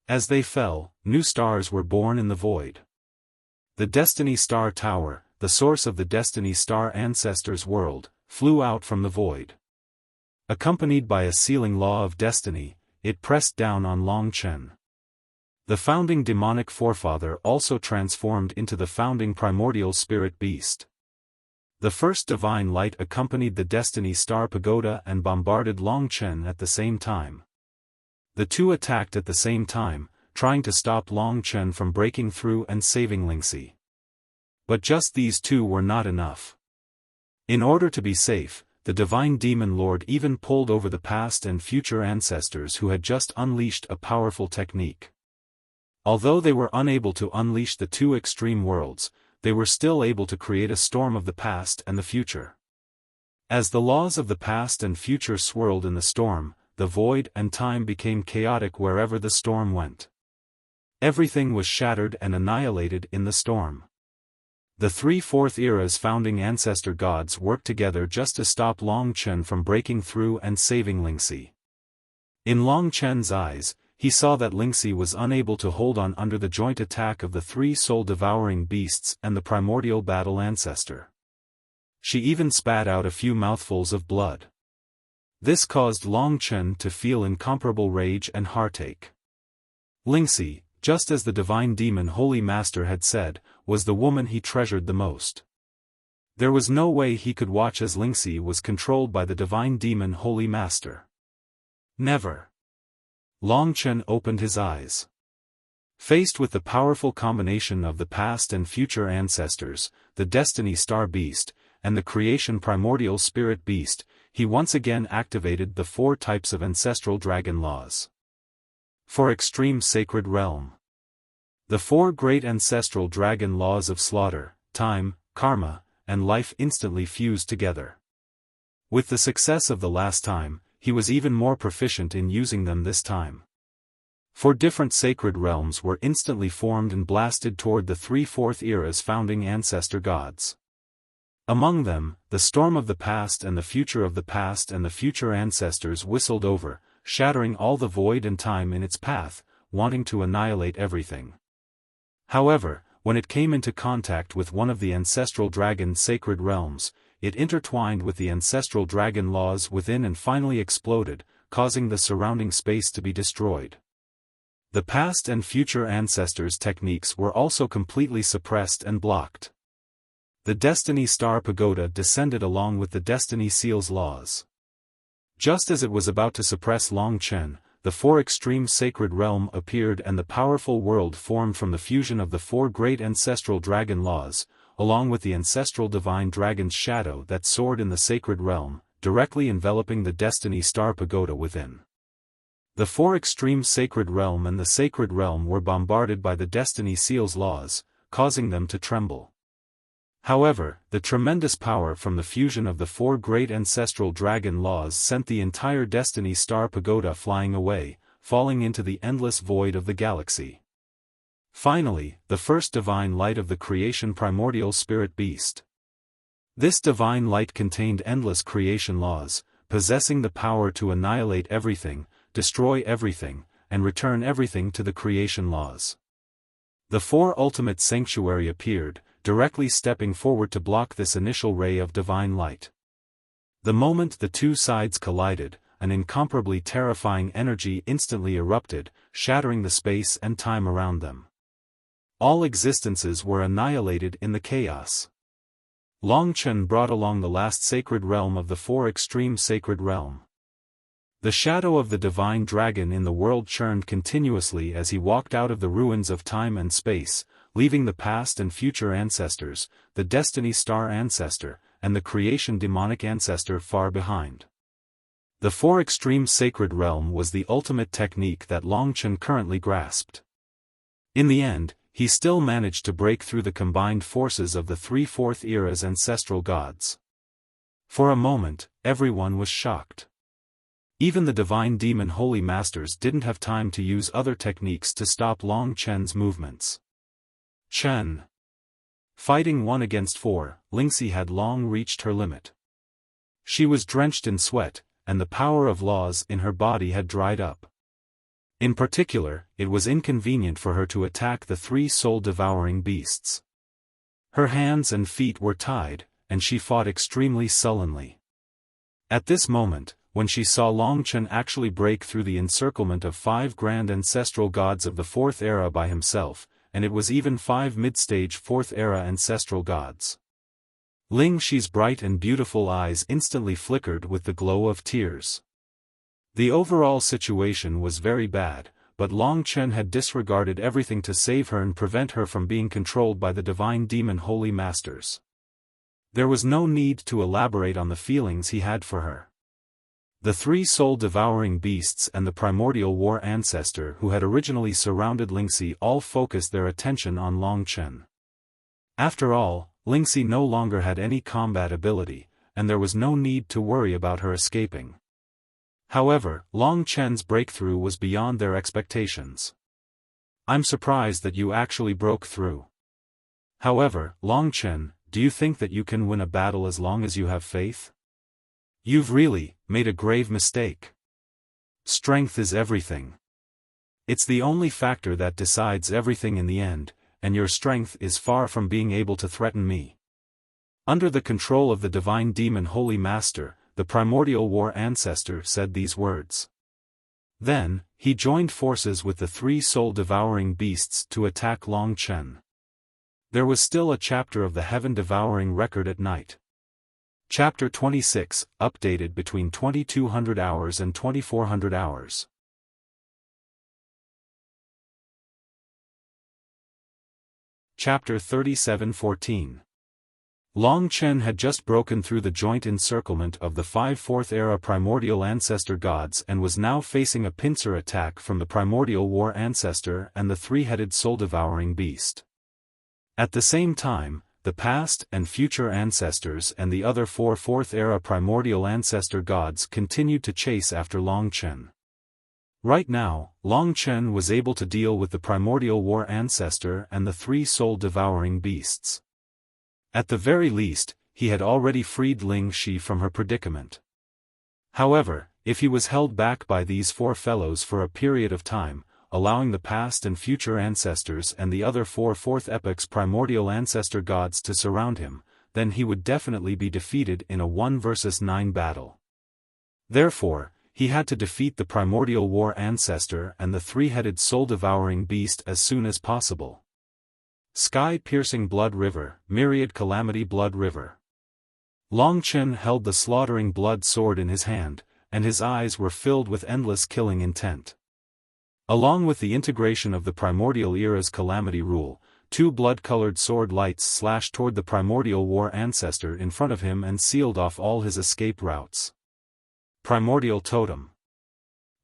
As they fell, new stars were born in the void. The Destiny Star Tower, the source of the Destiny Star Ancestor's world, flew out from the void. Accompanied by a sealing law of destiny, it pressed down on Long Chen. The founding demonic forefather also transformed into the founding primordial spirit beast. The first divine light accompanied the Destiny Star Pagoda and bombarded Long Chen at the same time. The two attacked at the same time, trying to stop Long Chen from breaking through and saving Lingxi. But just these two were not enough. In order to be safe, the Divine Demon Lord even pulled over the past and future ancestors who had just unleashed a powerful technique. Although they were unable to unleash the two extreme worlds, they were still able to create a storm of the past and the future. As the laws of the past and future swirled in the storm, the void and time became chaotic wherever the storm went. Everything was shattered and annihilated in the storm. The 3 fourth era's founding ancestor gods worked together just to stop Long Chen from breaking through and saving Lingxi. In Long Chen's eyes, he saw that Lingxi was unable to hold on under the joint attack of the 3 soul-devouring beasts and the primordial battle ancestor. She even spat out a few mouthfuls of blood. This caused Long Chen to feel incomparable rage and heartache. Lingxi, just as the divine demon Holy Master had said, was the woman he treasured the most. There was no way he could watch as Lingxi was controlled by the divine demon Holy Master. Never. Long Chen opened his eyes. Faced with the powerful combination of the past and future ancestors, the Destiny Star Beast, and the creation primordial spirit beast, he once again activated the 4 types of ancestral dragon laws. For extreme sacred realm. The four great ancestral dragon laws of slaughter, time, karma, and life instantly fused together. With the success of the last time, he was even more proficient in using them this time. Four different sacred realms were instantly formed and blasted toward the 3/4 era's founding ancestor gods. Among them, the storm of the past and the future of the past and the future ancestors whistled over, shattering all the void and time in its path, wanting to annihilate everything. However, when it came into contact with one of the ancestral dragon's sacred realms, it intertwined with the ancestral dragon laws within and finally exploded, causing the surrounding space to be destroyed. The past and future ancestors' techniques were also completely suppressed and blocked. The Destiny Star Pagoda descended along with the Destiny Seal's laws. Just as it was about to suppress Long Chen, the four extreme sacred realm appeared and the powerful world formed from the fusion of the four great ancestral dragon laws, along with the ancestral divine dragon's shadow that soared in the sacred realm, directly enveloping the Destiny Star Pagoda within. The four extreme sacred realm and the sacred realm were bombarded by the Destiny Seal's laws, causing them to tremble. However, the tremendous power from the fusion of the four great ancestral dragon laws sent the entire Destiny Star Pagoda flying away, falling into the endless void of the galaxy. Finally, the first divine light of the creation primordial spirit beast. This divine light contained endless creation laws, possessing the power to annihilate everything, destroy everything, and return everything to the creation laws. The four ultimate sanctuary appeared, directly stepping forward to block this initial ray of divine light. The moment the two sides collided, an incomparably terrifying energy instantly erupted, shattering the space and time around them. All existences were annihilated in the chaos. Long Chen brought along the last sacred realm of the four extreme sacred realm. The shadow of the divine dragon in the world churned continuously as he walked out of the ruins of time and space, leaving the past and future ancestors, the Destiny Star Ancestor, and the creation demonic ancestor far behind. The four extreme sacred realm was the ultimate technique that Long Chen currently grasped. In the end, he still managed to break through the combined forces of the 3/4 era's ancestral gods. For a moment, everyone was shocked. Even the divine demon holy masters didn't have time to use other techniques to stop Long Chen's movements. Chen. Fighting 1 against 4, Lingxi had long reached her limit. She was drenched in sweat, and the power of laws in her body had dried up. In particular, it was inconvenient for her to attack the 3 soul-devouring beasts. Her hands and feet were tied, and she fought extremely sullenly. At this moment, when she saw Long Chen actually break through the encirclement of 5 grand ancestral gods of the 4th era by himself, and it was even 5 mid-stage 4th era ancestral gods. Ling Xi's bright and beautiful eyes instantly flickered with the glow of tears. The overall situation was very bad, but Long Chen had disregarded everything to save her and prevent her from being controlled by the divine demon holy masters. There was no need to elaborate on the feelings he had for her. The 3 soul-devouring beasts and the primordial war ancestor who had originally surrounded Lingxi all focused their attention on Long Chen. After all, Lingxi no longer had any combat ability, and there was no need to worry about her escaping. However, Long Chen's breakthrough was beyond their expectations. "I'm surprised that you actually broke through. However, Long Chen, do you think that you can win a battle as long as you have faith? You've really made a grave mistake. Strength is everything. It's the only factor that decides everything in the end, and your strength is far from being able to threaten me." Under the control of the divine demon holy master, the primordial war ancestor said these words. Then, he joined forces with the 3 soul-devouring beasts to attack Long Chen. There was still a chapter of the heaven-devouring record at night. Chapter 26, updated between 2200 hours and 2400 hours. Chapter 37:14. Long Chen had just broken through the joint encirclement of the 5 Fourth-era primordial ancestor gods and was now facing a pincer attack from the primordial war ancestor and the three-headed soul-devouring beast. At the same time, the past and future ancestors and the other 4 Fourth-era primordial ancestor gods continued to chase after Long Chen. Right now, Long Chen was able to deal with the primordial war ancestor and the 3 soul-devouring beasts. At the very least, he had already freed Ling Shi from her predicament. However, if he was held back by these 4 fellows for a period of time, allowing the past and future ancestors and the other 4 Fourth Epoch's primordial ancestor gods to surround him, then he would definitely be defeated in a 1 versus 9 battle. Therefore, he had to defeat the primordial war ancestor and the three-headed soul-devouring beast as soon as possible. Sky-piercing blood river, myriad calamity blood river. Long Chen held the slaughtering blood sword in his hand, and his eyes were filled with endless killing intent. Along with the integration of the primordial era's calamity rule, 2 blood-colored sword lights slashed toward the primordial war ancestor in front of him and sealed off all his escape routes. Primordial totem.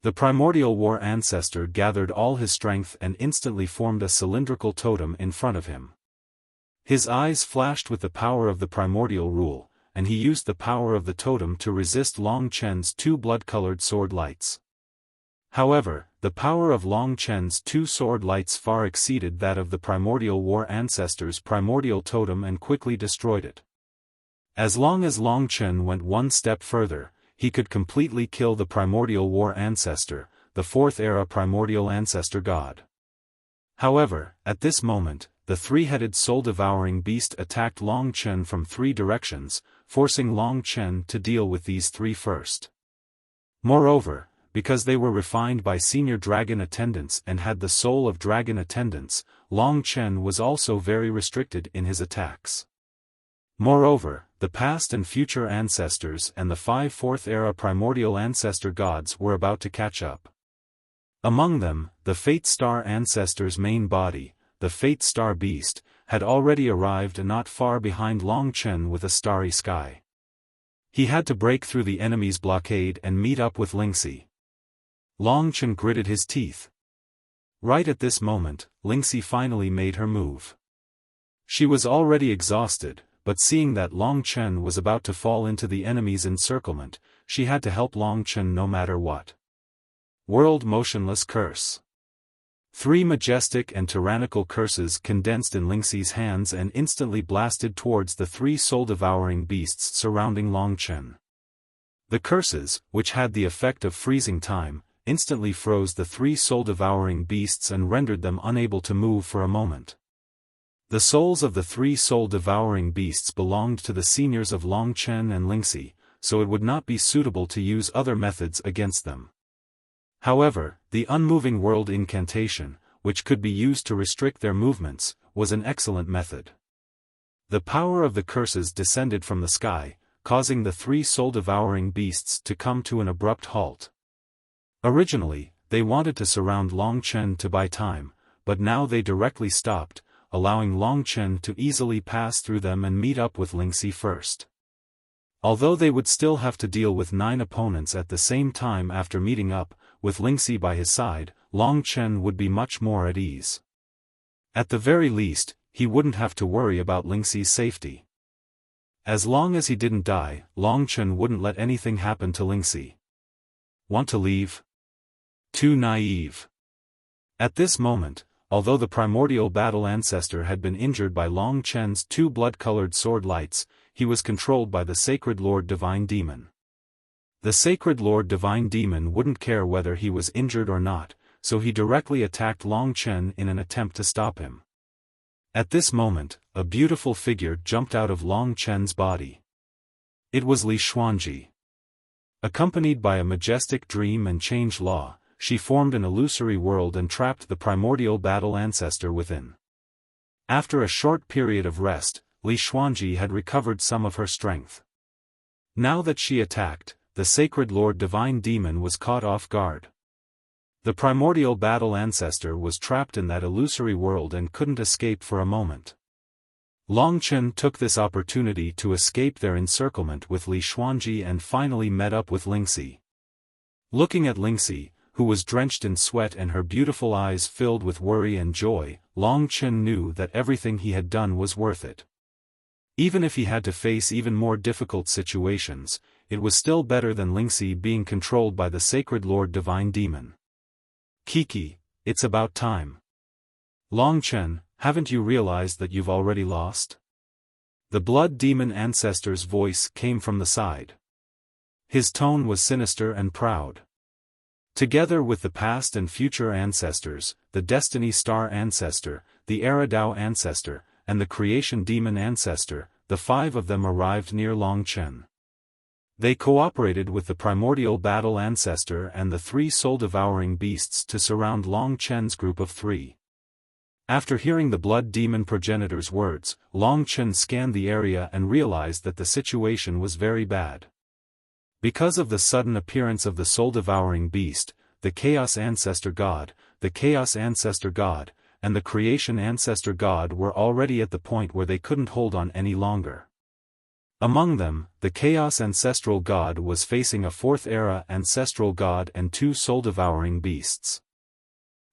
The primordial war ancestor gathered all his strength and instantly formed a cylindrical totem in front of him. His eyes flashed with the power of the primordial rule, and he used the power of the totem to resist Long Chen's 2 blood-colored sword lights. However, the power of Long Chen's 2 sword lights far exceeded that of the primordial war ancestor's primordial totem and quickly destroyed it. As long as Long Chen went 1 step further, he could completely kill the primordial war ancestor, the 4th-era primordial ancestor god. However, at this moment, the three-headed soul-devouring beast attacked Long Chen from 3 directions, forcing Long Chen to deal with these 3 first. Moreover, because they were refined by senior dragon attendants and had the soul of dragon attendants, Long Chen was also very restricted in his attacks. Moreover, the past and future ancestors and the 5 Fourth-era primordial ancestor gods were about to catch up. Among them, the Fate Star ancestor's main body, the Fate Star beast, had already arrived not far behind Long Chen with a starry sky. He had to break through the enemy's blockade and meet up with Lingxi. Long Chen gritted his teeth. Right at this moment, Lingxi finally made her move. She was already exhausted, but seeing that Long Chen was about to fall into the enemy's encirclement, she had to help Long Chen no matter what. World Motionless Curse. 3 majestic and tyrannical curses condensed in Lingxi's hands and instantly blasted towards the 3 soul-devouring beasts surrounding Long Chen. The curses, which had the effect of freezing time, instantly froze the 3 soul-devouring beasts and rendered them unable to move for a moment. The souls of the 3 soul-devouring beasts belonged to the seniors of Long Chen and Lingxi, so it would not be suitable to use other methods against them. However, the unmoving world incantation, which could be used to restrict their movements, was an excellent method. The power of the curses descended from the sky, causing the 3 soul-devouring beasts to come to an abrupt halt. Originally, they wanted to surround Long Chen to buy time, but now they directly stopped, allowing Long Chen to easily pass through them and meet up with Lingxi first. Although they would still have to deal with 9 opponents at the same time after meeting up, with Lingxi by his side, Long Chen would be much more at ease. At the very least, he wouldn't have to worry about Lingxi's safety. As long as he didn't die, Long Chen wouldn't let anything happen to Lingxi. Want to leave? Too naive. At this moment, although the primordial battle ancestor had been injured by Long Chen's 2 blood-colored sword lights, he was controlled by the Sacred Lord Divine Demon. The Sacred Lord Divine Demon wouldn't care whether he was injured or not, so he directly attacked Long Chen in an attempt to stop him. At this moment, a beautiful figure jumped out of Long Chen's body. It was Li Xuanji. Accompanied by a majestic dream and change law, she formed an illusory world and trapped the primordial battle ancestor within. After a short period of rest, Li Xuanji had recovered some of her strength. Now that she attacked, the Sacred Lord Divine Demon was caught off guard. The primordial battle ancestor was trapped in that illusory world and couldn't escape for a moment. Long Chen took this opportunity to escape their encirclement with Li Xuanji and finally met up with Lingxi. Looking at Lingxi, who was drenched in sweat and her beautiful eyes filled with worry and joy, Long Chen knew that everything he had done was worth it. Even if he had to face even more difficult situations, it was still better than Lingxi being controlled by the sacred Lord Divine Demon. Kiki, it's about time. Long Chen, haven't you realized that you've already lost? The blood demon ancestor's voice came from the side. His tone was sinister and proud. Together with the past and future ancestors, the Destiny Star Ancestor, the Era Dao Ancestor, and the Creation Demon Ancestor, the 5 of them arrived near Long Chen. They cooperated with the Primordial Battle Ancestor and the 3 soul-devouring beasts to surround Long Chen's group of 3. After hearing the blood demon progenitor's words, Long Chen scanned the area and realized that the situation was very bad. Because of the sudden appearance of the soul-devouring beast, the Chaos Ancestor God, the Chaos Ancestor God, and the Creation Ancestor God were already at the point where they couldn't hold on any longer. Among them, the Chaos Ancestral God was facing a 4th Era Ancestral God and 2 soul-devouring beasts.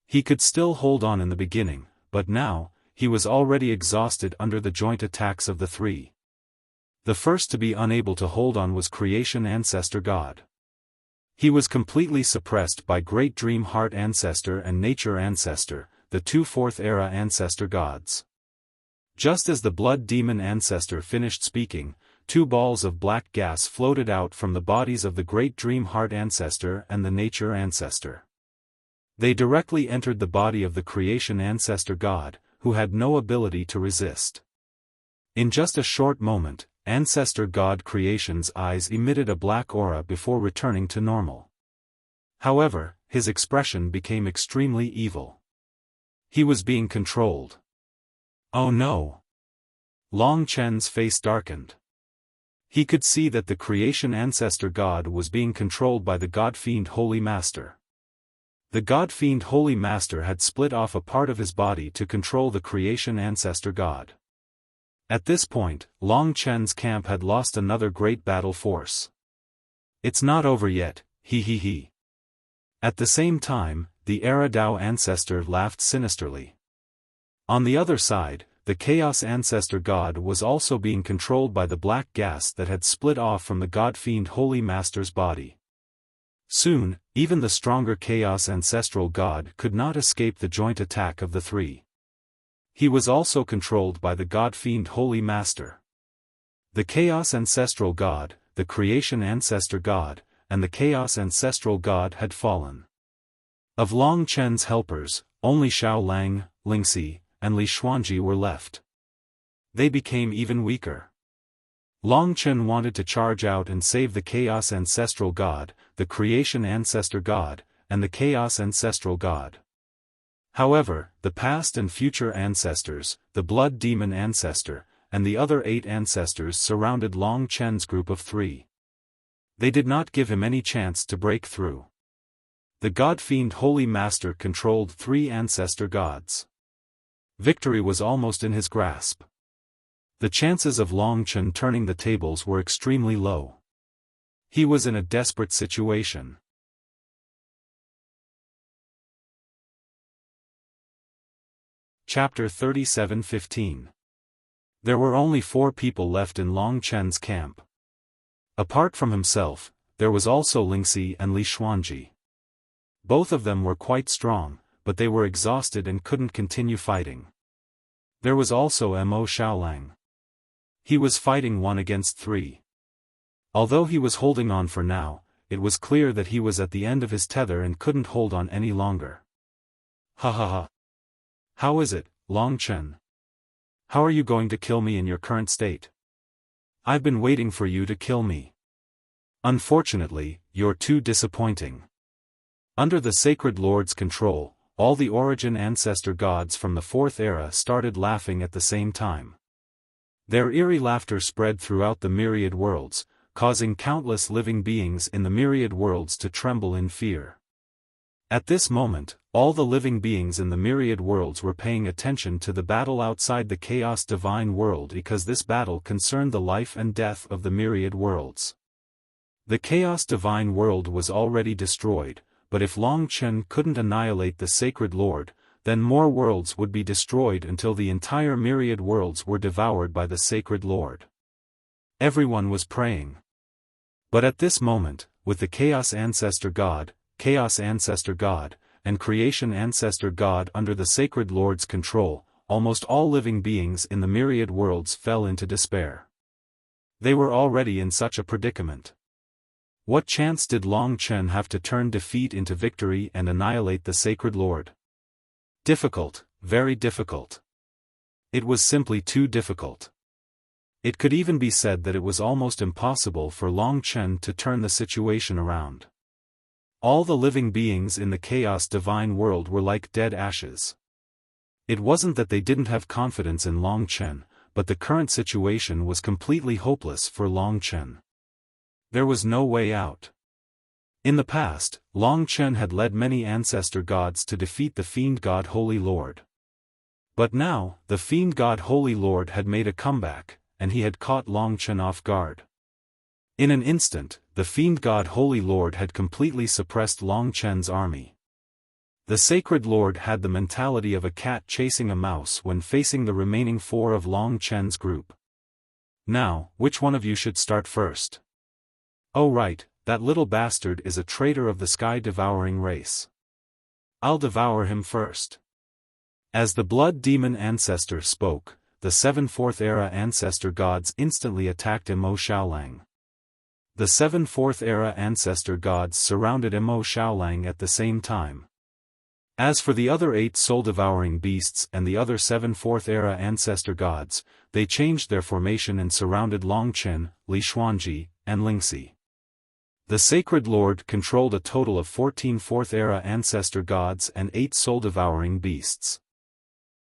He could still hold on in the beginning, but now, he was already exhausted under the joint attacks of the 3. The first to be unable to hold on was Creation Ancestor God. He was completely suppressed by Great Dream Heart Ancestor and Nature Ancestor, the 2 4th Era Ancestor Gods. Just as the Blood Demon Ancestor finished speaking, 2 balls of black gas floated out from the bodies of the Great Dream Heart Ancestor and the Nature Ancestor. They directly entered the body of the Creation Ancestor God, who had no ability to resist. In just a short moment, Ancestor God Creation's eyes emitted a black aura before returning to normal. However, his expression became extremely evil. He was being controlled. Oh no! Long Chen's face darkened. He could see that the Creation Ancestor God was being controlled by the God-Fiend Holy Master. The God-Fiend Holy Master had split off a part of his body to control the Creation Ancestor God. At this point, Long Chen's camp had lost another great battle force. It's not over yet, he. At the same time, the Era Dao Ancestor laughed sinisterly. On the other side, the Chaos Ancestor God was also being controlled by the black gas that had split off from the God-Fiend Holy Master's body. Soon, even the stronger Chaos Ancestral God could not escape the joint attack of the 3. He was also controlled by the God-Fiend Holy Master. The Chaos Ancestral God, the Creation Ancestor God, and the Chaos Ancestral God had fallen. Of Long Chen's helpers, only Xiao Lang, Lingxi, and Li Xuanji were left. They became even weaker. Long Chen wanted to charge out and save the Chaos Ancestral God, the Creation Ancestor God, and the Chaos Ancestral God. However, the past and future ancestors, the Blood Demon Ancestor, and the other 8 ancestors surrounded Long Chen's group of 3. They did not give him any chance to break through. The God-Fiend Holy Master controlled 3 ancestor gods. Victory was almost in his grasp. The chances of Long Chen turning the tables were extremely low. He was in a desperate situation. Chapter 37:15. There were only 4 people left in Long Chen's camp. Apart from himself, there was also Lingxi and Li Xuanji. Both of them were quite strong, but they were exhausted and couldn't continue fighting. There was also Mo Xiaolang. He was fighting 1 against 3. Although he was holding on for now, it was clear that he was at the end of his tether and couldn't hold on any longer. Ha ha ha. How is it, Long Chen? How are you going to kill me in your current state? I've been waiting for you to kill me. Unfortunately, you're too disappointing. Under the Sacred Lord's control, all the origin ancestor gods from the 4th era started laughing at the same time. Their eerie laughter spread throughout the myriad worlds, causing countless living beings in the myriad worlds to tremble in fear. At this moment, all the living beings in the myriad worlds were paying attention to the battle outside the Chaos Divine World because this battle concerned the life and death of the myriad worlds. The Chaos Divine World was already destroyed, but if Long Chen couldn't annihilate the Sacred Lord, then more worlds would be destroyed until the entire myriad worlds were devoured by the Sacred Lord. Everyone was praying. But at this moment, with the Chaos Ancestor God, and Creation Ancestor God under the Sacred Lord's control, almost all living beings in the myriad worlds fell into despair. They were already in such a predicament. What chance did Long Chen have to turn defeat into victory and annihilate the Sacred Lord? Difficult, very difficult. It was simply too difficult. It could even be said that it was almost impossible for Long Chen to turn the situation around. All the living beings in the Chaos Divine World were like dead ashes. It wasn't that they didn't have confidence in Long Chen, but the current situation was completely hopeless for Long Chen. There was no way out. In the past, Long Chen had led many ancestor gods to defeat the Fiend God Holy Lord. But now, the Fiend God Holy Lord had made a comeback, and he had caught Long Chen off guard. In an instant, the Fiend God Holy Lord had completely suppressed Long Chen's army. The Sacred Lord had the mentality of a cat chasing a mouse when facing the remaining 4 of Long Chen's group. Now, which one of you should start first? Oh right, that little bastard is a traitor of the sky-devouring race. I'll devour him first. As the Blood Demon Ancestor spoke, the 7 Fourth-Era Ancestor Gods instantly attacked Mo Xiaolang. The 7 Fourth-Era Ancestor Gods surrounded Mo Xiaolang at the same time. As for the other 8 soul-devouring beasts and the other 7 Fourth-Era Ancestor Gods, they changed their formation and surrounded Long Chen, Li Xuanji, and Lingxi. The Sacred Lord controlled a total of 14 Fourth-Era Ancestor Gods and 8 soul-devouring beasts.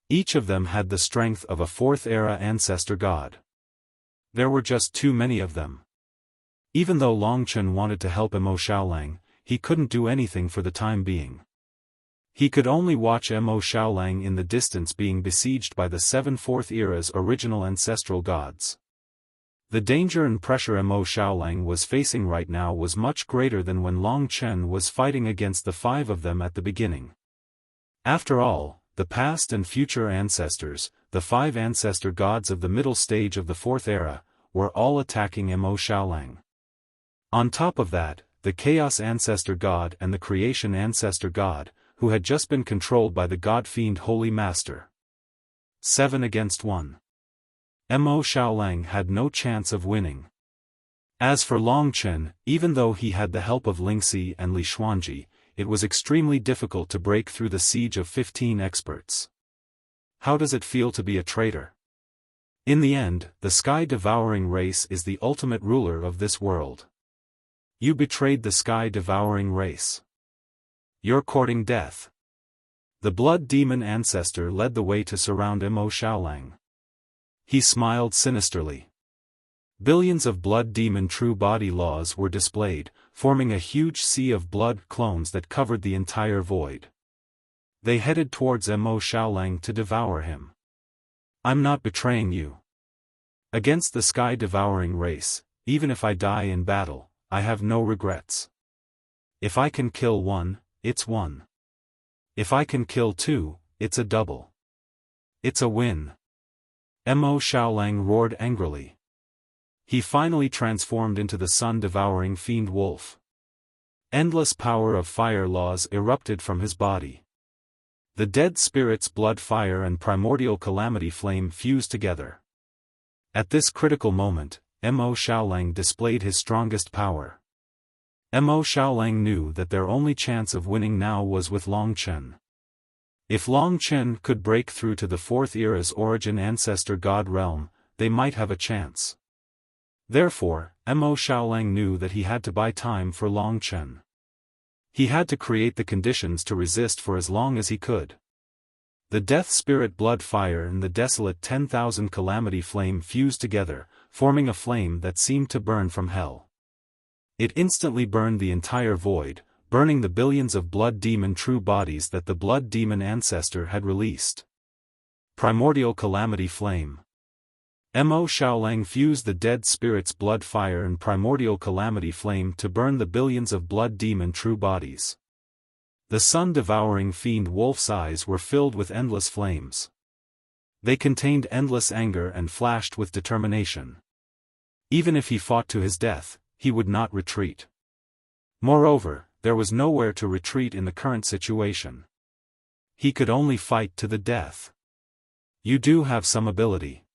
Each of them had the strength of a Fourth-Era Ancestor God. There were just too many of them. Even though Long Chen wanted to help Mo Xiaolang, he couldn't do anything for the time being. He could only watch Mo Xiaolang in the distance being besieged by the 7 Fourth-Era's original ancestral gods. The danger and pressure Mo Xiaolang was facing right now was much greater than when Long Chen was fighting against the 5 of them at the beginning. After all, the past and future ancestors, the 5 ancestor gods of the middle stage of the 4th era, were all attacking Mo Xiaolang. On top of that, the Chaos Ancestor God and the Creation Ancestor God, who had just been controlled by the God-Fiend Holy Master. 7 against 1. Mo Xiaolang had no chance of winning. As for Long Chen, even though he had the help of Lingxi and Li Xuanji, it was extremely difficult to break through the siege of 15 experts. How does it feel to be a traitor? In the end, the sky-devouring race is the ultimate ruler of this world. You betrayed the sky-devouring race. You're courting death. The Blood Demon Ancestor led the way to surround Mo Xiaolang. He smiled sinisterly. Billions of Blood Demon True Body Laws were displayed, forming a huge sea of blood clones that covered the entire void. They headed towards Mo Xiaolang to devour him. I'm not betraying you. Against the sky-devouring race, even if I die in battle, I have no regrets. If I can kill 1, it's 1. If I can kill 2, it's a double. It's a win. Mo Xiaolang roared angrily. He finally transformed into the sun-devouring fiend wolf. Endless power of fire laws erupted from his body. The dead spirit's blood fire and primordial calamity flame fused together. At this critical moment, Mo Xiaolang displayed his strongest power. Mo Xiaolang knew that their only chance of winning now was with Long Chen. If Long Chen could break through to the 4th era's origin ancestor god realm, they might have a chance. Therefore, Mo Xiaolang knew that he had to buy time for Long Chen. He had to create the conditions to resist for as long as he could. The death spirit blood fire and the desolate 10,000 calamity flame fused together, forming a flame that seemed to burn from hell. It instantly burned the entire void, burning the billions of blood demon true bodies that the blood demon ancestor had released. Primordial Calamity Flame. Mo Xiaolang fused the dead spirit's blood fire and primordial calamity flame to burn the billions of blood demon true bodies. The sun-devouring fiend wolf's eyes were filled with endless flames. They contained endless anger and flashed with determination. Even if he fought to his death, he would not retreat. Moreover, there was nowhere to retreat in the current situation. He could only fight to the death. You do have some ability.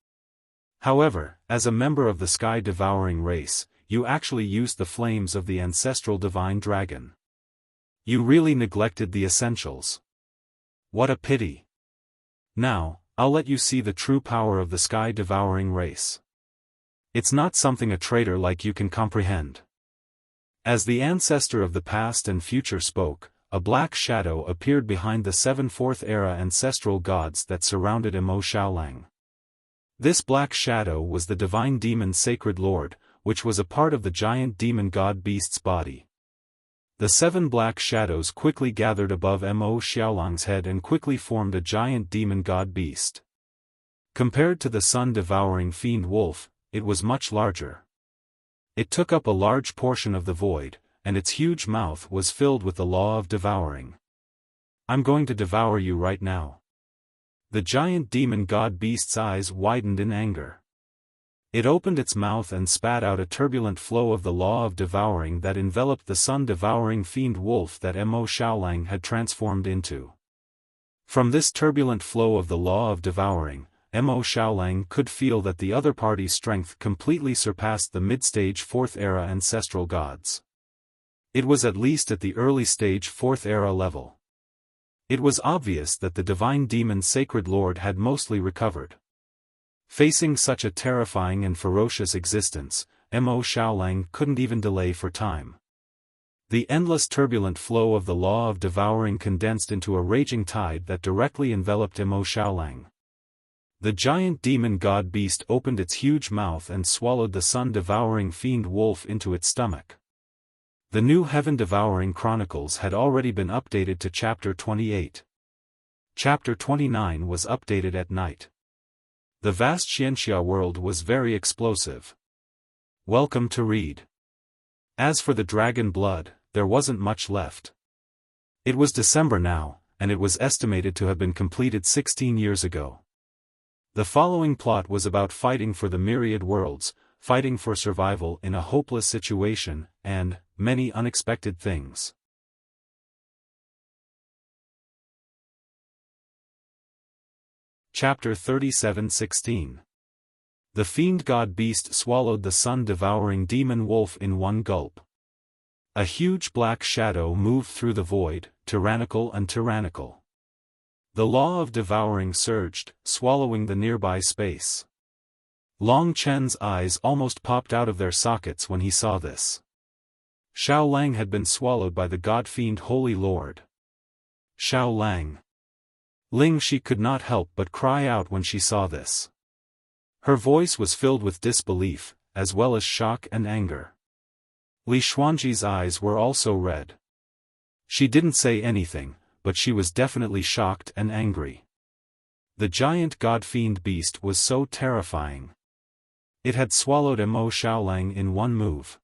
However, as a member of the sky-devouring race, you actually used the flames of the ancestral divine dragon. You really neglected the essentials. What a pity. Now, I'll let you see the true power of the sky-devouring race. It's not something a traitor like you can comprehend. As the ancestor of the past and future spoke, a black shadow appeared behind the 7 fourth-era ancestral gods that surrounded Mo Xiaolang. This black shadow was the divine demon Sacred Lord, which was a part of the giant demon god beast's body. The 7 black shadows quickly gathered above Mo Xiaolang's head and quickly formed a giant demon god beast. Compared to the sun-devouring fiend wolf, it was much larger. It took up a large portion of the void, and its huge mouth was filled with the law of devouring. I'm going to devour you right now. The giant demon god beast's eyes widened in anger. It opened its mouth and spat out a turbulent flow of the law of devouring that enveloped the sun-devouring fiend wolf that Mo Xiaolang had transformed into. From this turbulent flow of the law of devouring, Mo Xiaolang could feel that the other party's strength completely surpassed the mid-stage 4th-era ancestral gods. It was at least at the early stage 4th-era level. It was obvious that the divine demon Sacred Lord had mostly recovered. Facing such a terrifying and ferocious existence, Mo Xiaolang couldn't even delay for time. The endless turbulent flow of the law of devouring condensed into a raging tide that directly enveloped Mo Xiaolang. The giant demon god beast opened its huge mouth and swallowed the sun-devouring fiend wolf into its stomach. The new Heaven-Devouring Chronicles had already been updated to Chapter 28. Chapter 29 was updated at night. The vast Xianxia world was very explosive. Welcome to read. As for the dragon blood, there wasn't much left. It was December now, and it was estimated to have been completed 16 years ago. The following plot was about fighting for the myriad worlds, fighting for survival in a hopeless situation, and many unexpected things. Chapter 37:16. The fiend god beast swallowed the sun-devouring demon wolf in one gulp. A huge black shadow moved through the void, tyrannical and tyrannical. The law of devouring surged, swallowing the nearby space. Long Chen's eyes almost popped out of their sockets when he saw this. Xiao Lang had been swallowed by the god-fiend Holy Lord. Xiao Lang. Ling Shi could not help but cry out when she saw this. Her voice was filled with disbelief, as well as shock and anger. Li Xuanji's eyes were also red. She didn't say anything, but she was definitely shocked and angry. The giant god-fiend beast was so terrifying. It had swallowed Mo Xiaolang in one move.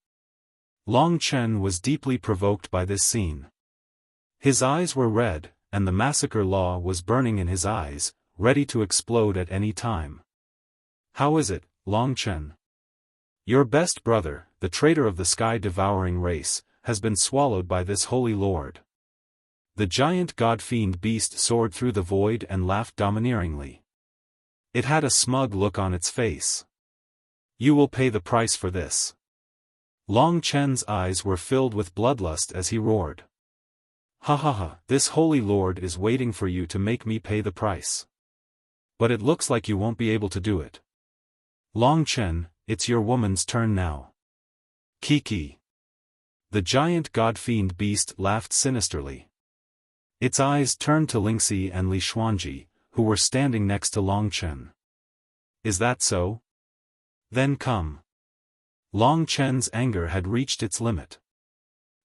Long Chen was deeply provoked by this scene. His eyes were red, and the massacre law was burning in his eyes, ready to explode at any time. How is it, Long Chen? Your best brother, the traitor of the sky-devouring race, has been swallowed by this holy lord. The giant god-fiend beast soared through the void and laughed domineeringly. It had a smug look on its face. You will pay the price for this. Long Chen's eyes were filled with bloodlust as he roared. Ha ha ha, this holy lord is waiting for you to make me pay the price. But it looks like you won't be able to do it. Long Chen, it's your woman's turn now. Kiki. The giant god-fiend beast laughed sinisterly. Its eyes turned to Lingxi and Li Xuanji, who were standing next to Long Chen. Is that so? Then come. Long Chen's anger had reached its limit.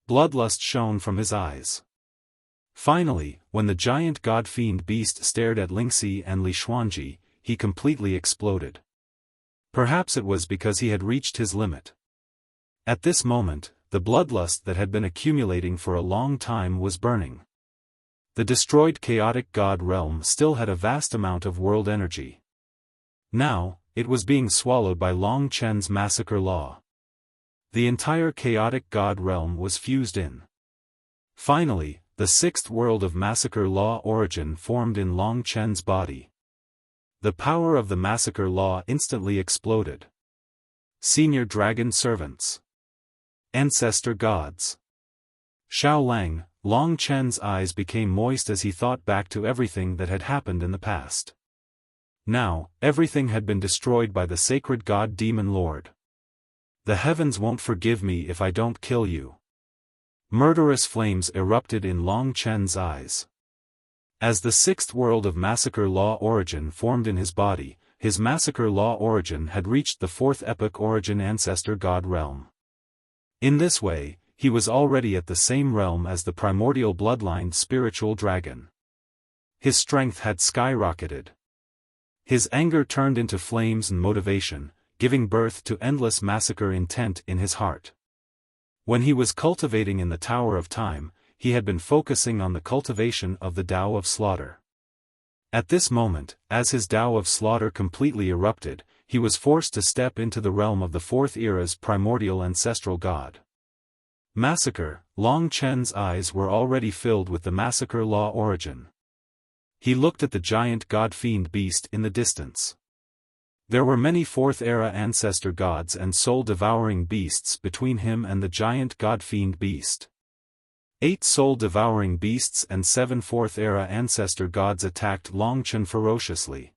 Bloodlust shone from his eyes. Finally, when the giant god-fiend beast stared at Lingxi and Li Xuanji, he completely exploded. Perhaps it was because he had reached his limit. At this moment, the bloodlust that had been accumulating for a long time was burning. The destroyed chaotic god realm still had a vast amount of world energy. Now, it was being swallowed by Long Chen's massacre law. The entire chaotic god realm was fused in. Finally, the sixth world of massacre law origin formed in Long Chen's body. The power of the massacre law instantly exploded. Senior Dragon Servants. Ancestor Gods. Xiaolang, Long Chen's eyes became moist as he thought back to everything that had happened in the past. Now, everything had been destroyed by the sacred god demon lord. The heavens won't forgive me if I don't kill you. Murderous flames erupted in Long Chen's eyes. As the sixth world of massacre law origin formed in his body, his massacre law origin had reached the fourth epoch origin ancestor god realm. In this way, he was already at the same realm as the primordial bloodlined spiritual dragon. His strength had skyrocketed. His anger turned into flames and motivation, giving birth to endless massacre intent in his heart. When he was cultivating in the Tower of Time, he had been focusing on the cultivation of the Tao of Slaughter. At this moment, as his Tao of Slaughter completely erupted, he was forced to step into the realm of the fourth era's primordial ancestral god. Massacre, Long Chen's eyes were already filled with the massacre law origin. He looked at the giant god-fiend beast in the distance. There were many fourth-era ancestor gods and soul-devouring beasts between him and the giant god-fiend beast. 8 soul-devouring beasts and 7 fourth-era ancestor gods attacked Long Chen ferociously.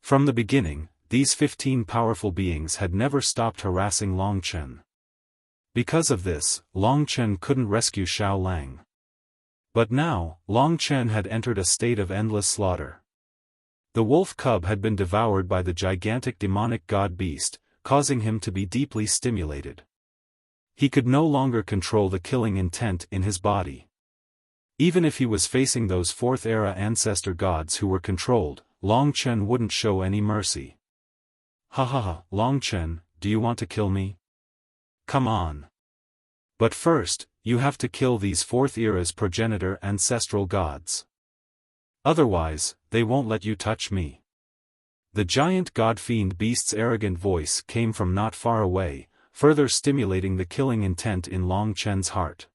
From the beginning, these 15 powerful beings had never stopped harassing Long Chen. Because of this, Long Chen couldn't rescue Xiaolang. But now, Long Chen had entered a state of endless slaughter. The wolf cub had been devoured by the gigantic demonic god beast, causing him to be deeply stimulated. He could no longer control the killing intent in his body. Even if he was facing those fourth-era ancestor gods who were controlled, Long Chen wouldn't show any mercy. Ha ha ha, Long Chen, do you want to kill me? Come on. But first, you have to kill these fourth era's progenitor ancestral gods. Otherwise, they won't let you touch me. The giant god-fiend beast's arrogant voice came from not far away, further stimulating the killing intent in Long Chen's heart.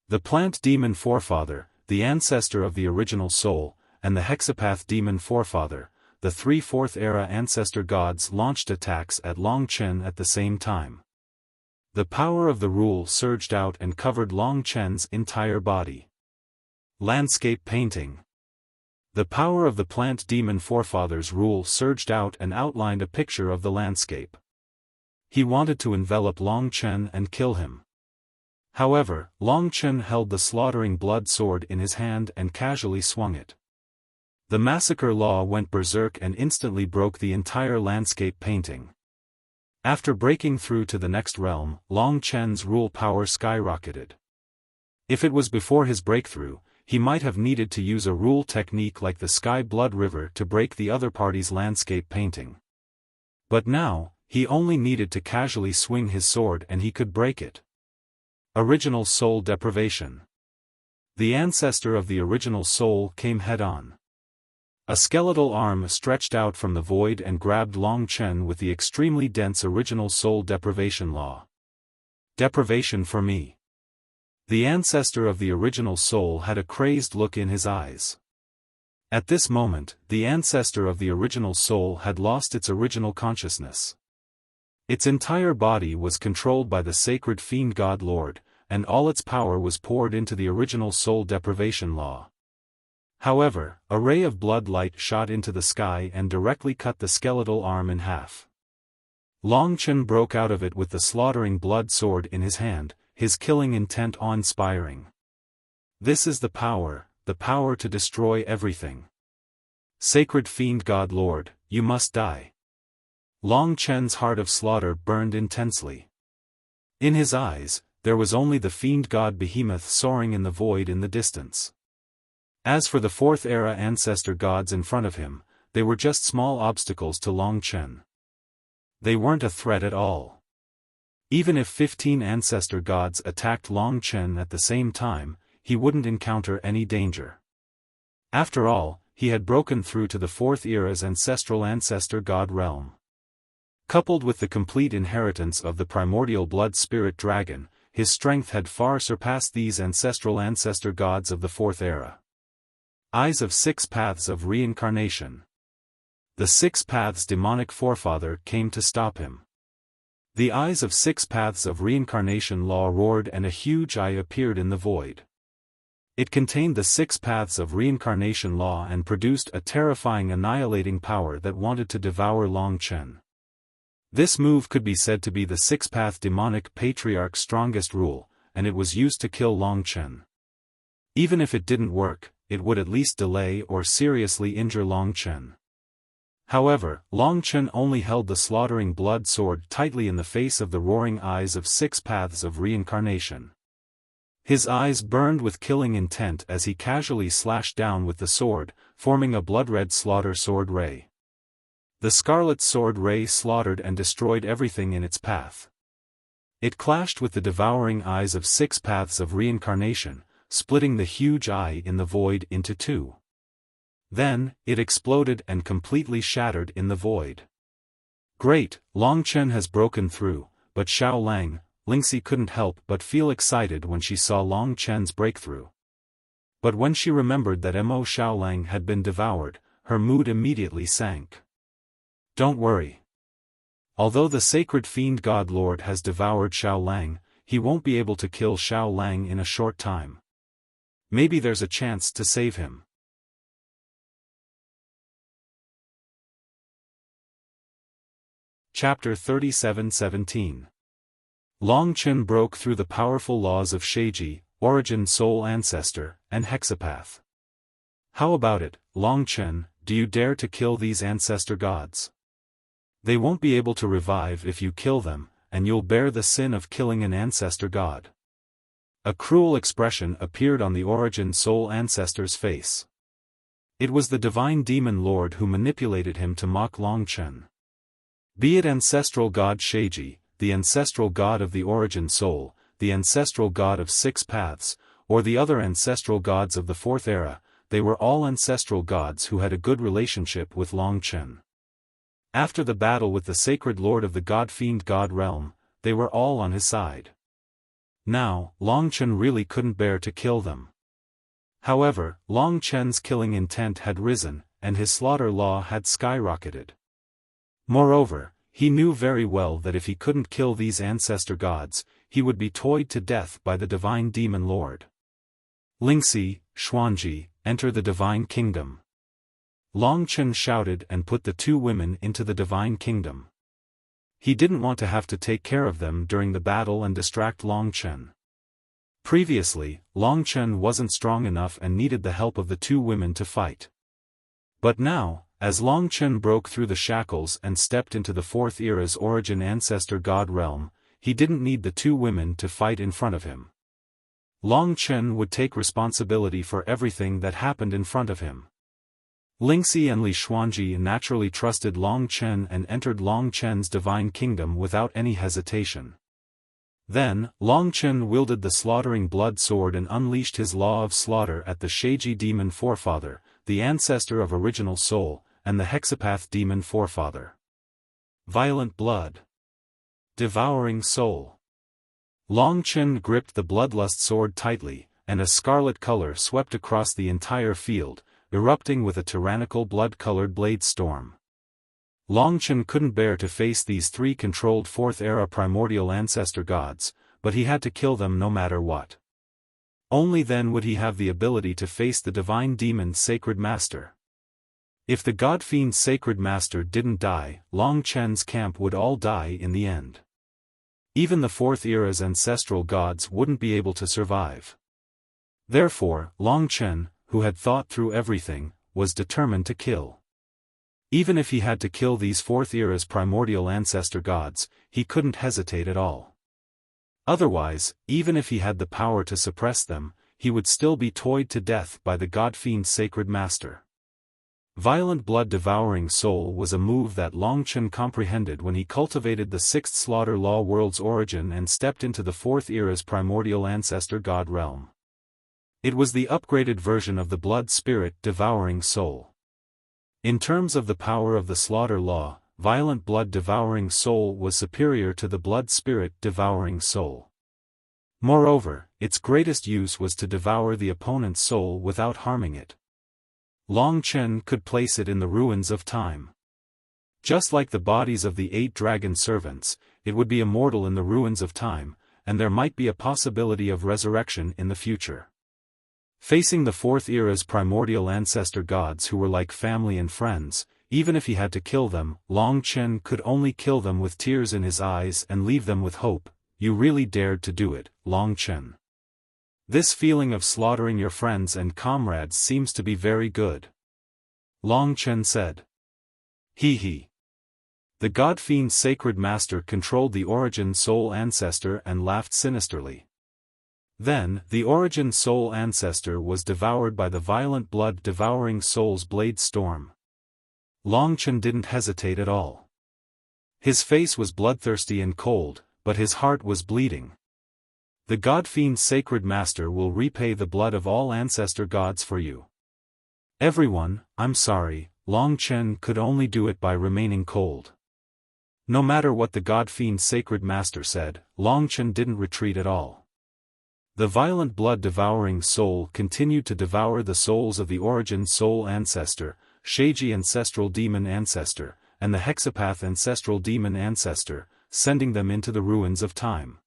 The plant demon forefather, the ancestor of the original soul, and the hexapath demon forefather, the 3 fourth-era ancestor gods launched attacks at Long Chen at the same time. The power of the rule surged out and covered Long Chen's entire body. Landscape painting. The power of the plant demon forefather's rule surged out and outlined a picture of the landscape. He wanted to envelop Long Chen and kill him. However, Long Chen held the slaughtering blood sword in his hand and casually swung it. The massacre law went berserk and instantly broke the entire landscape painting. After breaking through to the next realm, Long Chen's rule power skyrocketed. If it was before his breakthrough, he might have needed to use a rule technique like the Sky Blood River to break the other party's landscape painting. But now, he only needed to casually swing his sword and he could break it. Original Soul Deprivation. The ancestor of the original soul came head-on. A skeletal arm stretched out from the void and grabbed Long Chen with the extremely dense original soul deprivation law. Deprivation for me. The ancestor of the original soul had a crazed look in his eyes. At this moment, the ancestor of the original soul had lost its original consciousness. Its entire body was controlled by the sacred fiend god lord, and all its power was poured into the original soul deprivation law. However, a ray of blood light shot into the sky and directly cut the skeletal arm in half. Long Chen broke out of it with the slaughtering blood sword in his hand, his killing intent awe-inspiring. This is the power to destroy everything. Sacred fiend god lord, you must die. Long Chen's heart of slaughter burned intensely. In his eyes, there was only the fiend god Behemoth soaring in the void in the distance. As for the fourth era ancestor gods in front of him, they were just small obstacles to Long Chen. They weren't a threat at all. Even if 15 ancestor gods attacked Long Chen at the same time, he wouldn't encounter any danger. After all, he had broken through to the fourth era's ancestral ancestor god realm. Coupled with the complete inheritance of the primordial blood spirit dragon, his strength had far surpassed these ancestral ancestor gods of the fourth era. Eyes of Six Paths of Reincarnation. The Six Paths demonic forefather came to stop him. The eyes of Six Paths of Reincarnation law roared and a huge eye appeared in the void. It contained the Six Paths of Reincarnation law and produced a terrifying annihilating power that wanted to devour Long Chen. This move could be said to be the Six-Path demonic patriarch's strongest rule, and it was used to kill Long Chen. Even if it didn't work, it would at least delay or seriously injure Long Chen. However, Long Chen only held the slaughtering blood sword tightly in the face of the roaring eyes of Six Paths of Reincarnation. His eyes burned with killing intent as he casually slashed down with the sword, forming a blood-red slaughter sword ray. The scarlet sword ray slaughtered and destroyed everything in its path. It clashed with the devouring eyes of Six Paths of Reincarnation, splitting the huge eye in the void into two. Then, it exploded and completely shattered in the void. Great, Long Chen has broken through, but Xiao Lang, Lingxi couldn't help but feel excited when she saw Long Chen's breakthrough. But when she remembered that Mo Xiao Lang had been devoured, her mood immediately sank. Don't worry. Although the sacred fiend god lord has devoured Xiao Lang, he won't be able to kill Xiao Lang in a short time. Maybe there's a chance to save him. Chapter 37:17. Long Chen broke through the powerful laws of Sheiji, Origin Soul Ancestor, and Hexapath. How about it, Long Chen, do you dare to kill these ancestor gods? They won't be able to revive if you kill them, and you'll bear the sin of killing an ancestor god. A cruel expression appeared on the Origin Soul Ancestor's face. It was the divine demon lord who manipulated him to mock Long Chen. Be it ancestral god Sheiji, the ancestral god of the Origin Soul, the ancestral god of Six Paths, or the other ancestral gods of the Fourth Era, they were all ancestral gods who had a good relationship with Long Chen. After the battle with the sacred lord of the god-fiend god realm, they were all on his side. Now, Long Chen really couldn't bear to kill them. However, Long Chen's killing intent had risen, and his slaughter law had skyrocketed. Moreover, he knew very well that if he couldn't kill these ancestor gods, he would be toyed to death by the divine demon lord. Lingxi, Xuanji, enter the divine kingdom. Long Chen shouted and put the two women into the divine kingdom. He didn't want to have to take care of them during the battle and distract Long Chen. Previously, Long Chen wasn't strong enough and needed the help of the two women to fight. But now, as Long Chen broke through the shackles and stepped into the Fourth Era's Origin Ancestor God realm, he didn't need the two women to fight in front of him. Long Chen would take responsibility for everything that happened in front of him. Lingxi and Li Xuanji naturally trusted Long Chen and entered Long Chen's divine kingdom without any hesitation. Then, Long Chen wielded the slaughtering blood sword and unleashed his law of slaughter at the Sheiji demon forefather, the ancestor of original soul, and the Hexapath demon forefather. Violent blood. Devouring soul. Long Chen gripped the bloodlust sword tightly, and a scarlet color swept across the entire field, erupting with a tyrannical blood-colored blade storm. Long Chen couldn't bear to face these three controlled Fourth-era primordial ancestor gods, but he had to kill them no matter what. Only then would he have the ability to face the divine demon's sacred master. If the god-fiend's sacred master didn't die, Long Chen's camp would all die in the end. Even the Fourth Era's ancestral gods wouldn't be able to survive. Therefore, Long Chen, who had thought through everything, was determined to kill. Even if he had to kill these Fourth Era's primordial ancestor gods, he couldn't hesitate at all. Otherwise, even if he had the power to suppress them, he would still be toyed to death by the God-fiend Sacred Master. Violent blood-devouring soul was a move that Long Chen comprehended when he cultivated the Sixth Slaughter Law world's origin and stepped into the Fourth Era's primordial ancestor god realm. It was the upgraded version of the blood spirit devouring soul. In terms of the power of the Slaughter Law, violent blood-devouring soul was superior to the blood spirit devouring soul. Moreover, its greatest use was to devour the opponent's soul without harming it. Long Chen could place it in the ruins of time. Just like the bodies of the 8 dragon servants, it would be immortal in the ruins of time, and there might be a possibility of resurrection in the future. Facing the Fourth Era's primordial ancestor gods who were like family and friends, even if he had to kill them, Long Chen could only kill them with tears in his eyes and leave them with hope. You really dared to do it, Long Chen. This feeling of slaughtering your friends and comrades seems to be very good. Long Chen said. He. The God-fiend Sacred Master controlled the Origin Soul Ancestor and laughed sinisterly. Then, the Origin Soul Ancestor was devoured by the violent blood-devouring soul's blade storm. Long Chen didn't hesitate at all. His face was bloodthirsty and cold, but his heart was bleeding. The God-fiend Sacred Master will repay the blood of all ancestor gods for you. Everyone, I'm sorry, Long Chen could only do it by remaining cold. No matter what the God-fiend Sacred Master said, Long Chen didn't retreat at all. The violent blood-devouring soul continued to devour the souls of the Origin Soul Ancestor, Sheiji Ancestral Demon Ancestor, and the Hexapath Ancestral Demon Ancestor, sending them into the ruins of time.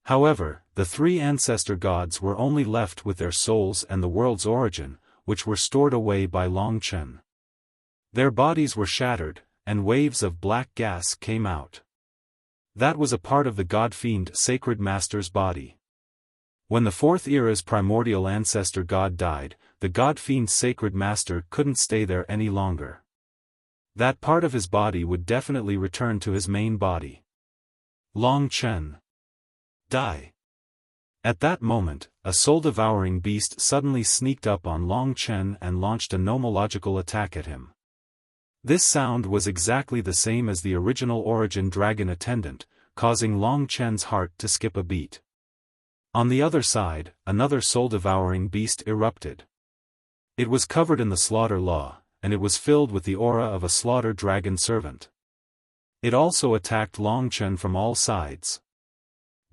However, the 3 ancestor gods were only left with their souls and the world's origin, which were stored away by Long Chen. Their bodies were shattered, and waves of black gas came out. That was a part of the God-fiend Sacred Master's body. When the Fourth Era's primordial ancestor god died, the God-fiend Sacred Master couldn't stay there any longer. That part of his body would definitely return to his main body. Long Chen. Die. At that moment, a soul-devouring beast suddenly sneaked up on Long Chen and launched a nomological attack at him. This sound was exactly the same as the original Origin Dragon attendant, causing Long Chen's heart to skip a beat. On the other side, another soul-devouring beast erupted. It was covered in the Slaughter Law, and it was filled with the aura of a slaughter dragon servant. It also attacked Long Chen from all sides.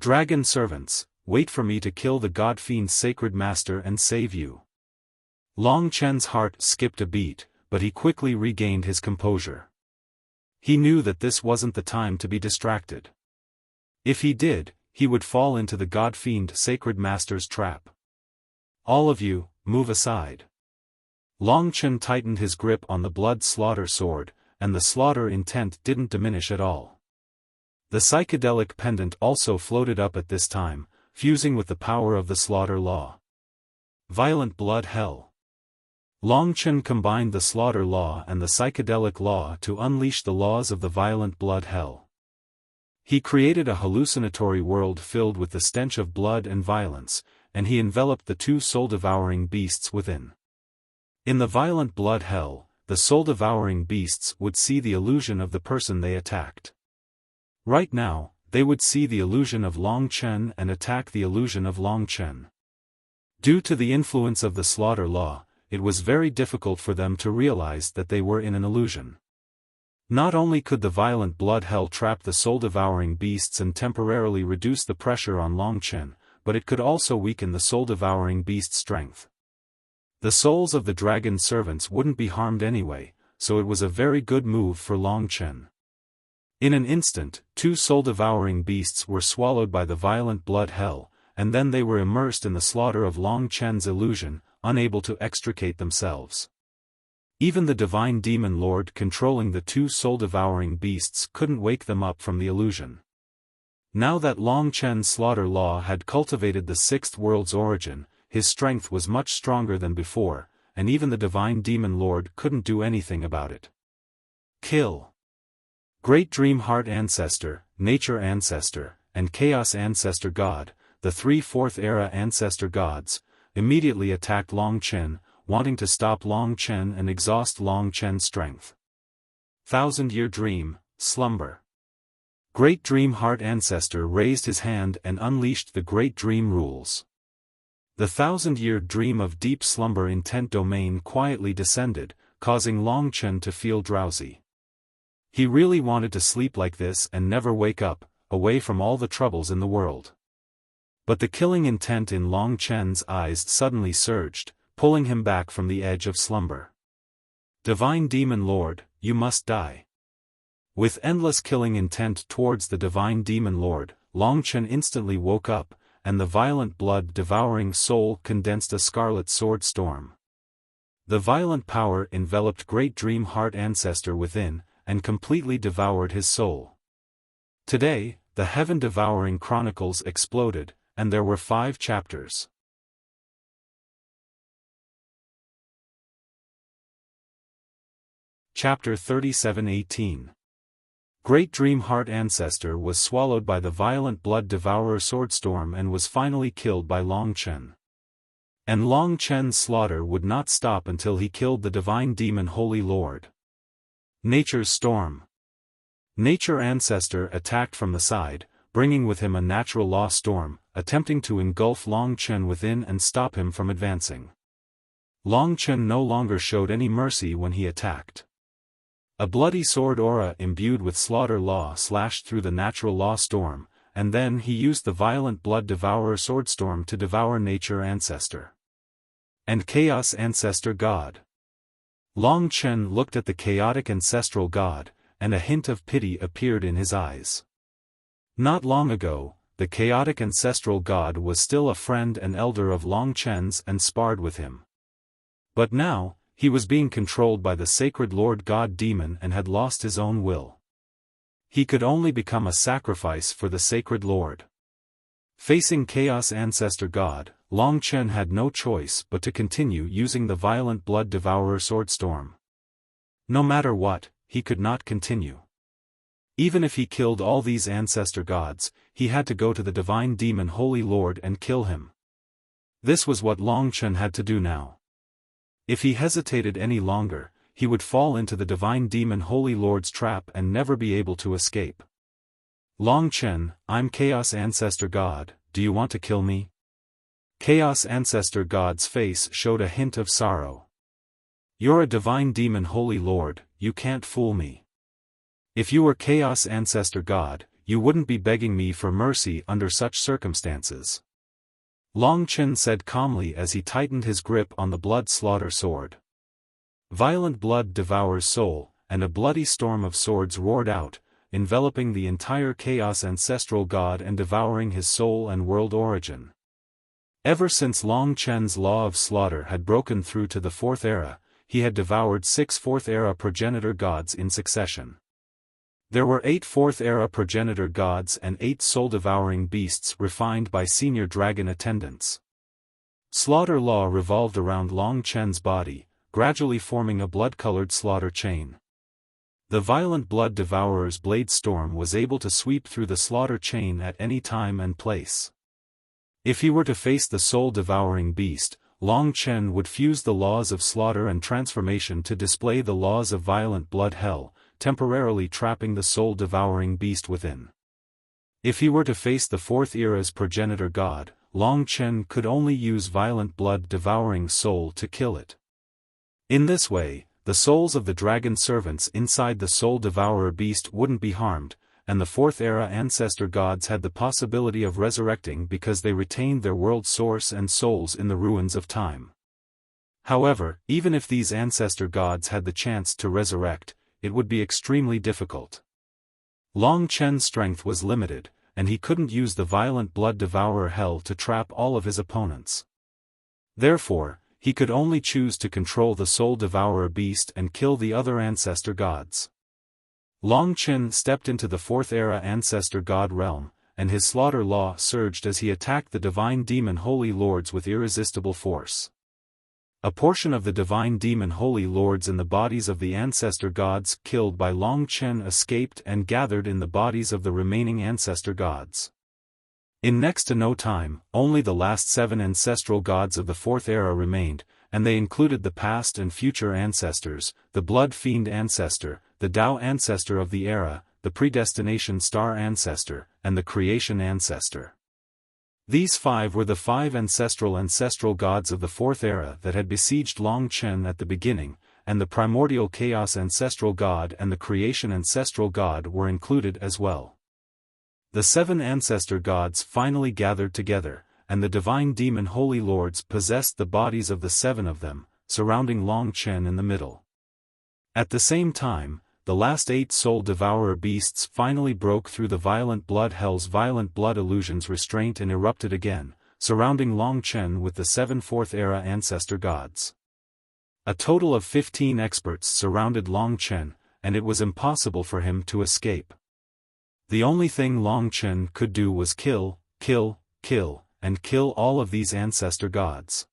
Dragon servants, wait for me to kill the God-fiend Sacred Master and save you. Long Chen's heart skipped a beat, but he quickly regained his composure. He knew that this wasn't the time to be distracted. If he did, he would fall into the God-fiend Sacred Master's trap. All of you, move aside. Long Chen tightened his grip on the blood slaughter sword, and the slaughter intent didn't diminish at all. The psychedelic pendant also floated up at this time, fusing with the power of the Slaughter Law. Violent Blood Hell. Long Chen combined the Slaughter Law and the Psychedelic Law to unleash the laws of the Violent Blood Hell. He created a hallucinatory world filled with the stench of blood and violence, and he enveloped the 2 soul-devouring beasts within. In the Violent Blood Hell, the soul-devouring beasts would see the illusion of the person they attacked. Right now, they would see the illusion of Long Chen and attack the illusion of Long Chen. Due to the influence of the Slaughter Law, it was very difficult for them to realize that they were in an illusion. Not only could the Violent Blood Hell trap the soul-devouring beasts and temporarily reduce the pressure on Long Chen, but it could also weaken the soul-devouring beast's strength. The souls of the dragon servants wouldn't be harmed anyway, so it was a very good move for Long Chen. In an instant, 2 soul-devouring beasts were swallowed by the Violent Blood Hell, and then they were immersed in the slaughter of Long Chen's illusion, unable to extricate themselves. Even the Divine Demon Lord controlling the 2 soul-devouring beasts couldn't wake them up from the illusion. Now that Long Chen's Slaughter Law had cultivated the 6th world's origin, his strength was much stronger than before, and even the Divine Demon Lord couldn't do anything about it. Kill. Great Dream Heart Ancestor, Nature Ancestor, and Chaos Ancestor God, the 3 Fourth-era Ancestor Gods, immediately attacked Long Chen, wanting to stop Long Chen and exhaust Long Chen's strength. Thousand-Year Dream, Slumber. Great Dream Heart Ancestor raised his hand and unleashed the Great Dream Rules. The thousand-year dream of deep slumber intent domain quietly descended, causing Long Chen to feel drowsy. He really wanted to sleep like this and never wake up, away from all the troubles in the world. But the killing intent in Long Chen's eyes suddenly surged, pulling him back from the edge of slumber. Divine Demon Lord, you must die. With endless killing intent towards the Divine Demon Lord, Long Chen instantly woke up, and the violent blood-devouring soul condensed a scarlet sword storm. The violent power enveloped Great Dream Heart Ancestor within, and completely devoured his soul. Today, the Heaven-Devouring Chronicles exploded, and there were 5 chapters. Chapter 37:18. Great Dream Heart Ancestor was swallowed by the violent blood-devourer Swordstorm and was finally killed by Long Chen. And Long Chen's slaughter would not stop until he killed the Divine Demon Holy Lord. Nature's Storm. Nature Ancestor attacked from the side, bringing with him a natural law storm, attempting to engulf Long Chen within and stop him from advancing. Long Chen no longer showed any mercy when he attacked. A bloody sword aura imbued with slaughter law slashed through the natural law storm, and then he used the violent blood-devourer Swordstorm to devour Nature Ancestor and Chaos Ancestor God. Long Chen looked at the chaotic ancestral god, and a hint of pity appeared in his eyes. Not long ago, the chaotic ancestral god was still a friend and elder of Long Chen's and sparred with him. But now, he was being controlled by the sacred Lord God Demon and had lost his own will. He could only become a sacrifice for the sacred Lord. Facing Chaos Ancestor God, Long Chen had no choice but to continue using the violent blood-devourer Swordstorm. No matter what, he could not continue. Even if he killed all these ancestor gods, he had to go to the Divine Demon Holy Lord and kill him. This was what Long Chen had to do now. If he hesitated any longer, he would fall into the Divine Demon Holy Lord's trap and never be able to escape. Long Chen, I'm Chaos Ancestor God, do you want to kill me? Chaos Ancestor God's face showed a hint of sorrow. You're a Divine Demon Holy Lord, you can't fool me. If you were Chaos Ancestor God, you wouldn't be begging me for mercy under such circumstances. Long Chen said calmly as he tightened his grip on the blood-slaughter sword. Violent blood devours soul, and a bloody storm of swords roared out, enveloping the entire Chaos Ancestral God and devouring his soul and world origin. Ever since Long Chen's law of slaughter had broken through to the 4th era, he had devoured 6 4th-era progenitor gods in succession. There were 8 4th-era progenitor gods and 8 soul-devouring beasts refined by senior dragon attendants. Slaughter law revolved around Long Chen's body, gradually forming a blood-colored slaughter chain. The violent blood devourer's blade storm was able to sweep through the slaughter chain at any time and place. If he were to face the soul-devouring beast, Long Chen would fuse the laws of slaughter and transformation to display the laws of violent blood hell, temporarily trapping the soul-devouring beast within. If he were to face the 4th era's progenitor god, Long Chen could only use violent blood-devouring soul to kill it. In this way, the souls of the dragon servants inside the soul-devourer beast wouldn't be harmed, and the 4th-era ancestor gods had the possibility of resurrecting because they retained their world source and souls in the ruins of time. However, even if these ancestor gods had the chance to resurrect, it would be extremely difficult. Long Chen's strength was limited, and he couldn't use the violent blood devourer hell to trap all of his opponents. Therefore, he could only choose to control the soul devourer beast and kill the other ancestor gods. Long Chen stepped into the 4th-era ancestor god realm, and his slaughter law surged as he attacked the divine demon holy lords with irresistible force. A portion of the divine demon holy lords in the bodies of the ancestor gods killed by Long Chen escaped and gathered in the bodies of the remaining ancestor gods. In next to no time, only the last 7 ancestral gods of the Fourth Era remained, and they included the past and future ancestors, the Blood Fiend Ancestor, the Tao Ancestor of the Era, the Predestination Star Ancestor, and the Creation Ancestor. These 5 were the 5 ancestral gods of the Fourth Era that had besieged Long Chen at the beginning, and the Primordial Chaos Ancestral God and the Creation Ancestral God were included as well. The 7 ancestor gods finally gathered together, and the divine demon holy lords possessed the bodies of the 7 of them, surrounding Long Chen in the middle. At the same time, the last 8 soul-devourer beasts finally broke through the violent blood hell's violent blood illusions restraint and erupted again, surrounding Long Chen with the 7 Fourth-era ancestor gods. A total of 15 experts surrounded Long Chen, and it was impossible for him to escape. The only thing Long Chen could do was kill, and kill all of these ancestor gods.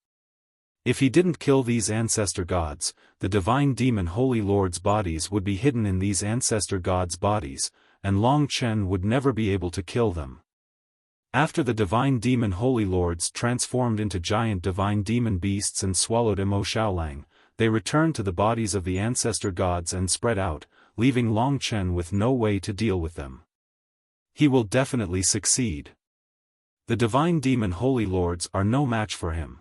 If he didn't kill these ancestor gods, the divine demon holy lords' bodies would be hidden in these ancestor gods' bodies, and Long Chen would never be able to kill them. After the divine demon holy lords transformed into giant divine demon beasts and swallowed Mo Xiaolang, they returned to the bodies of the ancestor gods and spread out, leaving Long Chen with no way to deal with them. He will definitely succeed. The divine demon holy lords are no match for him.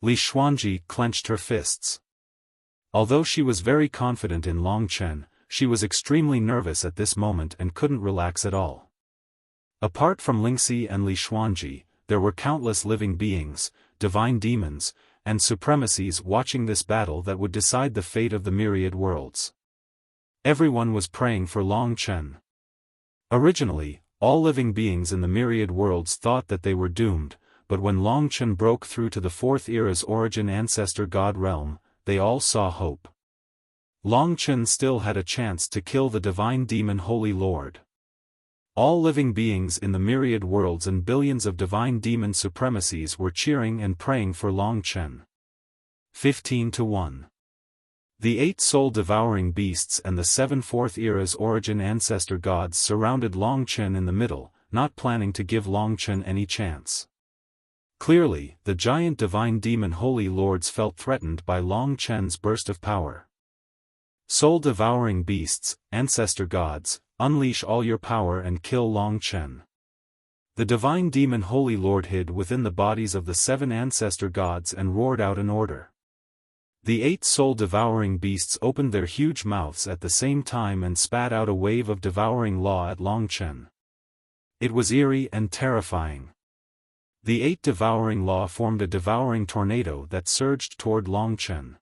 Li Xuanji clenched her fists. Although she was very confident in Long Chen, she was extremely nervous at this moment and couldn't relax at all. Apart from Lingxi and Li Xuanji, there were countless living beings, divine demons, and supremacies watching this battle that would decide the fate of the myriad worlds. Everyone was praying for Long Chen. Originally, all living beings in the myriad worlds thought that they were doomed, but when Long Chen broke through to the Fourth Era's origin ancestor god realm, they all saw hope. Long Chen still had a chance to kill the divine demon holy lord. All living beings in the myriad worlds and billions of divine demon supremacies were cheering and praying for Long Chen. 15-1. The 8 soul-devouring beasts and the 7 Fourth Era's origin ancestor gods surrounded Long Chen in the middle, not planning to give Long Chen any chance. Clearly, the giant divine demon holy lords felt threatened by Long Chen's burst of power. Soul-devouring beasts, ancestor gods, unleash all your power and kill Long Chen. The divine demon holy lord hid within the bodies of the 7 ancestor gods and roared out an order. The 8 soul-devouring beasts opened their huge mouths at the same time and spat out a wave of devouring law at Long Chen. It was eerie and terrifying. The 8 devouring law formed a devouring tornado that surged toward Long Chen.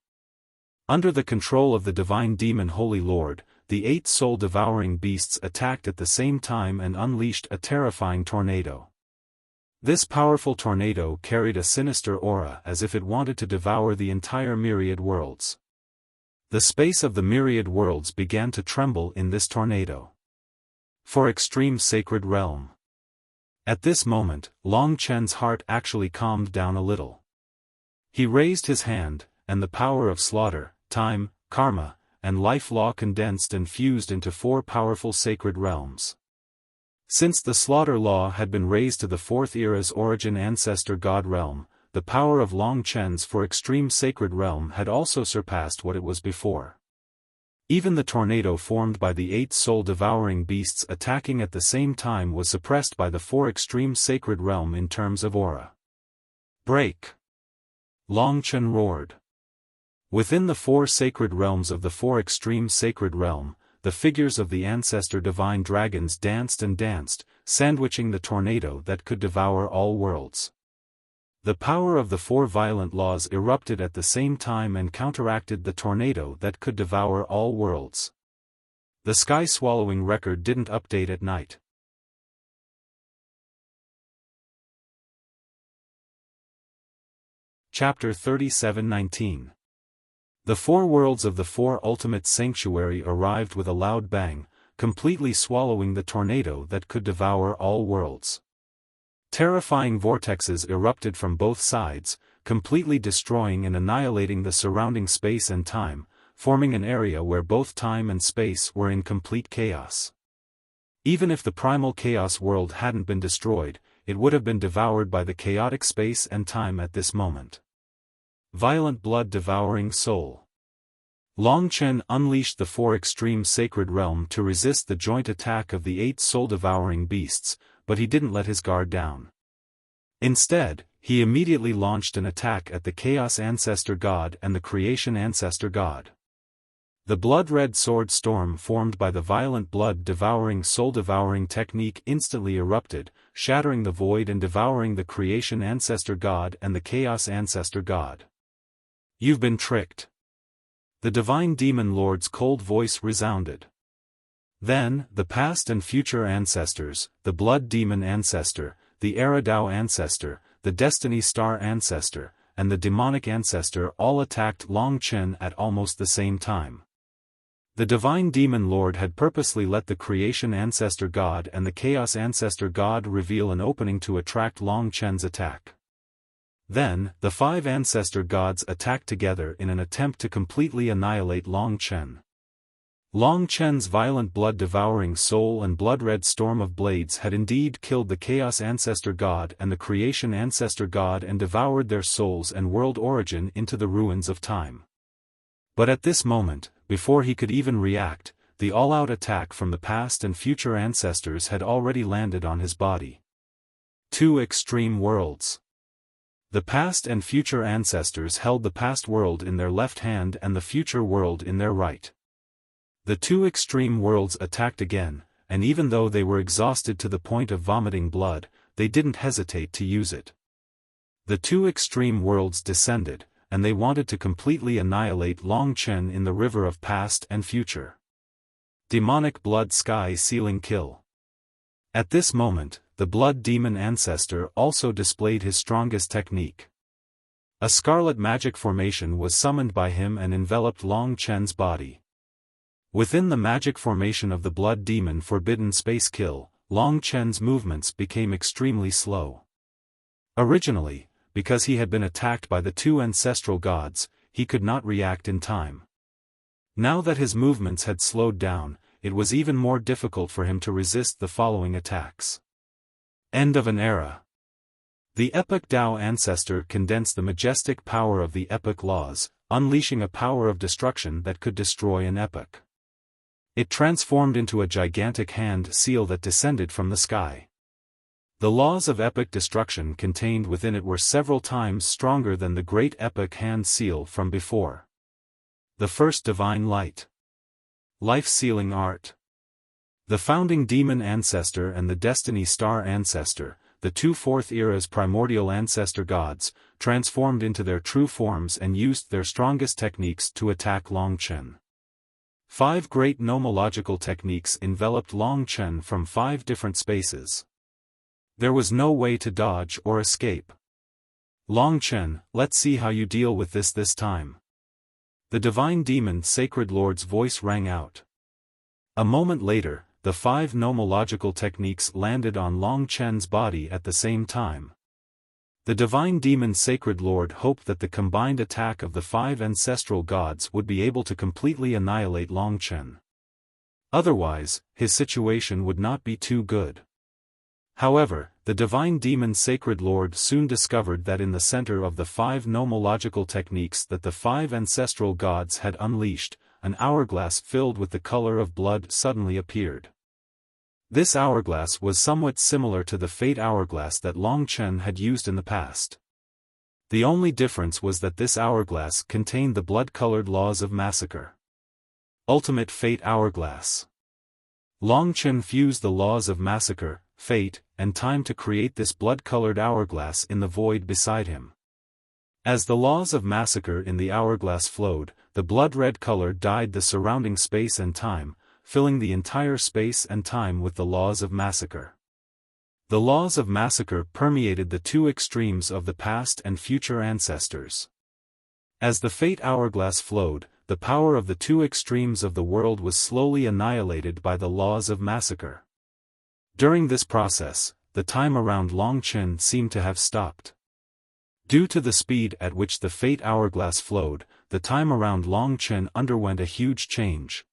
Under the control of the divine demon holy lord, the 8 soul-devouring beasts attacked at the same time and unleashed a terrifying tornado. This powerful tornado carried a sinister aura as if it wanted to devour the entire myriad worlds. The space of the myriad worlds began to tremble in this tornado. For extreme sacred realm. At this moment, Long Chen's heart actually calmed down a little. He raised his hand, and the power of slaughter, time, karma, and life law condensed and fused into 4 powerful sacred realms. Since the slaughter law had been raised to the Fourth Era's origin ancestor god realm, the power of Long Chen's for extreme sacred realm had also surpassed what it was before. Even the tornado formed by the 8 soul-devouring beasts attacking at the same time was suppressed by the 4 extreme sacred realm in terms of aura. Break! Long Chen roared. Within the 4 sacred realms of the 4 extreme sacred realm, the figures of the ancestor divine dragons danced and danced, sandwiching the tornado that could devour all worlds. The power of the 4 violent laws erupted at the same time and counteracted the tornado that could devour all worlds. The sky-swallowing record didn't update at night. Chapter 37-19. The 4 worlds of the 4 ultimate sanctuary arrived with a loud bang, completely swallowing the tornado that could devour all worlds. Terrifying vortexes erupted from both sides, completely destroying and annihilating the surrounding space and time, forming an area where both time and space were in complete chaos. Even if the primal chaos world hadn't been destroyed, it would have been devoured by the chaotic space and time at this moment. Violent blood-devouring soul. Long Chen unleashed the 4 extreme sacred realm to resist the joint attack of the 8 soul-devouring beasts, but he didn't let his guard down. Instead, he immediately launched an attack at the Chaos Ancestor God and the Creation Ancestor God. The blood-red sword storm formed by the violent blood-devouring soul-devouring technique instantly erupted, shattering the void and devouring the Creation Ancestor God and the Chaos Ancestor God. You've been tricked. The Divine Demon Lord's cold voice resounded. Then, the past and future ancestors, the Blood Demon Ancestor, the Era Dao Ancestor, the Destiny Star Ancestor, and the Demonic Ancestor all attacked Long Chen at almost the same time. The Divine Demon Lord had purposely let the Creation Ancestor God and the Chaos Ancestor God reveal an opening to attract Long Chen's attack. Then, the 5 ancestor gods attacked together in an attempt to completely annihilate Long Chen. Long Chen's violent blood-devouring soul and blood-red storm of blades had indeed killed the Chaos Ancestor God and the Creation Ancestor God and devoured their souls and world origin into the ruins of time. But at this moment, before he could even react, the all-out attack from the past and future ancestors had already landed on his body. 2 extreme worlds. The past and future ancestors held the past world in their left hand and the future world in their right. The 2 extreme worlds attacked again, and even though they were exhausted to the point of vomiting blood, they didn't hesitate to use it. The 2 extreme worlds descended, and they wanted to completely annihilate Long Chen in the river of past and future. Demonic blood sky sealing kill. At this moment, the Blood Demon Ancestor also displayed his strongest technique. A scarlet magic formation was summoned by him and enveloped Long Chen's body. Within the magic formation of the Blood Demon Forbidden Space Kill, Long Chen's movements became extremely slow. Originally, because he had been attacked by the 2 ancestral gods, he could not react in time. Now that his movements had slowed down, it was even more difficult for him to resist the following attacks. End of an era. The Epic Tao Ancestor condensed the majestic power of the epic laws, unleashing a power of destruction that could destroy an epoch. It transformed into a gigantic hand seal that descended from the sky. The laws of epic destruction contained within it were several times stronger than the great epic hand seal from before. The first divine light. Life-sealing art. The founding demon ancestor and the destiny star ancestor, the 2 fourth era's primordial ancestor gods, transformed into their true forms and used their strongest techniques to attack Long Chen. 5 great nomological techniques enveloped Long Chen from 5 different spaces. There was no way to dodge or escape. Long Chen, let's see how you deal with this time. The divine demon Sacred Lord's voice rang out. A moment later, the 5 nomological techniques landed on Long Chen's body at the same time. The divine demon Sacred Lord hoped that the combined attack of the 5 ancestral gods would be able to completely annihilate Long Chen. Otherwise, his situation would not be too good. However, the divine demon Sacred Lord soon discovered that in the center of the 5 nomological techniques that the 5 ancestral gods had unleashed, an hourglass filled with the color of blood suddenly appeared. This hourglass was somewhat similar to the fate hourglass that Long Chen had used in the past. The only difference was that this hourglass contained the blood-colored laws of massacre. Ultimate Fate Hourglass. Long Chen fused the laws of massacre, fate, and time to create this blood-colored hourglass in the void beside him. As the laws of massacre in the hourglass flowed, the blood-red color dyed the surrounding space and time, filling the entire space and time with the laws of massacre. The laws of massacre permeated the 2 extremes of the past and future ancestors. As the fate hourglass flowed, the power of the 2 extremes of the world was slowly annihilated by the laws of massacre. During this process, the time around Long Chen seemed to have stopped. Due to the speed at which the fate hourglass flowed, the time around Long Chen underwent a huge change.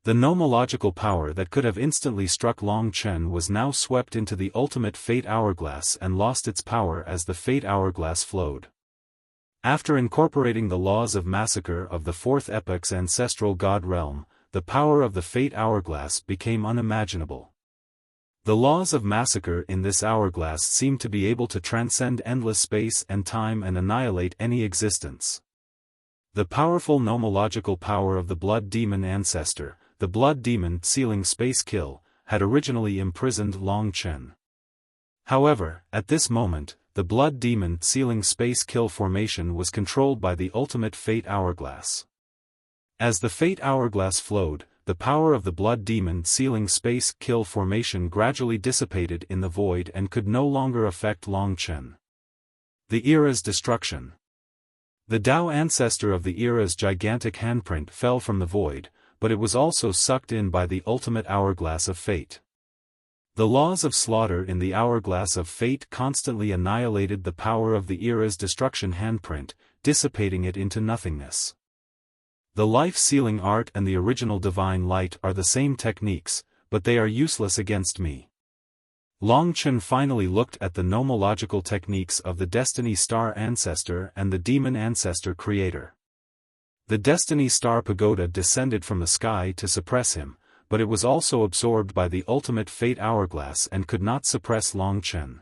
The nomological power that could have instantly struck Long Chen was now swept into the ultimate fate hourglass and lost its power as the fate hourglass flowed. After incorporating the laws of massacre of the fourth epoch's ancestral god realm, the power of the fate hourglass became unimaginable. The laws of massacre in this hourglass seemed to be able to transcend endless space and time and annihilate any existence. The powerful nomological power of the blood demon ancestor, the blood demon sealing space kill, had originally imprisoned Long Chen. However, at this moment, the blood demon sealing space kill formation was controlled by the ultimate fate hourglass. As the fate hourglass flowed, the power of the blood demon sealing space kill formation gradually dissipated in the void and could no longer affect Long Chen. The era's destruction. The Tao ancestor of the era's gigantic handprint fell from the void, but it was also sucked in by the ultimate hourglass of fate. The laws of slaughter in the hourglass of fate constantly annihilated the power of the era's destruction handprint, dissipating it into nothingness. The life-sealing art and the original divine light are the same techniques, but they are useless against me. Long Chen finally looked at the nomological techniques of the Destiny Star Ancestor and the Demon Ancestor Creator. The Destiny Star Pagoda descended from the sky to suppress him, but it was also absorbed by the ultimate fate hourglass and could not suppress Long Chen.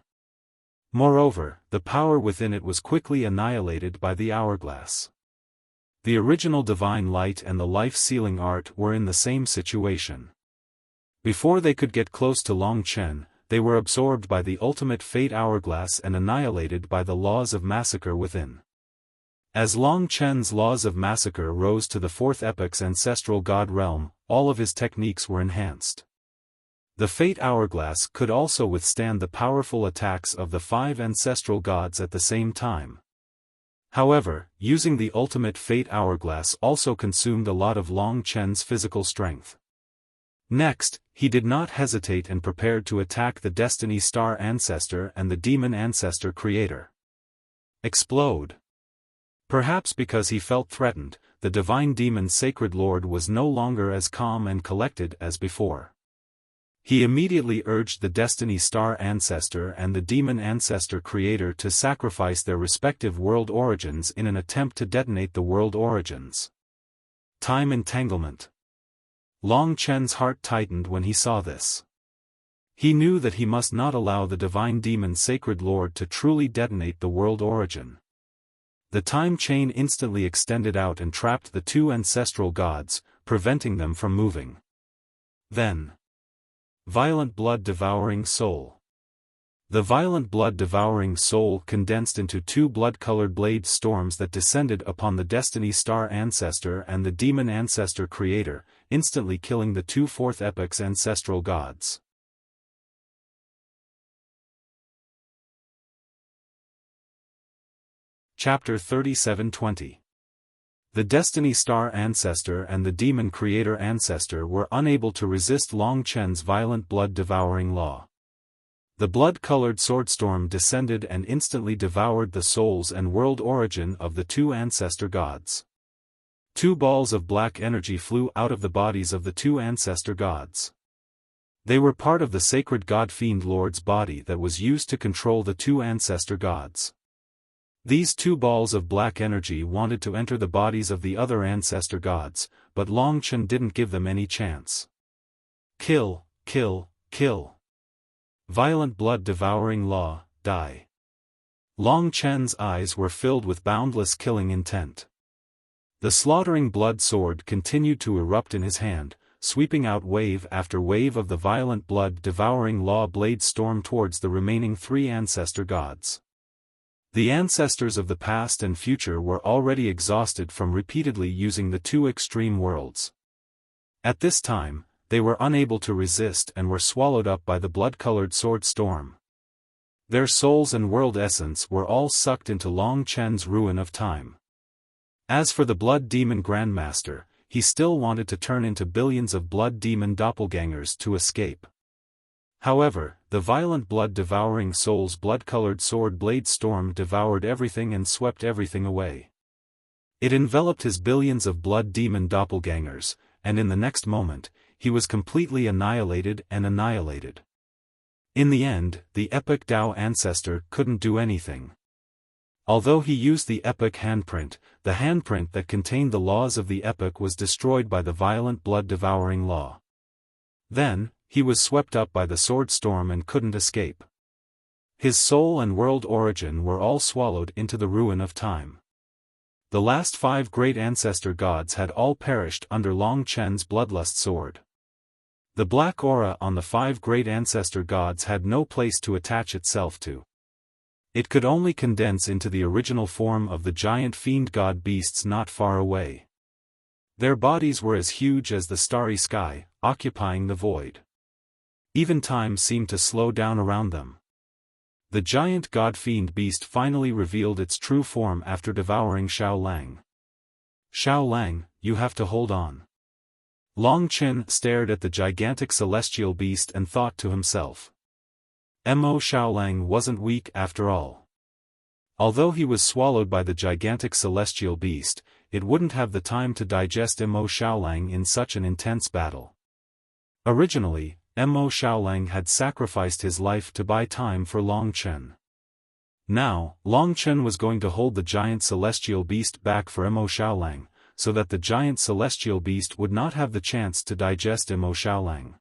Moreover, the power within it was quickly annihilated by the hourglass. The original divine light and the life-sealing art were in the same situation. Before they could get close to Long Chen, they were absorbed by the ultimate fate hourglass and annihilated by the laws of massacre within. As Long Chen's laws of massacre rose to the fourth epoch's ancestral god realm, all of his techniques were enhanced. The fate hourglass could also withstand the powerful attacks of the five ancestral gods at the same time. However, using the ultimate fate hourglass also consumed a lot of Long Chen's physical strength. Next, he did not hesitate and prepared to attack the Destiny Star Ancestor and the Demon Ancestor Creator. Explode. Perhaps because he felt threatened, the divine demon Sacred Lord was no longer as calm and collected as before. He immediately urged the Destiny Star Ancestor and the Demon Ancestor Creator to sacrifice their respective world origins in an attempt to detonate the world origins. Time entanglement. Long Chen's heart tightened when he saw this. He knew that he must not allow the divine demon Sacred Lord to truly detonate the world origin. The time chain instantly extended out and trapped the two ancestral gods, preventing them from moving. Then. Violent blood-devouring soul. The violent blood-devouring soul condensed into two blood-colored blade storms that descended upon the Destiny Star Ancestor and the Demon Ancestor Creator, instantly killing the two fourth epoch's ancestral gods. Chapter 37:20. The Destiny Star Ancestor and the Demon Creator Ancestor were unable to resist Long Chen's violent blood-devouring law. The blood-colored swordstorm descended and instantly devoured the souls and world origin of the two ancestor gods. Two balls of black energy flew out of the bodies of the two ancestor gods. They were part of the sacred God Fiend Lord's body that was used to control the two ancestor gods. These two balls of black energy wanted to enter the bodies of the other ancestor gods, but Long Chen didn't give them any chance. Kill, kill, kill. Violent blood-devouring law, die. Long Chen's eyes were filled with boundless killing intent. The slaughtering blood sword continued to erupt in his hand, sweeping out wave after wave of the violent blood-devouring law blade storm towards the remaining three ancestor gods. The ancestors of the past and future were already exhausted from repeatedly using the two extreme worlds. At this time, they were unable to resist and were swallowed up by the blood-colored sword storm. Their souls and world essence were all sucked into Long Chen's ruin of time. As for the Blood Demon Grandmaster, he still wanted to turn into billions of Blood Demon doppelgangers to escape. However, the violent blood-devouring soul's blood-colored sword blade storm devoured everything and swept everything away. It enveloped his billions of Blood Demon doppelgangers, and in the next moment, he was completely annihilated. In the end, the epic Tao ancestor couldn't do anything. Although he used the epic handprint, the handprint that contained the laws of the epic was destroyed by the violent blood-devouring law. Then, he was swept up by the sword storm and couldn't escape. His soul and world origin were all swallowed into the ruin of time. The last 5 great ancestor gods had all perished under Long Chen's bloodlust sword. The black aura on the 5 great ancestor gods had no place to attach itself to. It could only condense into the original form of the giant fiend god beasts not far away. Their bodies were as huge as the starry sky, occupying the void. Even time seemed to slow down around them. The giant god-fiend beast finally revealed its true form after devouring Xiaolang. Xiaolang, you have to hold on. Long Chen stared at the gigantic celestial beast and thought to himself. Mo Xiaolang wasn't weak after all. Although he was swallowed by the gigantic celestial beast, it wouldn't have the time to digest Mo Xiaolang in such an intense battle. Originally, Mo Xiaolang had sacrificed his life to buy time for Long Chen. Now, Long Chen was going to hold the giant celestial beast back for Mo Xiaolang, so that the giant celestial beast would not have the chance to digest Mo Xiaolang.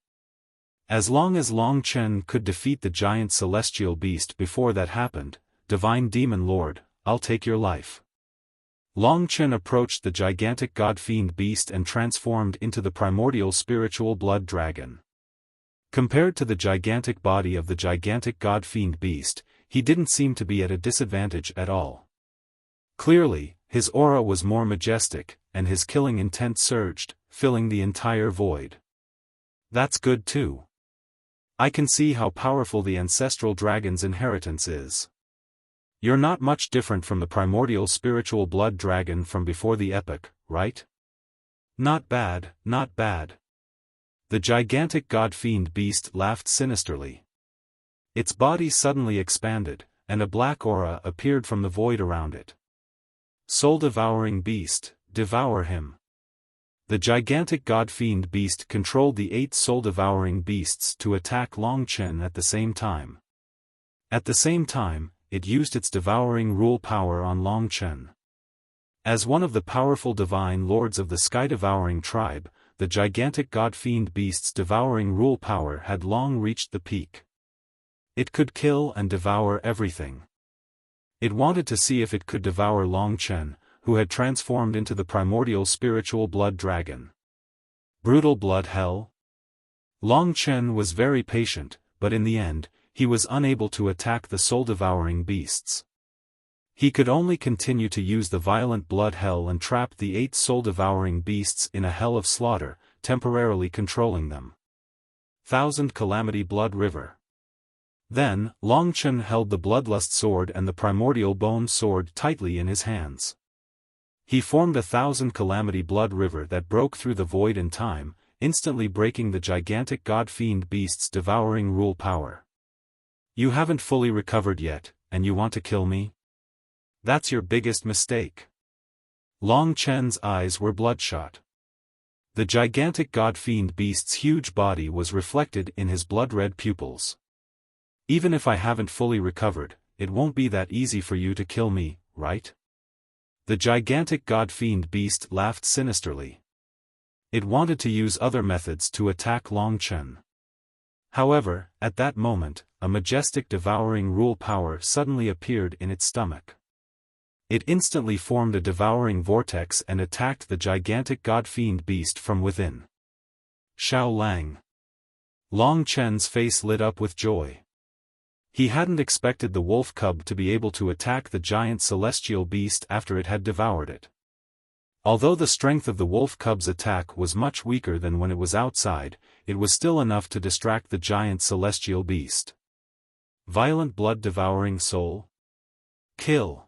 As long as Long Chen could defeat the giant celestial beast before that happened, Divine Demon Lord, I'll take your life. Long Chen approached the gigantic god-fiend beast and transformed into the primordial spiritual blood dragon. Compared to the gigantic body of the gigantic god-fiend beast, he didn't seem to be at a disadvantage at all. Clearly, his aura was more majestic, and his killing intent surged, filling the entire void. That's good too. I can see how powerful the ancestral dragon's inheritance is. You're not much different from the primordial spiritual blood dragon from before the epic, right? Not bad, not bad. The gigantic god-fiend beast laughed sinisterly. Its body suddenly expanded, and a black aura appeared from the void around it. Soul-devouring beast, devour him. The gigantic god-fiend beast controlled the 8 soul-devouring beasts to attack Long Chen at the same time. At the same time, it used its devouring rule power on Long Chen. As one of the powerful divine lords of the sky-devouring tribe, the gigantic god-fiend beast's devouring rule power had long reached the peak. It could kill and devour everything. It wanted to see if it could devour Long Chen, who had transformed into the primordial spiritual blood dragon. Brutal blood hell? Long Chen was very patient, but in the end, he was unable to attack the soul-devouring beasts. He could only continue to use the violent blood hell and trap the 8 soul-devouring beasts in a hell of slaughter, temporarily controlling them. 1000 Calamity Blood River. Then, Long Chen held the bloodlust sword and the primordial bone sword tightly in his hands. He formed 1000 Calamity Blood River that broke through the void in time, instantly breaking the gigantic god-fiend beast's devouring rule power. You haven't fully recovered yet, and you want to kill me? That's your biggest mistake. Long Chen's eyes were bloodshot. The gigantic god-fiend beast's huge body was reflected in his blood-red pupils. Even if I haven't fully recovered, it won't be that easy for you to kill me, right? The gigantic god-fiend beast laughed sinisterly. It wanted to use other methods to attack Long Chen. However, at that moment, a majestic devouring rule power suddenly appeared in its stomach. It instantly formed a devouring vortex and attacked the gigantic god-fiend beast from within. Xiaolang. Long Chen's face lit up with joy. He hadn't expected the wolf cub to be able to attack the giant celestial beast after it had devoured it. Although the strength of the wolf cub's attack was much weaker than when it was outside, it was still enough to distract the giant celestial beast. Violent blood-devouring soul? Kill!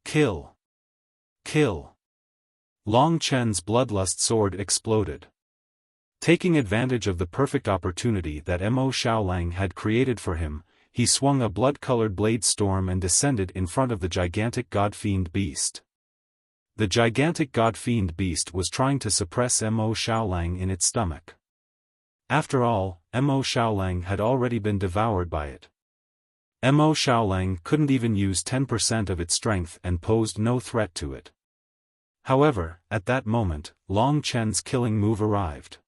Kill! Kill! Long Chen's bloodlust sword exploded. Taking advantage of the perfect opportunity that Mo Xiaolang had created for him, he swung a blood-colored blade storm and descended in front of the gigantic god-fiend beast. The gigantic god-fiend beast was trying to suppress Mo Xiaolang in its stomach. After all, Mo Xiaolang had already been devoured by it. Mo Xiaolang couldn't even use 10% of its strength and posed no threat to it. However, at that moment, Long Chen's killing move arrived.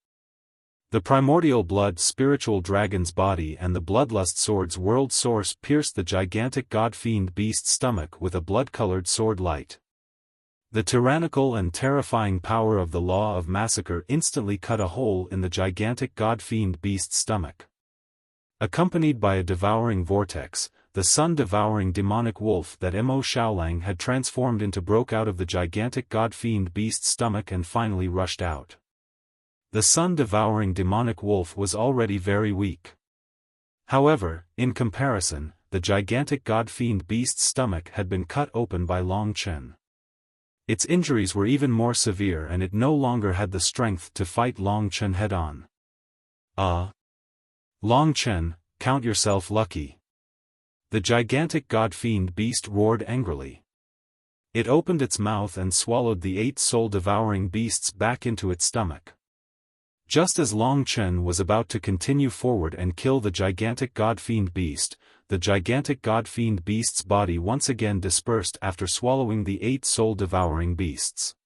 The primordial blood spiritual dragon's body and the bloodlust sword's world source pierced the gigantic god-fiend beast's stomach with a blood-colored sword light. The tyrannical and terrifying power of the law of massacre instantly cut a hole in the gigantic god-fiend beast's stomach. Accompanied by a devouring vortex, the sun-devouring demonic wolf that Mo Xiaolang had transformed into broke out of the gigantic god-fiend beast's stomach and finally rushed out. The sun-devouring demonic wolf was already very weak. However, in comparison, the gigantic god-fiend beast's stomach had been cut open by Long Chen. Its injuries were even more severe and it no longer had the strength to fight Long Chen head-on. Long Chen, count yourself lucky. The gigantic god-fiend beast roared angrily. It opened its mouth and swallowed the 8 soul-devouring beasts back into its stomach. Just as Long Chen was about to continue forward and kill the gigantic god-fiend beast, the gigantic god-fiend beast's body once again dispersed after swallowing the 8 soul-devouring beasts.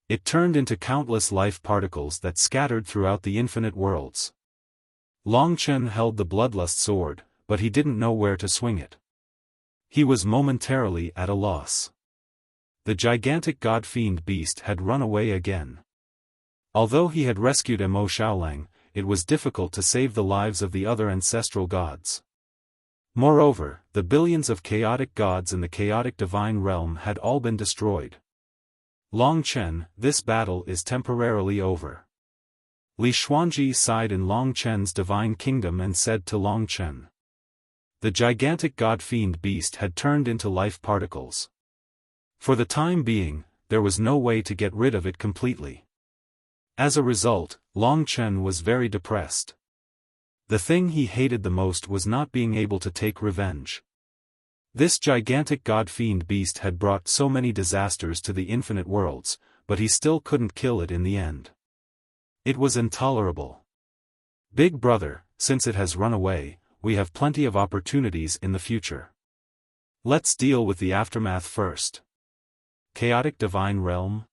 It turned into countless life particles that scattered throughout the infinite worlds. Long Chen held the bloodlust sword, but he didn't know where to swing it. He was momentarily at a loss. The gigantic god-fiend beast had run away again. Although he had rescued Mo Xiaolang, it was difficult to save the lives of the other ancestral gods. Moreover, the billions of chaotic gods in the chaotic divine realm had all been destroyed. Long Chen, this battle is temporarily over. Li Xuanji sighed in Long Chen's divine kingdom and said to Long Chen. The gigantic god-fiend beast had turned into life particles. For the time being, there was no way to get rid of it completely. As a result, Long Chen was very depressed. The thing he hated the most was not being able to take revenge. This gigantic god-fiend beast had brought so many disasters to the infinite worlds, but he still couldn't kill it in the end. It was intolerable. Big brother, since it has run away, we have plenty of opportunities in the future. Let's deal with the aftermath first. Chaotic divine realm?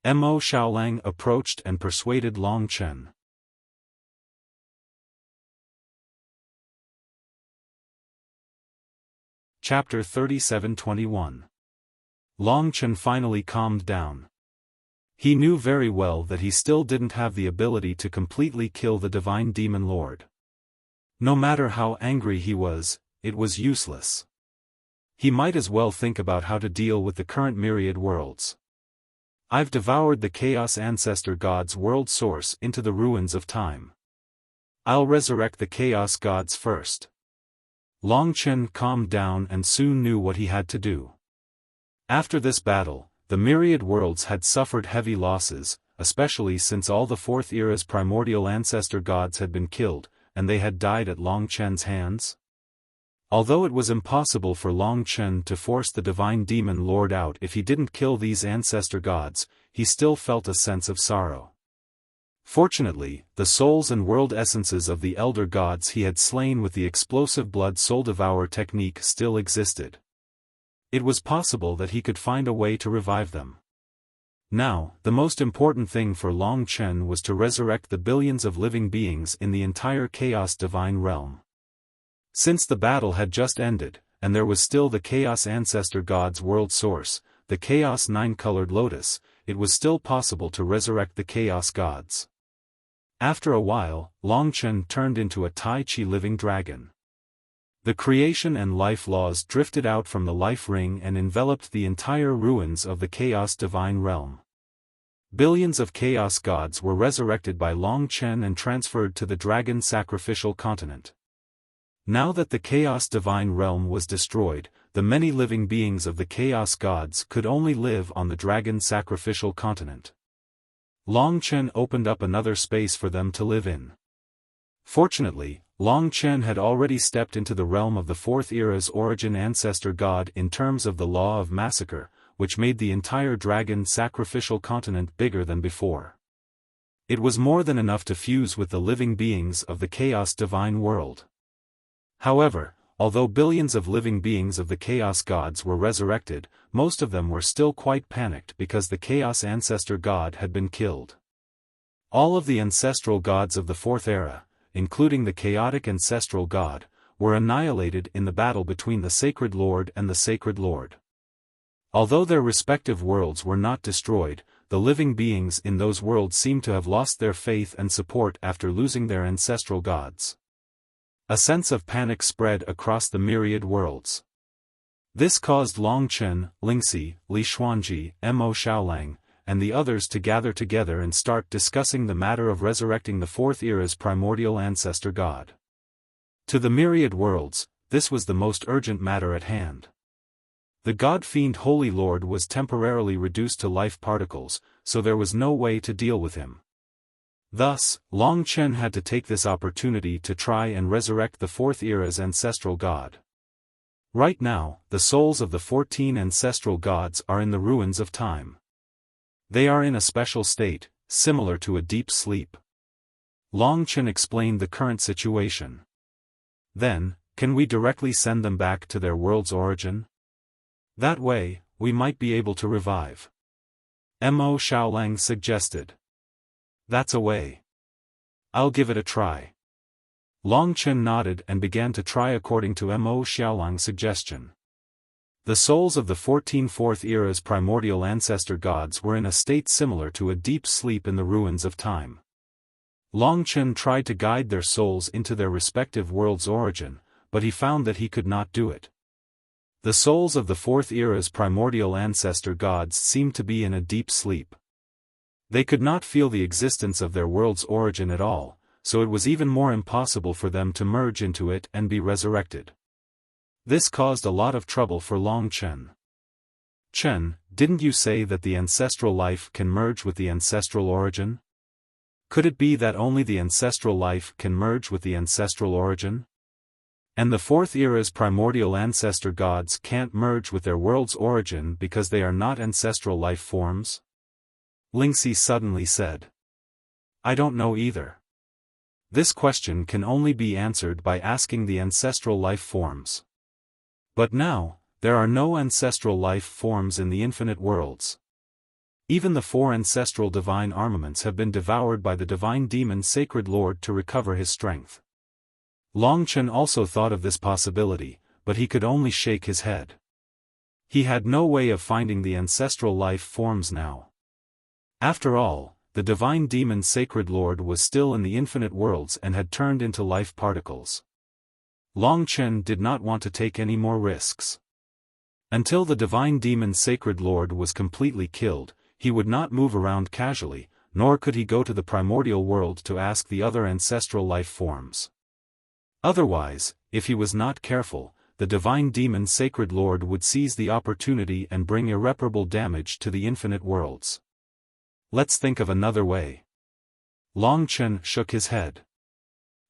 Mo Xiaolang approached and persuaded Long Chen. Chapter 37-21. Long Chen finally calmed down. He knew very well that he still didn't have the ability to completely kill the divine demon lord. No matter how angry he was, it was useless. He might as well think about how to deal with the current myriad worlds. I've devoured the Chaos Ancestor God's world source into the ruins of time. I'll resurrect the Chaos Gods first. Long Chen calmed down and soon knew what he had to do. After this battle, the myriad worlds had suffered heavy losses, especially since all the Fourth Era's primordial ancestor gods had been killed, and they had died at Long Chen's hands. Although it was impossible for Long Chen to force the divine demon lord out if he didn't kill these ancestor gods, he still felt a sense of sorrow. Fortunately, the souls and world essences of the elder gods he had slain with the explosive blood soul devour technique still existed. It was possible that he could find a way to revive them. Now, the most important thing for Long Chen was to resurrect the billions of living beings in the entire Chaos Divine Realm. Since the battle had just ended, and there was still the Chaos Ancestor God's world source, the Chaos Nine-Colored Lotus, it was still possible to resurrect the Chaos Gods. After a while, Long Chen turned into a Tai Chi living dragon. The creation and life laws drifted out from the life ring and enveloped the entire ruins of the Chaos Divine Realm. Billions of Chaos Gods were resurrected by Long Chen and transferred to the Dragon Sacrificial Continent. Now that the Chaos Divine Realm was destroyed, the many living beings of the Chaos Gods could only live on the Dragon Sacrificial Continent. Long Chen opened up another space for them to live in. Fortunately, Long Chen had already stepped into the realm of the Fourth Era's origin ancestor god in terms of the law of massacre, which made the entire dragon sacrificial continent bigger than before. It was more than enough to fuse with the living beings of the chaos divine world. However, although billions of living beings of the chaos gods were resurrected, most of them were still quite panicked because the chaos ancestor god had been killed. All of the ancestral gods of the Fourth Era, including the chaotic ancestral god, were annihilated in the battle between the Sacred Lord and the Sacred Lord. Although their respective worlds were not destroyed, the living beings in those worlds seemed to have lost their faith and support after losing their ancestral gods. A sense of panic spread across the myriad worlds. This caused Long Chen, Lingxi, Li Xuanji, Mo Xiaolang, and the others to gather together and start discussing the matter of resurrecting the Fourth Era's primordial ancestor god. To the myriad worlds, this was the most urgent matter at hand. The god-fiend Holy Lord was temporarily reduced to life particles, so there was no way to deal with him. Thus, Long Chen had to take this opportunity to try and resurrect the Fourth Era's ancestral god. Right now, the souls of the 14 ancestral gods are in the ruins of time. They are in a special state, similar to a deep sleep. Long Chen explained the current situation. Then, can we directly send them back to their world's origin? That way, we might be able to revive. Mo Xiaolang suggested. That's a way. I'll give it a try. Long Chen nodded and began to try according to Mo Xiaolang's suggestion. The souls of the 14 Fourth Era's primordial ancestor gods were in a state similar to a deep sleep in the ruins of time. Long Chen tried to guide their souls into their respective world's origin, but he found that he could not do it. The souls of the Fourth Era's primordial ancestor gods seemed to be in a deep sleep. They could not feel the existence of their world's origin at all, so it was even more impossible for them to merge into it and be resurrected. This caused a lot of trouble for Long Chen. Chen, didn't you say that the ancestral life can merge with the ancestral origin? Could it be that only the ancestral life can merge with the ancestral origin? And the Fourth Era's primordial ancestor gods can't merge with their world's origin because they are not ancestral life forms? Lingxi suddenly said. I don't know either. This question can only be answered by asking the ancestral life forms. But now, there are no ancestral life forms in the infinite worlds. Even the 4 ancestral divine armaments have been devoured by the divine demon Sacred Lord to recover his strength. Long Chen also thought of this possibility, but he could only shake his head. He had no way of finding the ancestral life forms now. After all, the divine demon Sacred Lord was still in the infinite worlds and had turned into life particles. Long Chen did not want to take any more risks. Until the divine demon Sacred Lord was completely killed, he would not move around casually, nor could he go to the primordial world to ask the other ancestral life forms. Otherwise, if he was not careful, the divine demon Sacred Lord would seize the opportunity and bring irreparable damage to the infinite worlds. Let's think of another way. Long Chen shook his head.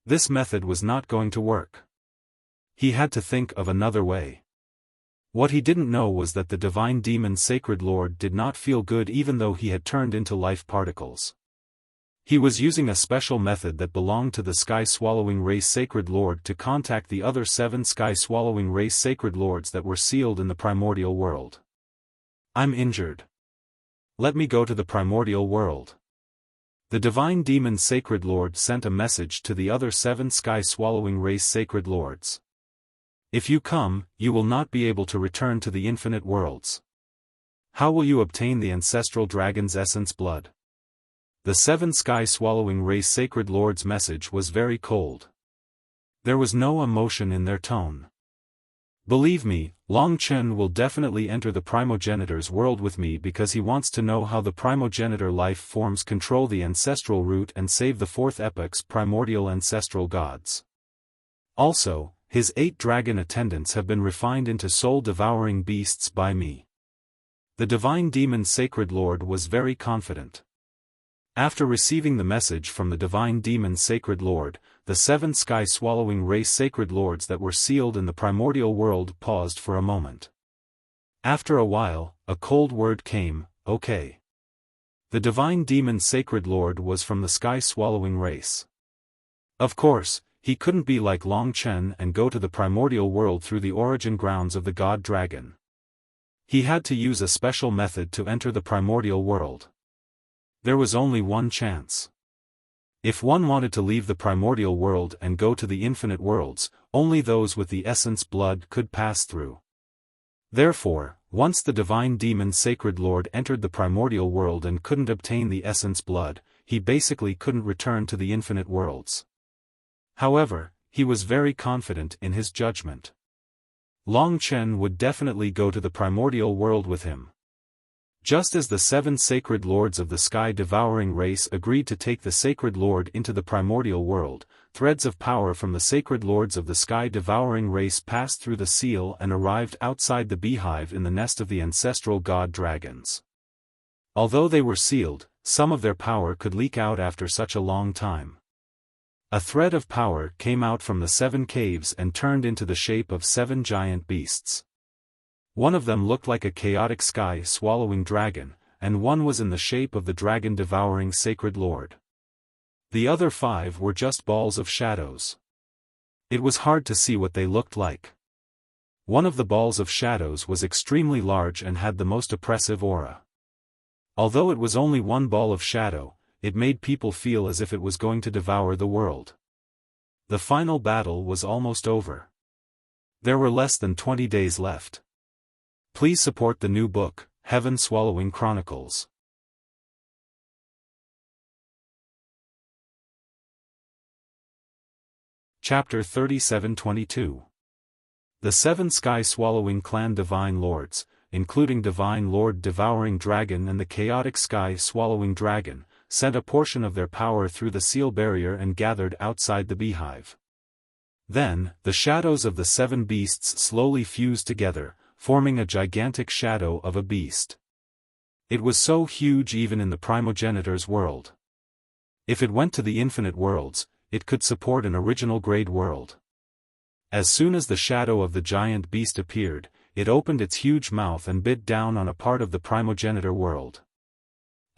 This method was not going to work. He had to think of another way. What he didn't know was that the divine demon Sacred Lord did not feel good even though he had turned into life particles. He was using a special method that belonged to the Sky-Swallowing Race Sacred Lord to contact the other 7 Sky-Swallowing Race Sacred Lords that were sealed in the primordial world. I'm injured. Let me go to the primordial world. The divine demon Sacred Lord sent a message to the other 7 Sky-Swallowing Race Sacred Lords. If you come, you will not be able to return to the infinite worlds. How will you obtain the ancestral dragon's essence blood? The 7 Sky-Swallowing Race Sacred Lords' message was very cold. There was no emotion in their tone. Believe me, Long Chen will definitely enter the primogenitor's world with me because he wants to know how the primogenitor life forms control the ancestral root and save the 4th epoch's primordial ancestral gods. Also, his 8 dragon attendants have been refined into soul-devouring beasts by me. The divine demon Sacred Lord was very confident. After receiving the message from the divine demon Sacred Lord, the 7 Sky-Swallowing Race Sacred Lords that were sealed in the primordial world paused for a moment. After a while, a cold word came, "Okay." The divine demon Sacred Lord was from the sky-swallowing race. Of course, he couldn't be like Long Chen and go to the primordial world through the origin grounds of the god dragon. He had to use a special method to enter the primordial world. There was only one chance. If one wanted to leave the primordial world and go to the infinite worlds, only those with the essence blood could pass through. Therefore, once the divine demon Sacred Lord entered the primordial world and couldn't obtain the essence blood, he basically couldn't return to the infinite worlds. However, he was very confident in his judgment. Long Chen would definitely go to the primordial world with him. Just as the 7 sacred lords of the sky-devouring race agreed to take the Sacred Lord into the primordial world, threads of power from the sacred lords of the sky-devouring race passed through the seal and arrived outside the beehive in the nest of the ancestral god dragons. Although they were sealed, some of their power could leak out after such a long time. A thread of power came out from the 7 caves and turned into the shape of 7 giant beasts. One of them looked like a chaotic sky-swallowing dragon, and one was in the shape of the dragon-devouring Sacred Lord. The other 5 were just balls of shadows. It was hard to see what they looked like. One of the balls of shadows was extremely large and had the most oppressive aura. Although it was only one ball of shadow, it made people feel as if it was going to devour the world. The final battle was almost over. There were less than 20 days left. Please support the new book, Heaven Swallowing Chronicles. Chapter 3722. The 7 sky-swallowing clan Divine Lords, including Divine Lord Devouring Dragon and the chaotic sky-swallowing dragon, sent a portion of their power through the seal barrier and gathered outside the beehive. Then, the shadows of the 7 beasts slowly fused together, forming a gigantic shadow of a beast. It was so huge even in the primogenitor's world. If it went to the infinite worlds, it could support an original grade world. As soon as the shadow of the giant beast appeared, it opened its huge mouth and bit down on a part of the primogenitor world.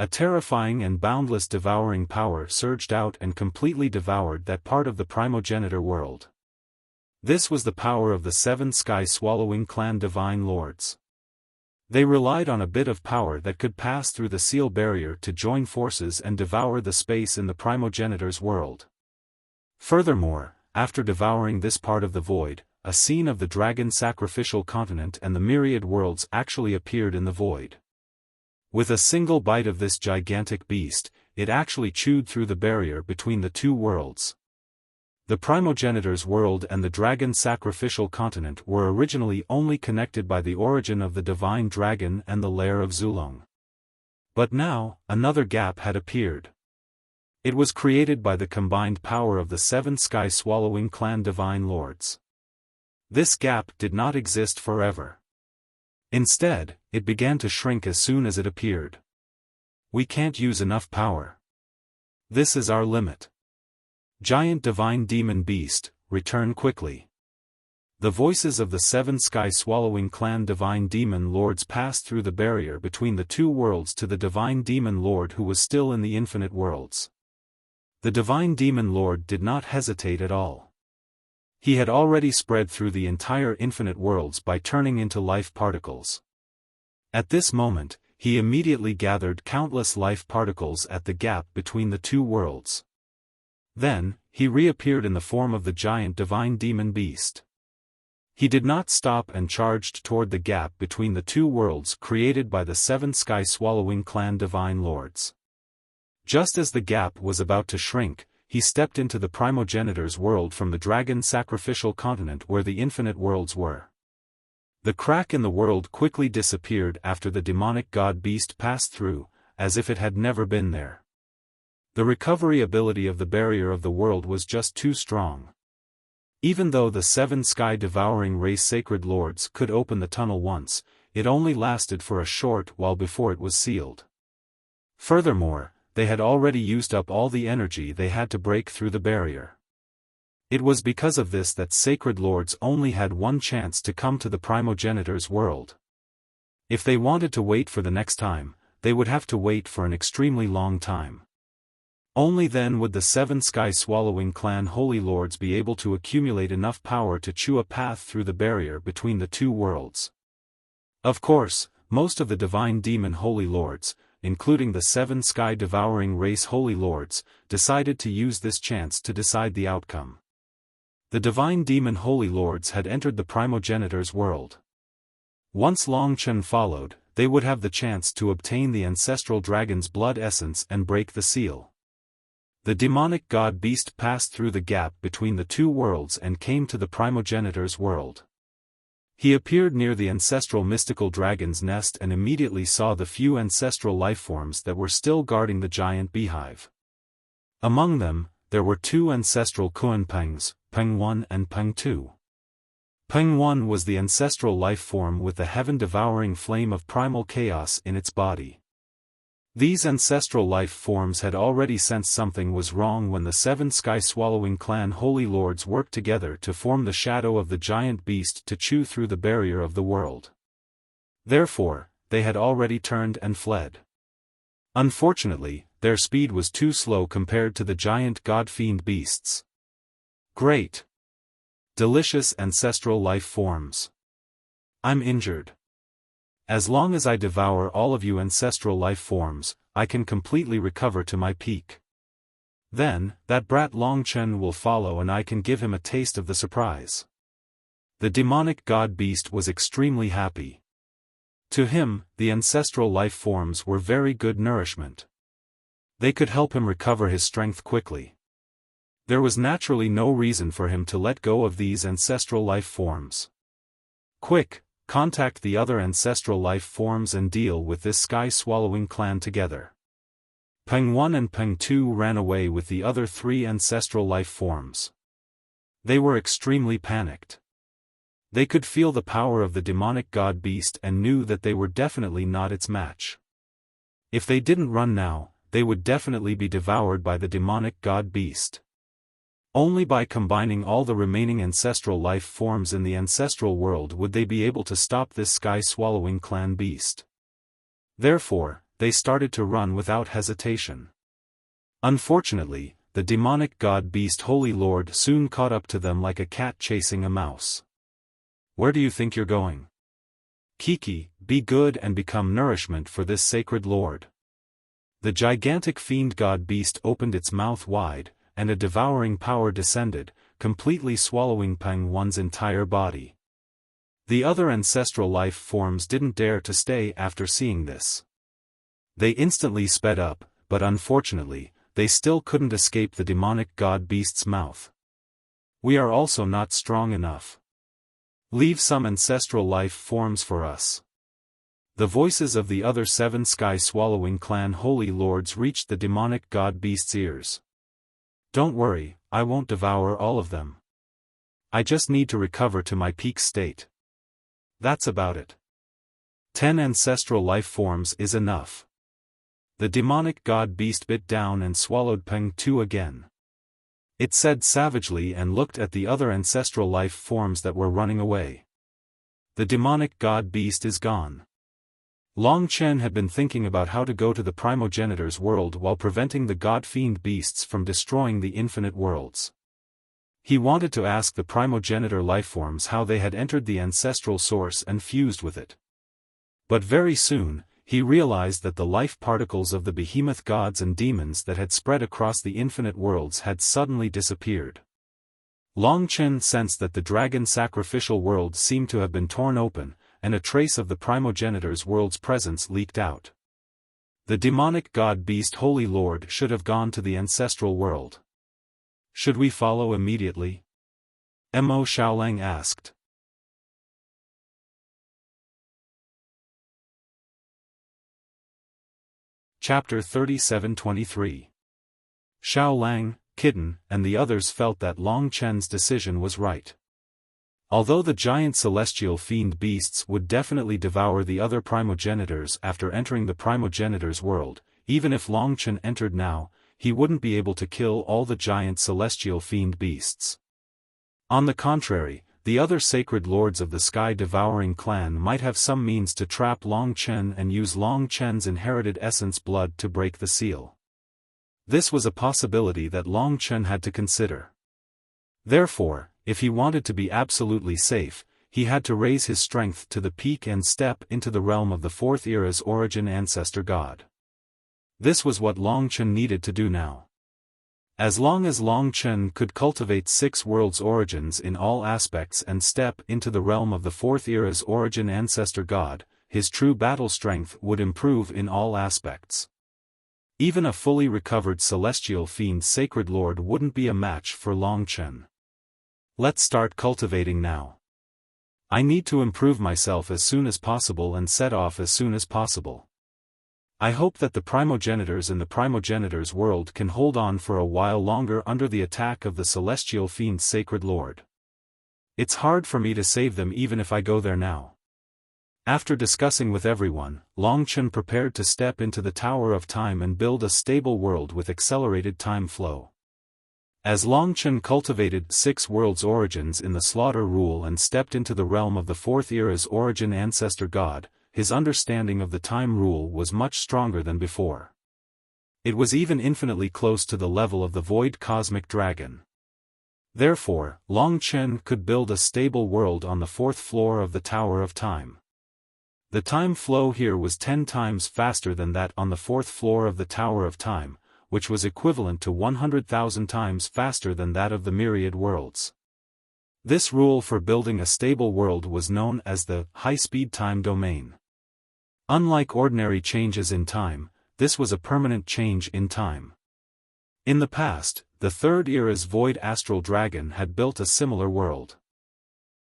A terrifying and boundless devouring power surged out and completely devoured that part of the primogenitor world. This was the power of the 7 sky-swallowing clan Divine Lords. They relied on a bit of power that could pass through the seal barrier to join forces and devour the space in the primogenitor's world. Furthermore, after devouring this part of the void, a scene of the dragon sacrificial continent and the myriad worlds actually appeared in the void. With a single bite of this gigantic beast, it actually chewed through the barrier between the 2 worlds. The primogenitor's world and the dragon sacrificial continent were originally only connected by the origin of the divine dragon and the lair of Zulong. But now, another gap had appeared. It was created by the combined power of the 7 sky-swallowing clan Divine Lords. This gap did not exist forever. Instead, it began to shrink as soon as it appeared. We can't use enough power. This is our limit. Giant divine demon beast, return quickly. The voices of the 7 sky-swallowing clan Divine Demon Lords passed through the barrier between the 2 worlds to the Divine Demon Lord who was still in the infinite worlds. The Divine Demon Lord did not hesitate at all. He had already spread through the entire infinite worlds by turning into life particles. At this moment, he immediately gathered countless life particles at the gap between the 2 worlds. Then, he reappeared in the form of the giant divine demon beast. He did not stop and charged toward the gap between the 2 worlds created by the 7 sky-swallowing clan Divine Lords. Just as the gap was about to shrink, he stepped into the primogenitor's world from the dragon sacrificial continent where the infinite worlds were. The crack in the world quickly disappeared after the demonic god beast passed through, as if it had never been there. The recovery ability of the barrier of the world was just too strong. Even though the 7 sky-devouring race Sacred Lords could open the tunnel once, it only lasted for a short while before it was sealed. Furthermore, they had already used up all the energy they had to break through the barrier. It was because of this that Sacred Lords only had one chance to come to the primogenitor's world. If they wanted to wait for the next time, they would have to wait for an extremely long time. Only then would the 7 sky-swallowing clan holy lords be able to accumulate enough power to chew a path through the barrier between the two worlds. Of course, most of the divine demon holy lords, including the 7 sky-devouring race holy lords, decided to use this chance to decide the outcome. The divine demon holy lords had entered the primogenitor's world. Once Long Chen followed, they would have the chance to obtain the ancestral dragon's blood essence and break the seal. The demonic god-beast passed through the gap between the two worlds and came to the primogenitor's world. He appeared near the ancestral mystical dragon's nest and immediately saw the few ancestral lifeforms that were still guarding the giant beehive. Among them, there were 2 ancestral Kuanpengs, Peng 1 and Peng 2. Peng 1 was the ancestral life form with the heaven-devouring flame of primal chaos in its body. These ancestral life forms had already sensed something was wrong when the 7 sky-swallowing clan holy lords worked together to form the shadow of the giant beast to chew through the barrier of the world. Therefore, they had already turned and fled. Unfortunately, their speed was too slow compared to the giant god-fiend beasts. Great! Delicious ancestral life forms. I'm injured. As long as I devour all of you ancestral life forms, I can completely recover to my peak. Then, that brat Long Chen will follow and I can give him a taste of the surprise. The demonic god-beast was extremely happy. To him, the ancestral life forms were very good nourishment. They could help him recover his strength quickly. There was naturally no reason for him to let go of these ancestral life forms. Quick! Contact the other ancestral life forms and deal with this sky-swallowing clan together. Peng 1 and Peng 2 ran away with the other 3 ancestral life forms. They were extremely panicked. They could feel the power of the demonic god-beast and knew that they were definitely not its match. If they didn't run now, they would definitely be devoured by the demonic god-beast. Only by combining all the remaining ancestral life forms in the ancestral world would they be able to stop this sky-swallowing clan beast. Therefore, they started to run without hesitation. Unfortunately, the demonic god-beast Holy Lord soon caught up to them like a cat chasing a mouse. Where do you think you're going? Kiki, be good and become nourishment for this sacred lord. The gigantic fiend god-beast opened its mouth wide, and a devouring power descended, completely swallowing Peng 1's entire body. The other ancestral life forms didn't dare to stay after seeing this. They instantly sped up, but unfortunately, they still couldn't escape the demonic god-beast's mouth. We are also not strong enough. Leave some ancestral life forms for us. The voices of the other 7 sky-swallowing clan holy lords reached the demonic god-beast's ears. Don't worry, I won't devour all of them. I just need to recover to my peak state. That's about it. 10 ancestral life forms is enough. The demonic god-beast bit down and swallowed Peng 2 again. It said savagely and looked at the other ancestral life forms that were running away. The demonic god-beast is gone. Long Chen had been thinking about how to go to the primogenitor's world while preventing the god-fiend beasts from destroying the infinite worlds. He wanted to ask the primogenitor lifeforms how they had entered the ancestral source and fused with it. But very soon, he realized that the life particles of the behemoth gods and demons that had spread across the infinite worlds had suddenly disappeared. Long Chen sensed that the dragon sacrificial world seemed to have been torn open, and a trace of the primogenitor's world's presence leaked out. The demonic god-beast Holy Lord should have gone to the ancestral world. Should we follow immediately? Mo Xiaolang asked. Chapter 37-23. Xiaolang, Kitten, and the others felt that Long Chen's decision was right. Although the giant celestial fiend beasts would definitely devour the other primogenitors after entering the primogenitor's world, even if Long Chen entered now, he wouldn't be able to kill all the giant celestial fiend beasts. On the contrary, the other sacred lords of the sky-devouring clan might have some means to trap Long Chen and use Long Chen's inherited essence blood to break the seal. This was a possibility that Long Chen had to consider. Therefore, if he wanted to be absolutely safe, he had to raise his strength to the peak and step into the realm of the Fourth Era's origin ancestor god. This was what Long Chen needed to do now. As long as Long Chen could cultivate six worlds' origins in all aspects and step into the realm of the Fourth Era's origin ancestor god, his true battle strength would improve in all aspects. Even a fully recovered celestial fiend sacred lord wouldn't be a match for Long Chen. Let's start cultivating now. I need to improve myself as soon as possible and set off as soon as possible. I hope that the primogenitors in the primogenitors world can hold on for a while longer under the attack of the celestial fiend sacred lord. It's hard for me to save them even if I go there now. After discussing with everyone, Long Chen prepared to step into the Tower of Time and build a stable world with accelerated time flow. As Long Chen cultivated six worlds' origins in the slaughter rule and stepped into the realm of the Fourth Era's origin ancestor god, his understanding of the time rule was much stronger than before. It was even infinitely close to the level of the void cosmic dragon. Therefore, Long Chen could build a stable world on the fourth floor of the Tower of Time. The time flow here was 10 times faster than that on the fourth floor of the Tower of Time, which was equivalent to 100,000 times faster than that of the myriad worlds. This rule for building a stable world was known as the high-speed time domain. Unlike ordinary changes in time, this was a permanent change in time. In the past, the Third Era's void astral dragon had built a similar world.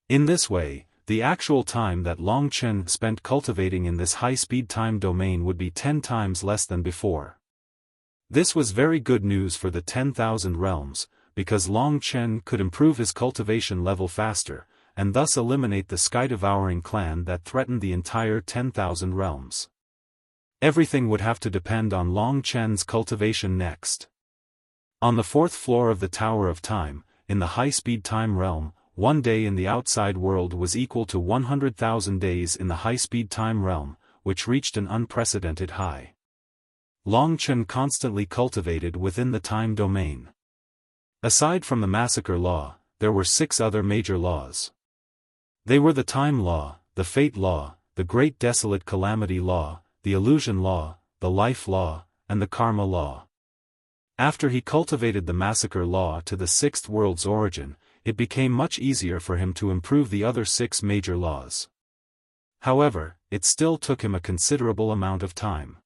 In this way, the actual time that Long Chen spent cultivating in this high-speed time domain would be 10 times less than before. This was very good news for the 10,000 realms, because Long Chen could improve his cultivation level faster, and thus eliminate the sky-devouring clan that threatened the entire 10,000 realms. Everything would have to depend on Long Chen's cultivation next. On the fourth floor of the Tower of Time, in the high-speed time realm, 1 day in the outside world was equal to 100,000 days in the high-speed time realm, which reached an unprecedented high. Long Chen constantly cultivated within the time domain. Aside from the massacre law, there were 6 other major laws. They were the time law, the fate law, the great desolate calamity law, the illusion law, the life law, and the karma law. After he cultivated the massacre law to the 6th world's origin, it became much easier for him to improve the other 6 major laws. However, it still took him a considerable amount of time.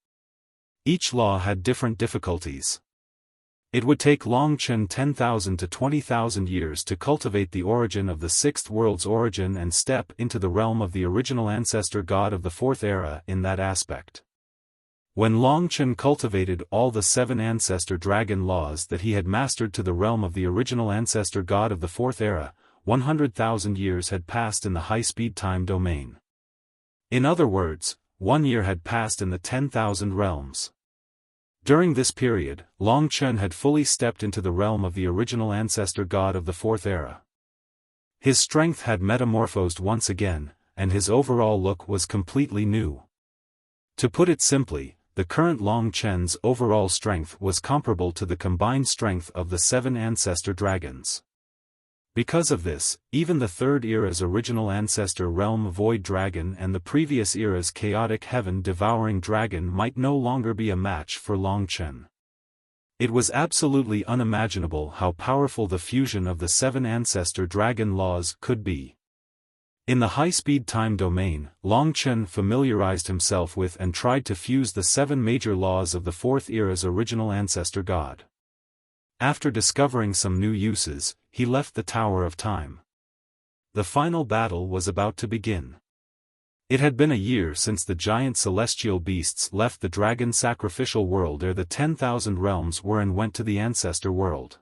Each law had different difficulties. It would take Long Chen 10,000 to 20,000 years to cultivate the origin of the 6th world's origin and step into the realm of the original ancestor god of the 4th era in that aspect. When Long Chen cultivated all the 7 ancestor dragon laws that he had mastered to the realm of the original ancestor god of the 4th era, 100,000 years had passed in the high-speed time domain. In other words, 1 year had passed in the 10,000 realms. During this period, Long Chen had fully stepped into the realm of the original ancestor god of the 4th era. His strength had metamorphosed once again, and his overall look was completely new. To put it simply, the current Long Chen's overall strength was comparable to the combined strength of the 7 ancestor dragons. Because of this, even the Third Era's original ancestor realm void dragon and the previous era's chaotic heaven devouring dragon might no longer be a match for Long Chen. It was absolutely unimaginable how powerful the fusion of the 7 ancestor dragon laws could be. In the high-speed time domain, Long Chen familiarized himself with and tried to fuse the 7 major laws of the 4th era's original ancestor god. After discovering some new uses, he left the Tower of Time. The final battle was about to begin. It had been a year since the giant celestial beasts left the dragon sacrificial world ere the 10,000 realms were and went to the ancestor world.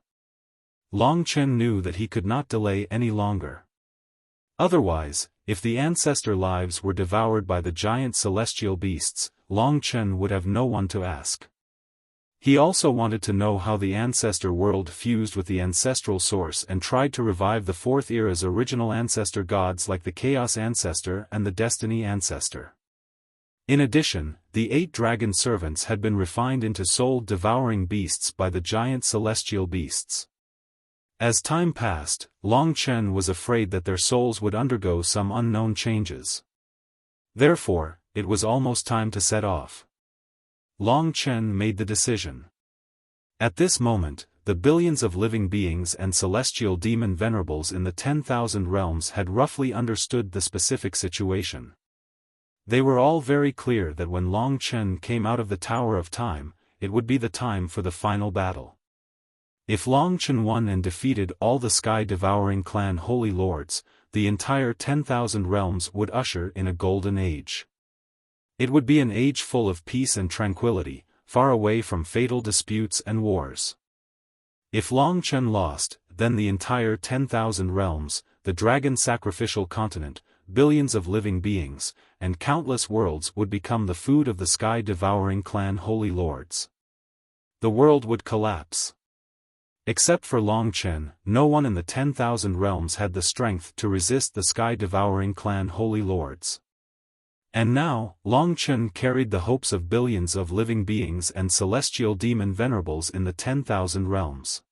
Long Chen knew that he could not delay any longer. Otherwise, if the ancestor lives were devoured by the giant celestial beasts, Long Chen would have no one to ask. He also wanted to know how the ancestor world fused with the ancestral source and tried to revive the Fourth Era's original ancestor gods like the Chaos Ancestor and the Destiny Ancestor. In addition, the 8 dragon servants had been refined into soul-devouring beasts by the giant celestial beasts. As time passed, Long Chen was afraid that their souls would undergo some unknown changes. Therefore, it was almost time to set off. Long Chen made the decision. At this moment, the billions of living beings and celestial demon venerables in the 10,000 realms had roughly understood the specific situation. They were all very clear that when Long Chen came out of the Tower of Time, it would be the time for the final battle. If Long Chen won and defeated all the sky-devouring clan holy lords, the entire 10,000 realms would usher in a golden age. It would be an age full of peace and tranquility, far away from fatal disputes and wars. If Long Chen lost, then the entire 10,000 realms, the dragon sacrificial continent, billions of living beings, and countless worlds would become the food of the sky-devouring clan holy lords. The world would collapse. Except for Long Chen, no one in the 10,000 realms had the strength to resist the sky-devouring clan holy lords. And now, Long Chen carried the hopes of billions of living beings and celestial demon venerables in the 10,000 realms.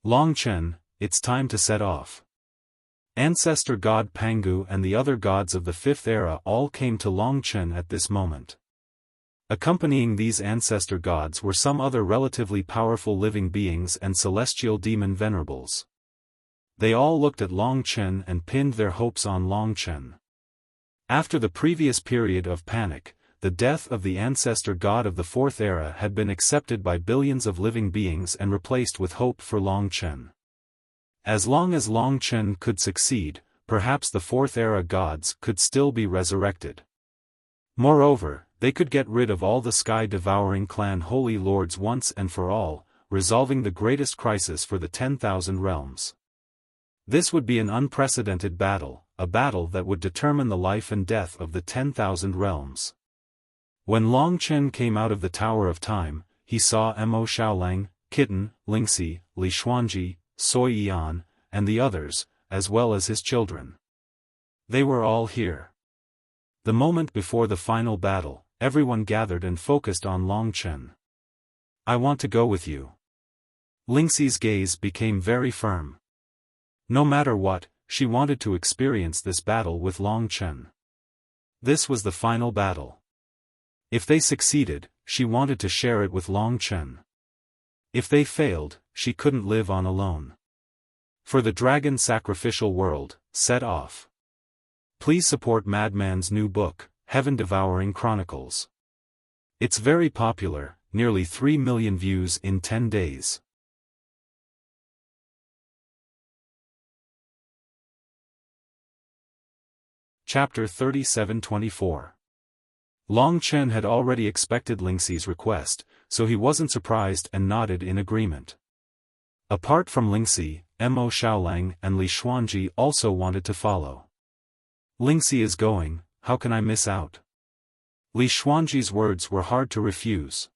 Long Chen, it's time to set off. Ancestor God Pangu and the other gods of the Fifth Era all came to Long Chen at this moment. Accompanying these ancestor gods were some other relatively powerful living beings and celestial demon venerables. They all looked at Long Chen and pinned their hopes on Long Chen. After the previous period of panic, the death of the ancestor god of the Fourth Era had been accepted by billions of living beings and replaced with hope for Long Chen. As long as Long Chen could succeed, perhaps the Fourth Era gods could still be resurrected. Moreover, they could get rid of all the sky-devouring clan holy lords once and for all, resolving the greatest crisis for the 10,000 realms. This would be an unprecedented battle, a battle that would determine the life and death of the 10,000 realms. When Long Chen came out of the Tower of Time, he saw Mo Xiaolang, Kitten, Lingxi, Li Xuanji, Sui Yan, and the others, as well as his children. They were all here. The moment before the final battle, everyone gathered and focused on Long Chen. "I want to go with you." Lingxi's gaze became very firm. No matter what, she wanted to experience this battle with Long Chen. This was the final battle. If they succeeded, she wanted to share it with Long Chen. If they failed, she couldn't live on alone. For the Dragon Sacrificial World, set off. Please support Madman's new book, Heaven Devouring Chronicles. It's very popular, nearly 3 million views in 10 days. Chapter 37-24. Long Chen had already expected Lingxi's request, so he wasn't surprised and nodded in agreement. Apart from Lingxi, Mo Xiaolang and Li Xuanji also wanted to follow. "Lingxi is going, how can I miss out?" Li Xuanji's words were hard to refuse.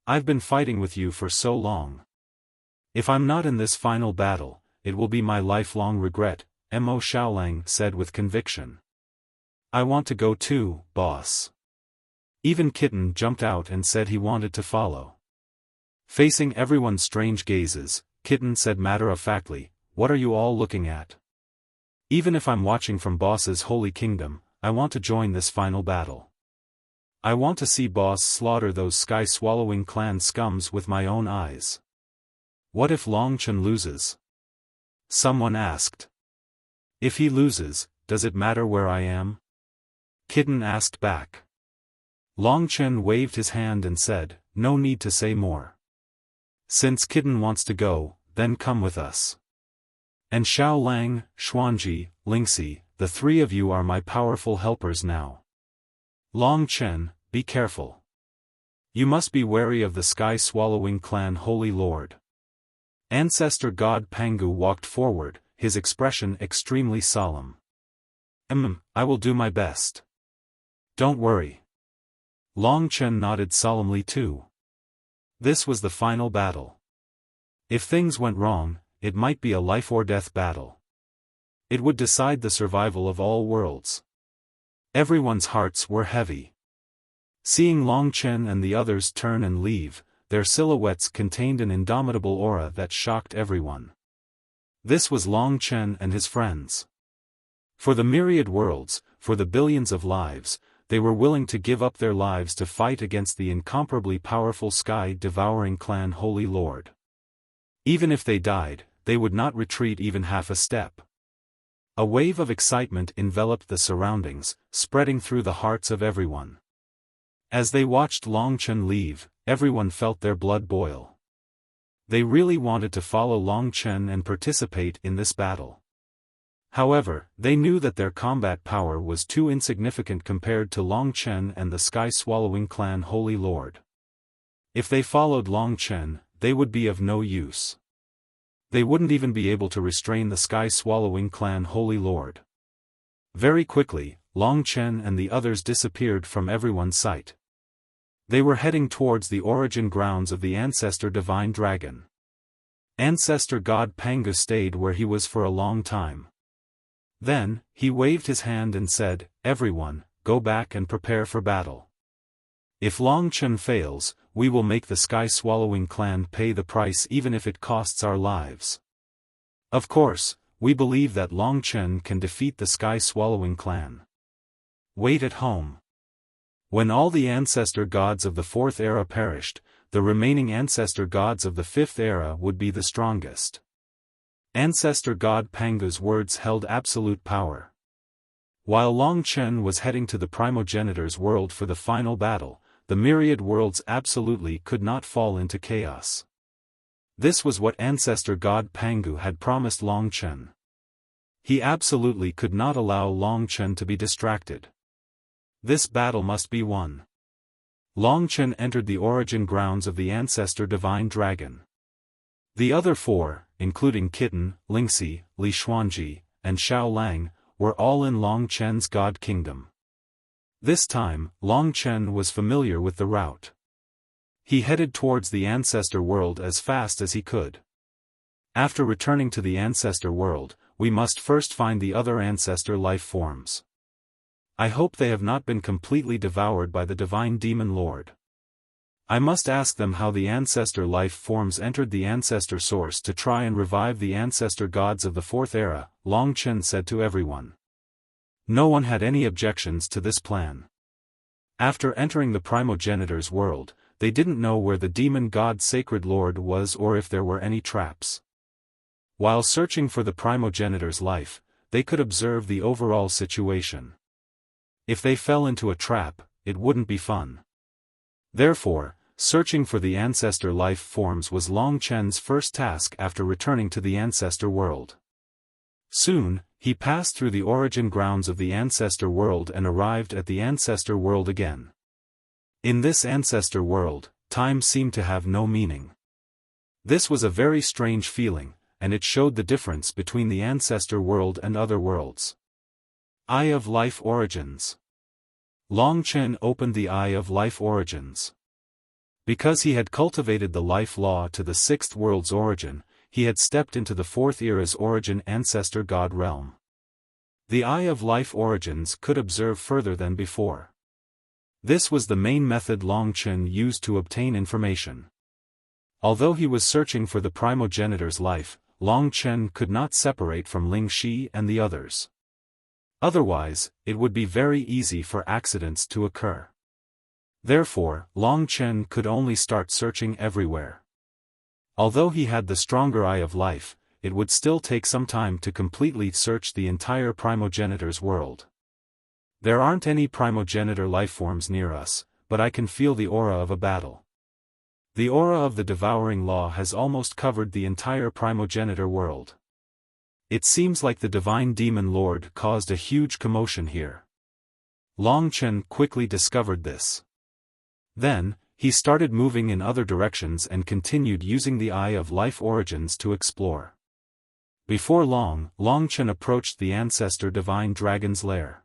"I've been fighting with you for so long. If I'm not in this final battle, it will be my lifelong regret," Mo Xiaolang said with conviction. "I want to go too, boss." Even Kitten jumped out and said he wanted to follow. Facing everyone's strange gazes, Kitten said matter-of-factly, "What are you all looking at? Even if I'm watching from Boss's holy kingdom, I want to join this final battle. I want to see Boss slaughter those sky-swallowing clan scums with my own eyes." "What if Long Chen loses?" someone asked. "If he loses, does it matter where I am?" Kitten asked back. Long Chen waved his hand and said, "No need to say more. Since Kitten wants to go, then come with us. And Xiaolang, Xuanji, Lingxi, the three of you are my powerful helpers now. Long Chen, be careful. You must be wary of the sky-swallowing clan Holy Lord." Ancestor God Pangu walked forward, his expression extremely solemn. I will do my best. Don't worry." Long Chen nodded solemnly too. This was the final battle. If things went wrong, it might be a life-or-death battle. It would decide the survival of all worlds. Everyone's hearts were heavy. Seeing Long Chen and the others turn and leave, their silhouettes contained an indomitable aura that shocked everyone. This was Long Chen and his friends. For the myriad worlds, for the billions of lives, they were willing to give up their lives to fight against the incomparably powerful sky-devouring clan Holy Lord. Even if they died, they would not retreat even half a step. A wave of excitement enveloped the surroundings, spreading through the hearts of everyone. As they watched Long Chen leave, everyone felt their blood boil. They really wanted to follow Long Chen and participate in this battle. However, they knew that their combat power was too insignificant compared to Long Chen and the sky-swallowing clan Holy Lord. If they followed Long Chen, they would be of no use. They wouldn't even be able to restrain the sky-swallowing clan Holy Lord. Very quickly, Long Chen and the others disappeared from everyone's sight. They were heading towards the origin grounds of the ancestor divine dragon. Ancestor god Pangu stayed where he was for a long time. Then, he waved his hand and said, "Everyone, go back and prepare for battle. If Long Chen fails, we will make the sky-swallowing clan pay the price even if it costs our lives. Of course, we believe that Long Chen can defeat the sky-swallowing clan. Wait at home." When all the ancestor gods of the Fourth Era perished, the remaining ancestor gods of the Fifth Era would be the strongest. Ancestor god Pangu's words held absolute power. While Long Chen was heading to the primogenitor's world for the final battle, the myriad worlds absolutely could not fall into chaos. This was what ancestor god Pangu had promised Long Chen. He absolutely could not allow Long Chen to be distracted. This battle must be won. Long Chen entered the origin grounds of the ancestor divine dragon. The other four, including Kitten, Lingxi, Li Xuanji, and Xiao Lang, were all in Long Chen's god kingdom. This time, Long Chen was familiar with the route. He headed towards the ancestor world as fast as he could. After returning to the ancestor world, we must first find the other ancestor life forms. I hope they have not been completely devoured by the divine demon lord. I must ask them how the ancestor life forms entered the ancestor source to try and revive the ancestor gods of the Fourth Era, Long Chen said to everyone. No one had any objections to this plan. After entering the primogenitor's world, they didn't know where the demon god Sacred Lord was or if there were any traps. While searching for the primogenitor's life, they could observe the overall situation. If they fell into a trap, it wouldn't be fun. Therefore, searching for the ancestor life forms was Long Chen's first task after returning to the ancestor world. Soon, he passed through the origin grounds of the ancestor world and arrived at the ancestor world again. In this ancestor world, time seemed to have no meaning. This was a very strange feeling, and it showed the difference between the ancestor world and other worlds. Eye of Life Origins. Long Chen opened the Eye of Life Origins. Because he had cultivated the life law to the sixth world's origin, he had stepped into the Fourth Era's origin ancestor god realm. The Eye of Life Origins could observe further than before. This was the main method Long Chen used to obtain information. Although he was searching for the primogenitor's life, Long Chen could not separate from Ling Shi and the others. Otherwise, it would be very easy for accidents to occur. Therefore, Long Chen could only start searching everywhere. Although he had the stronger Eye of Life, it would still take some time to completely search the entire primogenitor's world. There aren't any primogenitor lifeforms near us, but I can feel the aura of a battle. The aura of the devouring law has almost covered the entire primogenitor world. It seems like the divine demon lord caused a huge commotion here. Long Chen quickly discovered this. Then, he started moving in other directions and continued using the Eye of Life Origins to explore. Before long, Long Chen approached the ancestor divine dragon's lair.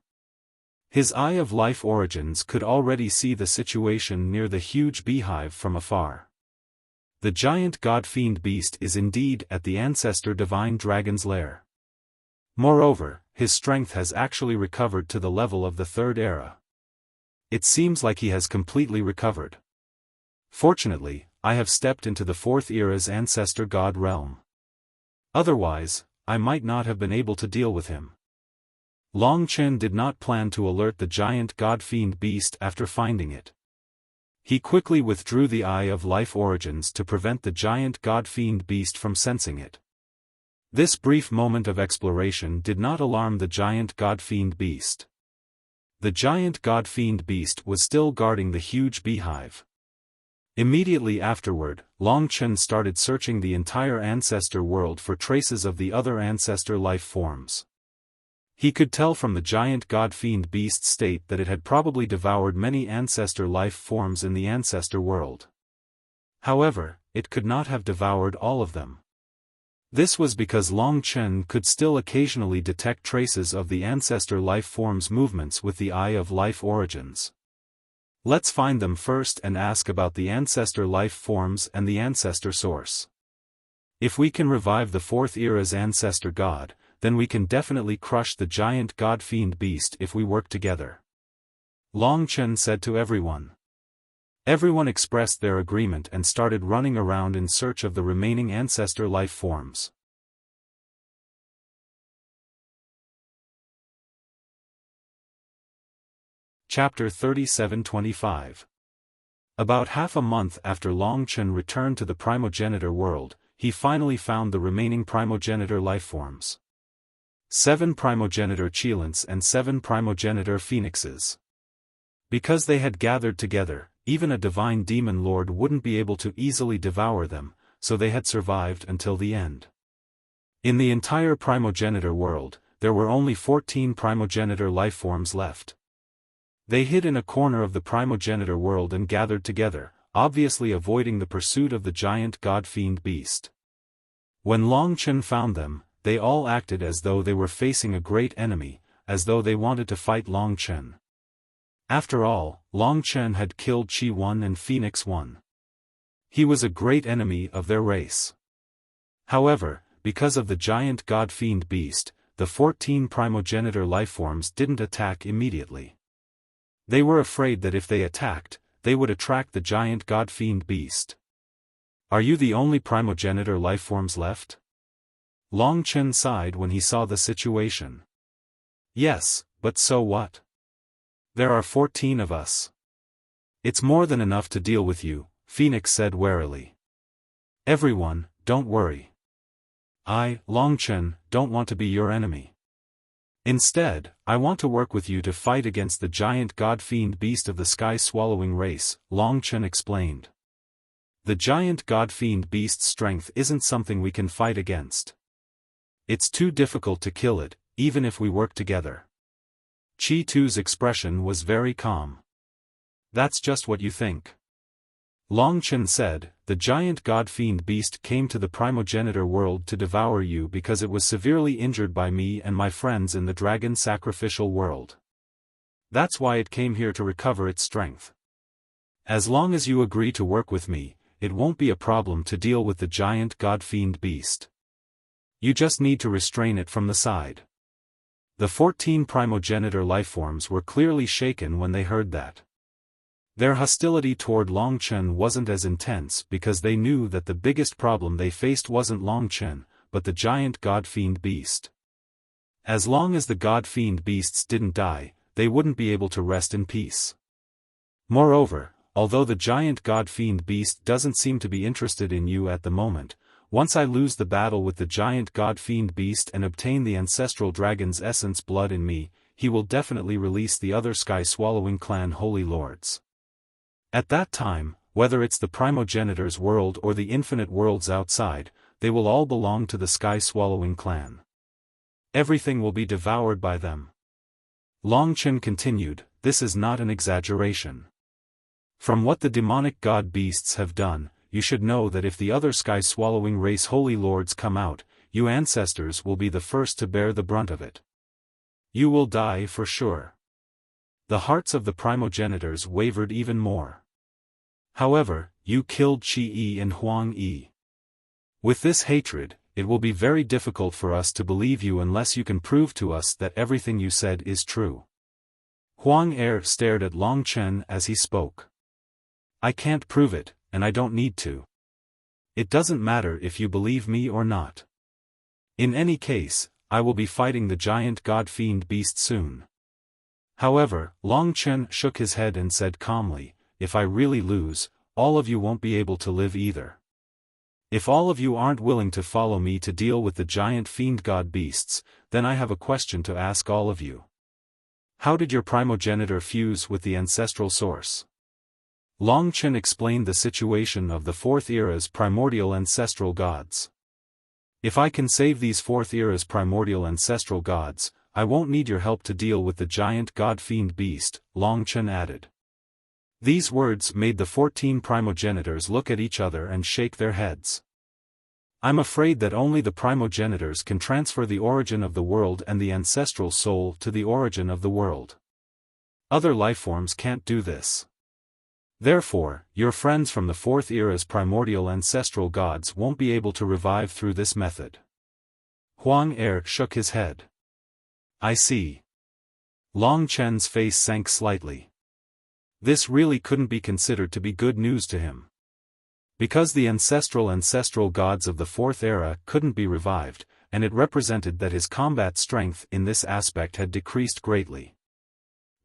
His Eye of Life Origins could already see the situation near the huge beehive from afar. The giant god-fiend beast is indeed at the ancestor divine dragon's lair. Moreover, his strength has actually recovered to the level of the third era. It seems like he has completely recovered. Fortunately, I have stepped into the fourth era's ancestor god realm. Otherwise, I might not have been able to deal with him. Long Chen did not plan to alert the giant god-fiend beast after finding it. He quickly withdrew the Eye of Life Origins to prevent the giant god-fiend beast from sensing it. This brief moment of exploration did not alarm the giant god-fiend beast. The giant god-fiend beast was still guarding the huge beehive. Immediately afterward, Long Chen started searching the entire ancestor world for traces of the other ancestor life forms. He could tell from the giant god-fiend beast's state that it had probably devoured many ancestor life forms in the ancestor world. However, it could not have devoured all of them. This was because Long Chen could still occasionally detect traces of the ancestor life forms' movements with the Eye of Life Origins. Let's find them first and ask about the ancestor life forms and the ancestor source. If we can revive the fourth era's ancestor god, then we can definitely crush the giant god-fiend beast if we work together. Long Chen said to everyone. Everyone expressed their agreement and started running around in search of the remaining ancestor life forms. Chapter 37-25. About half a month after Long Chen returned to the primogenitor world, he finally found the remaining primogenitor lifeforms. 7 primogenitor cheilants and 7 primogenitor phoenixes. Because they had gathered together, even a divine demon lord wouldn't be able to easily devour them, so they had survived until the end. In the entire primogenitor world, there were only 14 primogenitor lifeforms left. They hid in a corner of the primogenitor world and gathered together, obviously avoiding the pursuit of the giant god-fiend beast. When Long Chen found them, they all acted as though they were facing a great enemy, as though they wanted to fight Long Chen. After all, Long Chen had killed Qi 1 and Phoenix 1. He was a great enemy of their race. However, because of the giant god-fiend beast, the 14 primogenitor lifeforms didn't attack immediately. They were afraid that if they attacked, they would attract the giant god-fiend beast. Are you the only primogenitor lifeforms left? Long Chen sighed when he saw the situation. Yes, but so what? There are 14 of us. It's more than enough to deal with you, Phoenix said warily. Everyone, don't worry. I, Long Chen, don't want to be your enemy. Instead, I want to work with you to fight against the giant god-fiend beast of the sky-swallowing race, Long Chen explained. The giant god-fiend beast's strength isn't something we can fight against. It's too difficult to kill it, even if we work together. Qi 2's expression was very calm. That's just what you think. Long Chen said, the giant god-fiend beast came to the primogenitor world to devour you because it was severely injured by me and my friends in the dragon sacrificial world. That's why it came here to recover its strength. As long as you agree to work with me, it won't be a problem to deal with the giant god-fiend beast. You just need to restrain it from the side. The 14 primogenitor lifeforms were clearly shaken when they heard that. Their hostility toward Long Chen wasn't as intense because they knew that the biggest problem they faced wasn't Long Chen, but the giant god-fiend beast. As long as the god-fiend beasts didn't die, they wouldn't be able to rest in peace. Moreover, although the giant god-fiend beast doesn't seem to be interested in you at the moment, once I lose the battle with the giant god-fiend beast and obtain the ancestral dragon's essence blood in me, he will definitely release the other sky-swallowing clan holy lords. At that time, whether it's the primogenitor's world or the infinite worlds outside, they will all belong to the sky-swallowing clan. Everything will be devoured by them. Long Chen continued, this is not an exaggeration. From what the demonic god beasts have done, you should know that if the other sky-swallowing race holy lords come out, you ancestors will be the first to bear the brunt of it. You will die for sure. The hearts of the primogenitors wavered even more. However, you killed Qi and Huang Yi. With this hatred, it will be very difficult for us to believe you unless you can prove to us that everything you said is true. Huang Er stared at Long Chen as he spoke. I can't prove it, and I don't need to. It doesn't matter if you believe me or not. In any case, I will be fighting the giant god-fiend beast soon. However, Long Chen shook his head and said calmly, if I really lose, all of you won't be able to live either. If all of you aren't willing to follow me to deal with the giant fiend god beasts, then I have a question to ask all of you. How did your primogenitor fuse with the ancestral source? Long Chen explained the situation of the Fourth Era's primordial ancestral gods. If I can save these Fourth Era's primordial ancestral gods, I won't need your help to deal with the giant god-fiend beast, Long Chen added. These words made the 14 primogenitors look at each other and shake their heads. I'm afraid that only the primogenitors can transfer the origin of the world and the ancestral soul to the origin of the world. Other lifeforms can't do this. Therefore, your friends from the Fourth Era's primordial ancestral gods won't be able to revive through this method. Huang Er shook his head. I see. Long Chen's face sank slightly. This really couldn't be considered to be good news to him. Because the ancestral gods of the Fourth Era couldn't be revived, and it represented that his combat strength in this aspect had decreased greatly.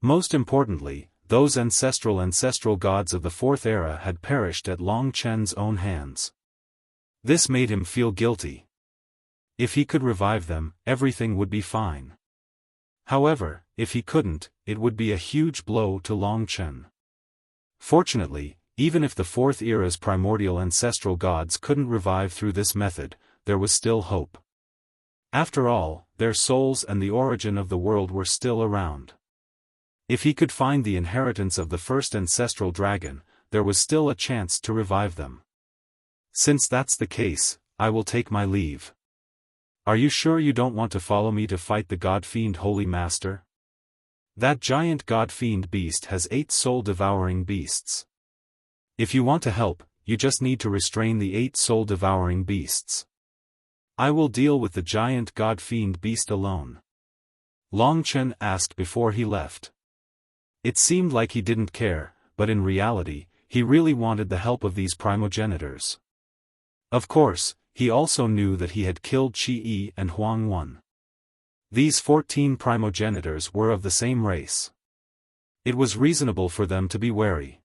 Most importantly, those ancestral gods of the Fourth Era had perished at Long Chen's own hands. This made him feel guilty. If he could revive them, everything would be fine. However, if he couldn't, it would be a huge blow to Long Chen. Fortunately, even if the Fourth Era's primordial ancestral gods couldn't revive through this method, there was still hope. After all, their souls and the origin of the world were still around. If he could find the inheritance of the first ancestral dragon, there was still a chance to revive them. Since that's the case, I will take my leave. Are you sure you don't want to follow me to fight the god-fiend Holy Master? That giant god-fiend beast has 8 soul-devouring beasts. If you want to help, you just need to restrain the 8 soul-devouring beasts. I will deal with the giant god-fiend beast alone. Long Chen asked before he left. It seemed like he didn't care, but in reality, he really wanted the help of these primogenitors. Of course, he also knew that he had killed Qi and Huang Wan. These 14 primogenitors were of the same race. It was reasonable for them to be wary.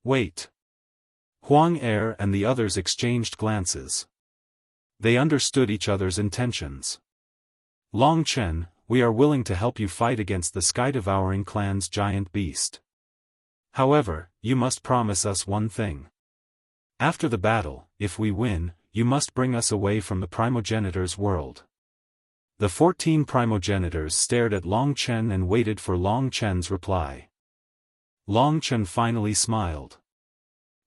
Wait. Huang Er and the others exchanged glances. They understood each other's intentions. Long Chen, we are willing to help you fight against the Sky-Devouring clan's giant beast. However, you must promise us one thing. After the battle, if we win, you must bring us away from the primogenitor's world. The 14 primogenitors stared at Long Chen and waited for Long Chen's reply. Long Chen finally smiled.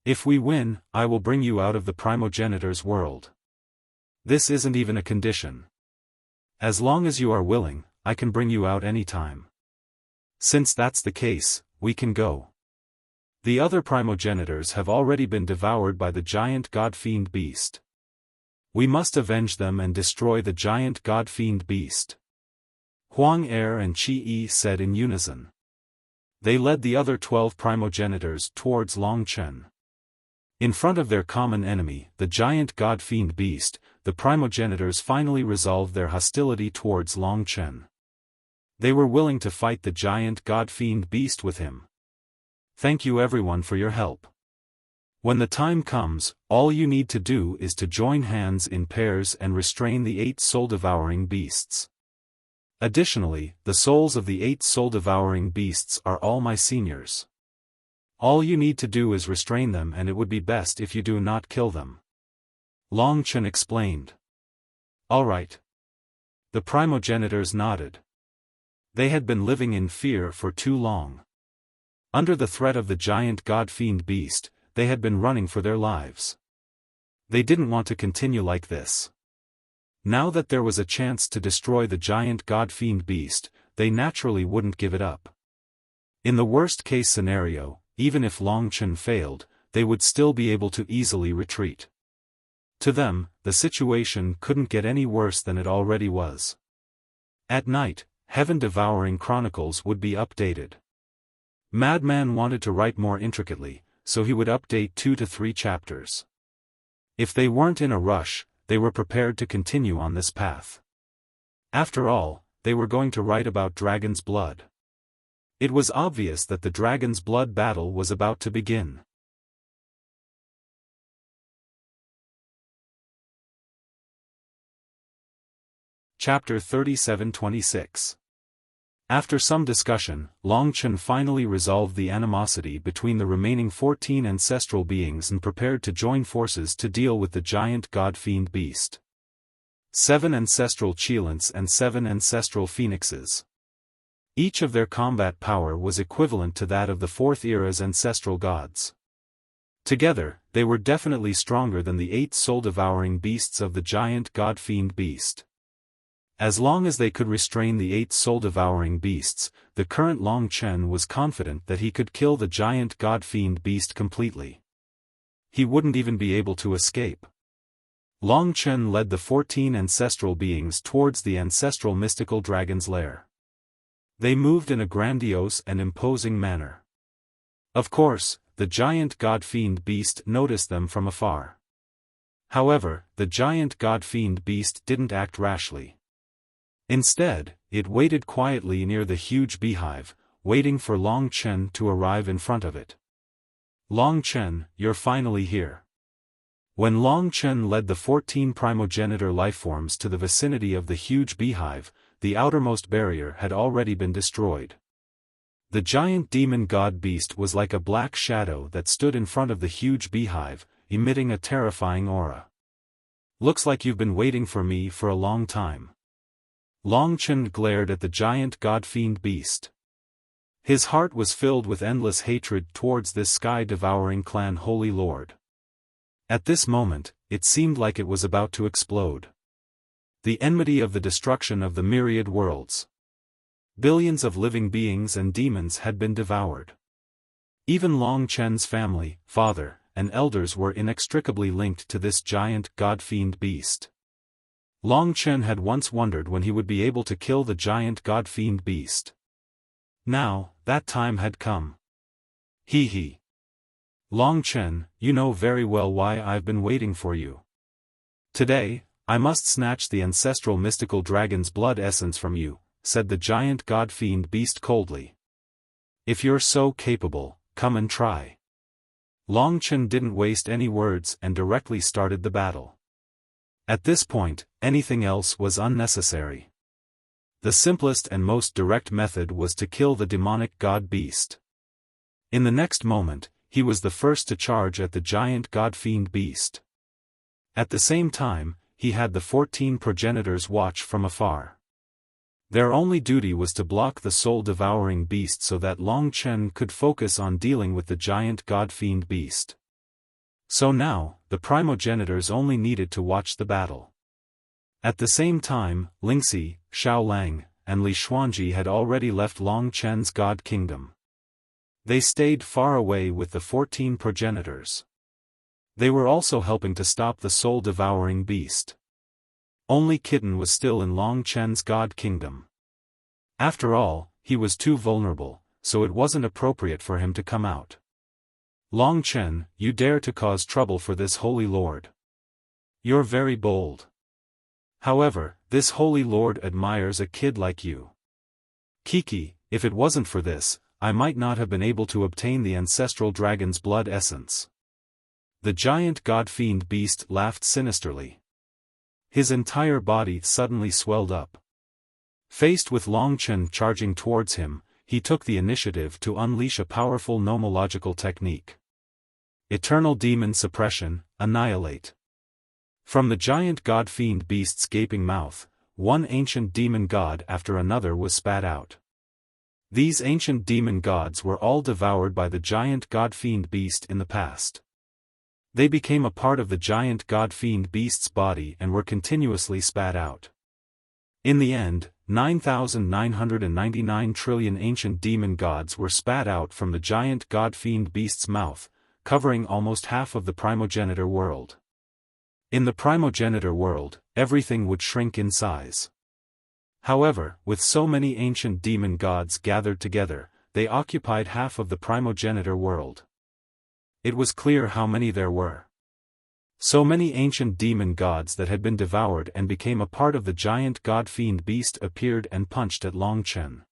If we win, I will bring you out of the primogenitor's world. This isn't even a condition. As long as you are willing, I can bring you out anytime. Since that's the case, we can go. The other primogenitors have already been devoured by the giant god-fiend beast. We must avenge them and destroy the giant god-fiend beast. Huang Er and Qi said in unison. They led the other 12 primogenitors towards Long Chen. In front of their common enemy, the giant god-fiend beast, the primogenitors finally resolved their hostility towards Long Chen. They were willing to fight the giant god-fiend beast with him. Thank you everyone for your help. When the time comes, all you need to do is to join hands in pairs and restrain the 8 soul-devouring beasts. Additionally, the souls of the 8 soul-devouring beasts are all my seniors. All you need to do is restrain them, and it would be best if you do not kill them. Long Chen explained. All right. The primogenitors nodded. They had been living in fear for too long. Under the threat of the giant god-fiend beast, they had been running for their lives. They didn't want to continue like this. Now that there was a chance to destroy the giant god-fiend beast, they naturally wouldn't give it up. In the worst-case scenario, even if Long Chen failed, they would still be able to easily retreat. To them, the situation couldn't get any worse than it already was. At night, heaven-devouring chronicles would be updated. Madman wanted to write more intricately, so he would update 2 to 3 chapters. If they weren't in a rush, they were prepared to continue on this path. After all, they were going to write about Dragon's Blood. It was obvious that the Dragon's Blood battle was about to begin. Chapter 37-26. After some discussion, Long Chen finally resolved the animosity between the remaining 14 ancestral beings and prepared to join forces to deal with the giant god-fiend beast. 7 ancestral Qilins and 7 ancestral phoenixes. Each of their combat power was equivalent to that of the 4th era's ancestral gods. Together, they were definitely stronger than the 8 soul-devouring beasts of the giant god-fiend beast. As long as they could restrain the 8 soul-devouring beasts, the current Long Chen was confident that he could kill the giant god-fiend beast completely. He wouldn't even be able to escape. Long Chen led the 14 ancestral beings towards the ancestral mystical dragon's lair. They moved in a grandiose and imposing manner. Of course, the giant god-fiend beast noticed them from afar. However, the giant god-fiend beast didn't act rashly. Instead, it waited quietly near the huge beehive, waiting for Long Chen to arrive in front of it. Long Chen, you're finally here. When Long Chen led the 14 primogenitor lifeforms to the vicinity of the huge beehive, the outermost barrier had already been destroyed. The giant demon god beast was like a black shadow that stood in front of the huge beehive, emitting a terrifying aura. Looks like you've been waiting for me for a long time. Long Chen glared at the giant god-fiend beast. His heart was filled with endless hatred towards this sky-devouring clan holy lord. At this moment, it seemed like it was about to explode. The enmity of the destruction of the myriad worlds. Billions of living beings and demons had been devoured. Even Long Chen's family, father, and elders were inextricably linked to this giant god-fiend beast. Long Chen had once wondered when he would be able to kill the giant god-fiend beast. Now, that time had come. Hee. Long Chen, you know very well why I've been waiting for you. Today, I must snatch the ancestral mystical dragon's blood essence from you, said the giant god-fiend beast coldly. If you're so capable, come and try. Long Chen didn't waste any words and directly started the battle. At this point, anything else was unnecessary. The simplest and most direct method was to kill the demonic god-beast. In the next moment, he was the first to charge at the giant god-fiend beast. At the same time, he had the 14 progenitors watch from afar. Their only duty was to block the soul-devouring beast so that Long Chen could focus on dealing with the giant god-fiend beast. So now, the primogenitors only needed to watch the battle. At the same time, Lingxi, Xiaolang, and Li Xuanji had already left Long Chen's god kingdom. They stayed far away with the 14 progenitors. They were also helping to stop the soul-devouring beast. Only Kitten was still in Long Chen's god kingdom. After all, he was too vulnerable, so it wasn't appropriate for him to come out. Long Chen, you dare to cause trouble for this holy lord. You're very bold. However, this holy lord admires a kid like you. Kiki, if it wasn't for this, I might not have been able to obtain the ancestral dragon's blood essence. The giant god-fiend beast laughed sinisterly. His entire body suddenly swelled up. Faced with Long Chen charging towards him, he took the initiative to unleash a powerful nomological technique. Eternal Demon Suppression, Annihilate. From the giant god-fiend beast's gaping mouth, one ancient demon god after another was spat out. These ancient demon gods were all devoured by the giant god-fiend beast in the past. They became a part of the giant god-fiend beast's body and were continuously spat out. In the end, 9,999 trillion ancient demon gods were spat out from the giant god-fiend beast's mouth, covering almost half of the primogenitor world. In the primogenitor world, everything would shrink in size. However, with so many ancient demon gods gathered together, they occupied half of the primogenitor world. It was clear how many there were. So many ancient demon gods that had been devoured and became a part of the giant god-fiend beast appeared and punched at Long Chen.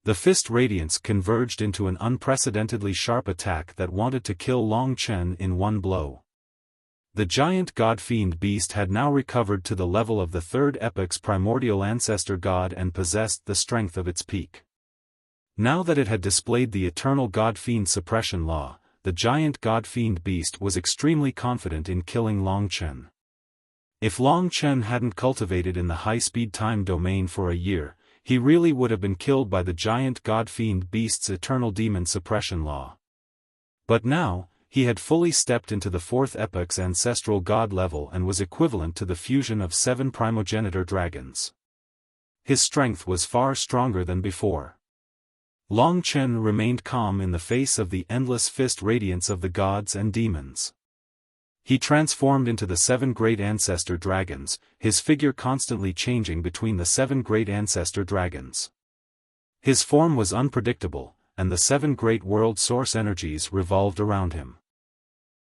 The fist radiance converged into an unprecedentedly sharp attack that wanted to kill Long Chen in one blow. The giant god-fiend beast had now recovered to the level of the third epoch's primordial ancestor god and possessed the strength of its peak. Now that it had displayed the eternal god-fiend suppression law, the giant god-fiend beast was extremely confident in killing Long Chen. If Long Chen hadn't cultivated in the high-speed time domain for a year, he really would have been killed by the giant god-fiend beast's eternal demon suppression law. But now, he had fully stepped into the fourth epoch's ancestral god level and was equivalent to the fusion of 7 primogenitor dragons. His strength was far stronger than before. Long Chen remained calm in the face of the endless fist radiance of the gods and demons. He transformed into the 7 great ancestor dragons, his figure constantly changing between the 7 great ancestor dragons. His form was unpredictable, and the 7 great world source energies revolved around him.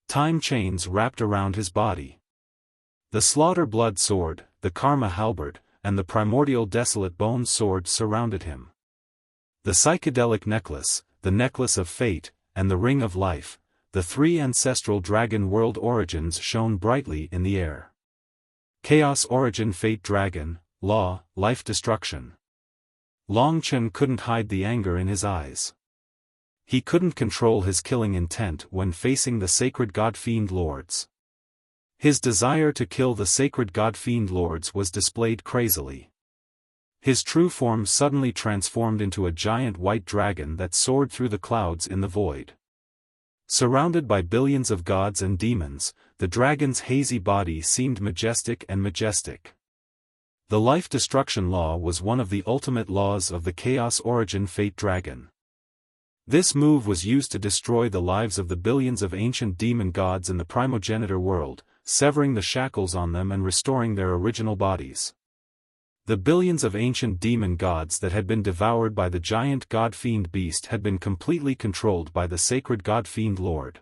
Time chains wrapped around his body. The slaughter blood sword, the karma halberd, and the primordial desolate bone sword surrounded him. The psychedelic necklace, the necklace of fate, and the ring of life, the 3 ancestral dragon world origins shone brightly in the air. Chaos origin fate dragon, law, life destruction. Long Chen couldn't hide the anger in his eyes. He couldn't control his killing intent when facing the sacred god-fiend lords. His desire to kill the sacred god-fiend lords was displayed crazily. His true form suddenly transformed into a giant white dragon that soared through the clouds in the void. Surrounded by billions of gods and demons, the dragon's hazy body seemed majestic and majestic. The life destruction law was one of the ultimate laws of the chaos origin fate dragon. This move was used to destroy the lives of the billions of ancient demon gods in the primogenitor world, severing the shackles on them and restoring their original bodies. The billions of ancient demon gods that had been devoured by the giant god-fiend beast had been completely controlled by the sacred god-fiend lord.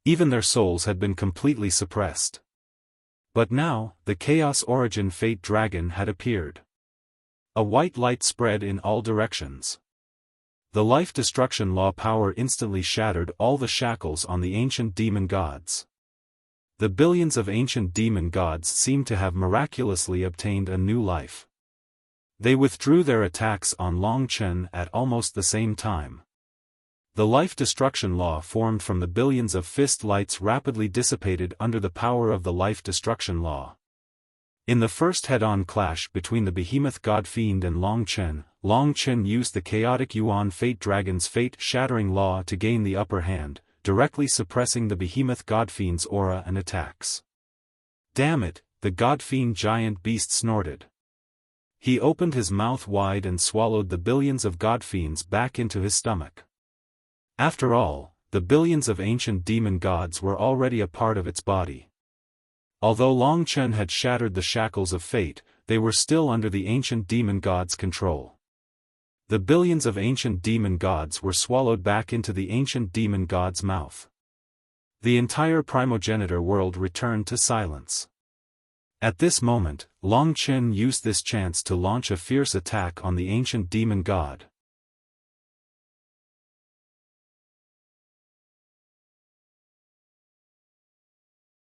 Even their souls had been completely suppressed. But now, the chaos origin fate dragon had appeared. A white light spread in all directions. The life destruction law power instantly shattered all the shackles on the ancient demon gods. The billions of ancient demon gods seemed to have miraculously obtained a new life. They withdrew their attacks on Long Chen at almost the same time. The life destruction law formed from the billions of fist lights rapidly dissipated under the power of the life destruction law. In the first head-on clash between the behemoth god-fiend and Long Chen used the chaotic Yuan Fate Dragon's fate-shattering law to gain the upper hand, directly suppressing the behemoth god-fiend's aura and attacks. Damn it, the god-fiend giant beast snorted. He opened his mouth wide and swallowed the billions of god-fiends back into his stomach. After all, the billions of ancient demon gods were already a part of its body. Although Long Chen had shattered the shackles of fate, they were still under the ancient demon gods' control. The billions of ancient demon gods were swallowed back into the ancient demon god's mouth. The entire primogenitor world returned to silence. At this moment, Long Chen used this chance to launch a fierce attack on the ancient demon god.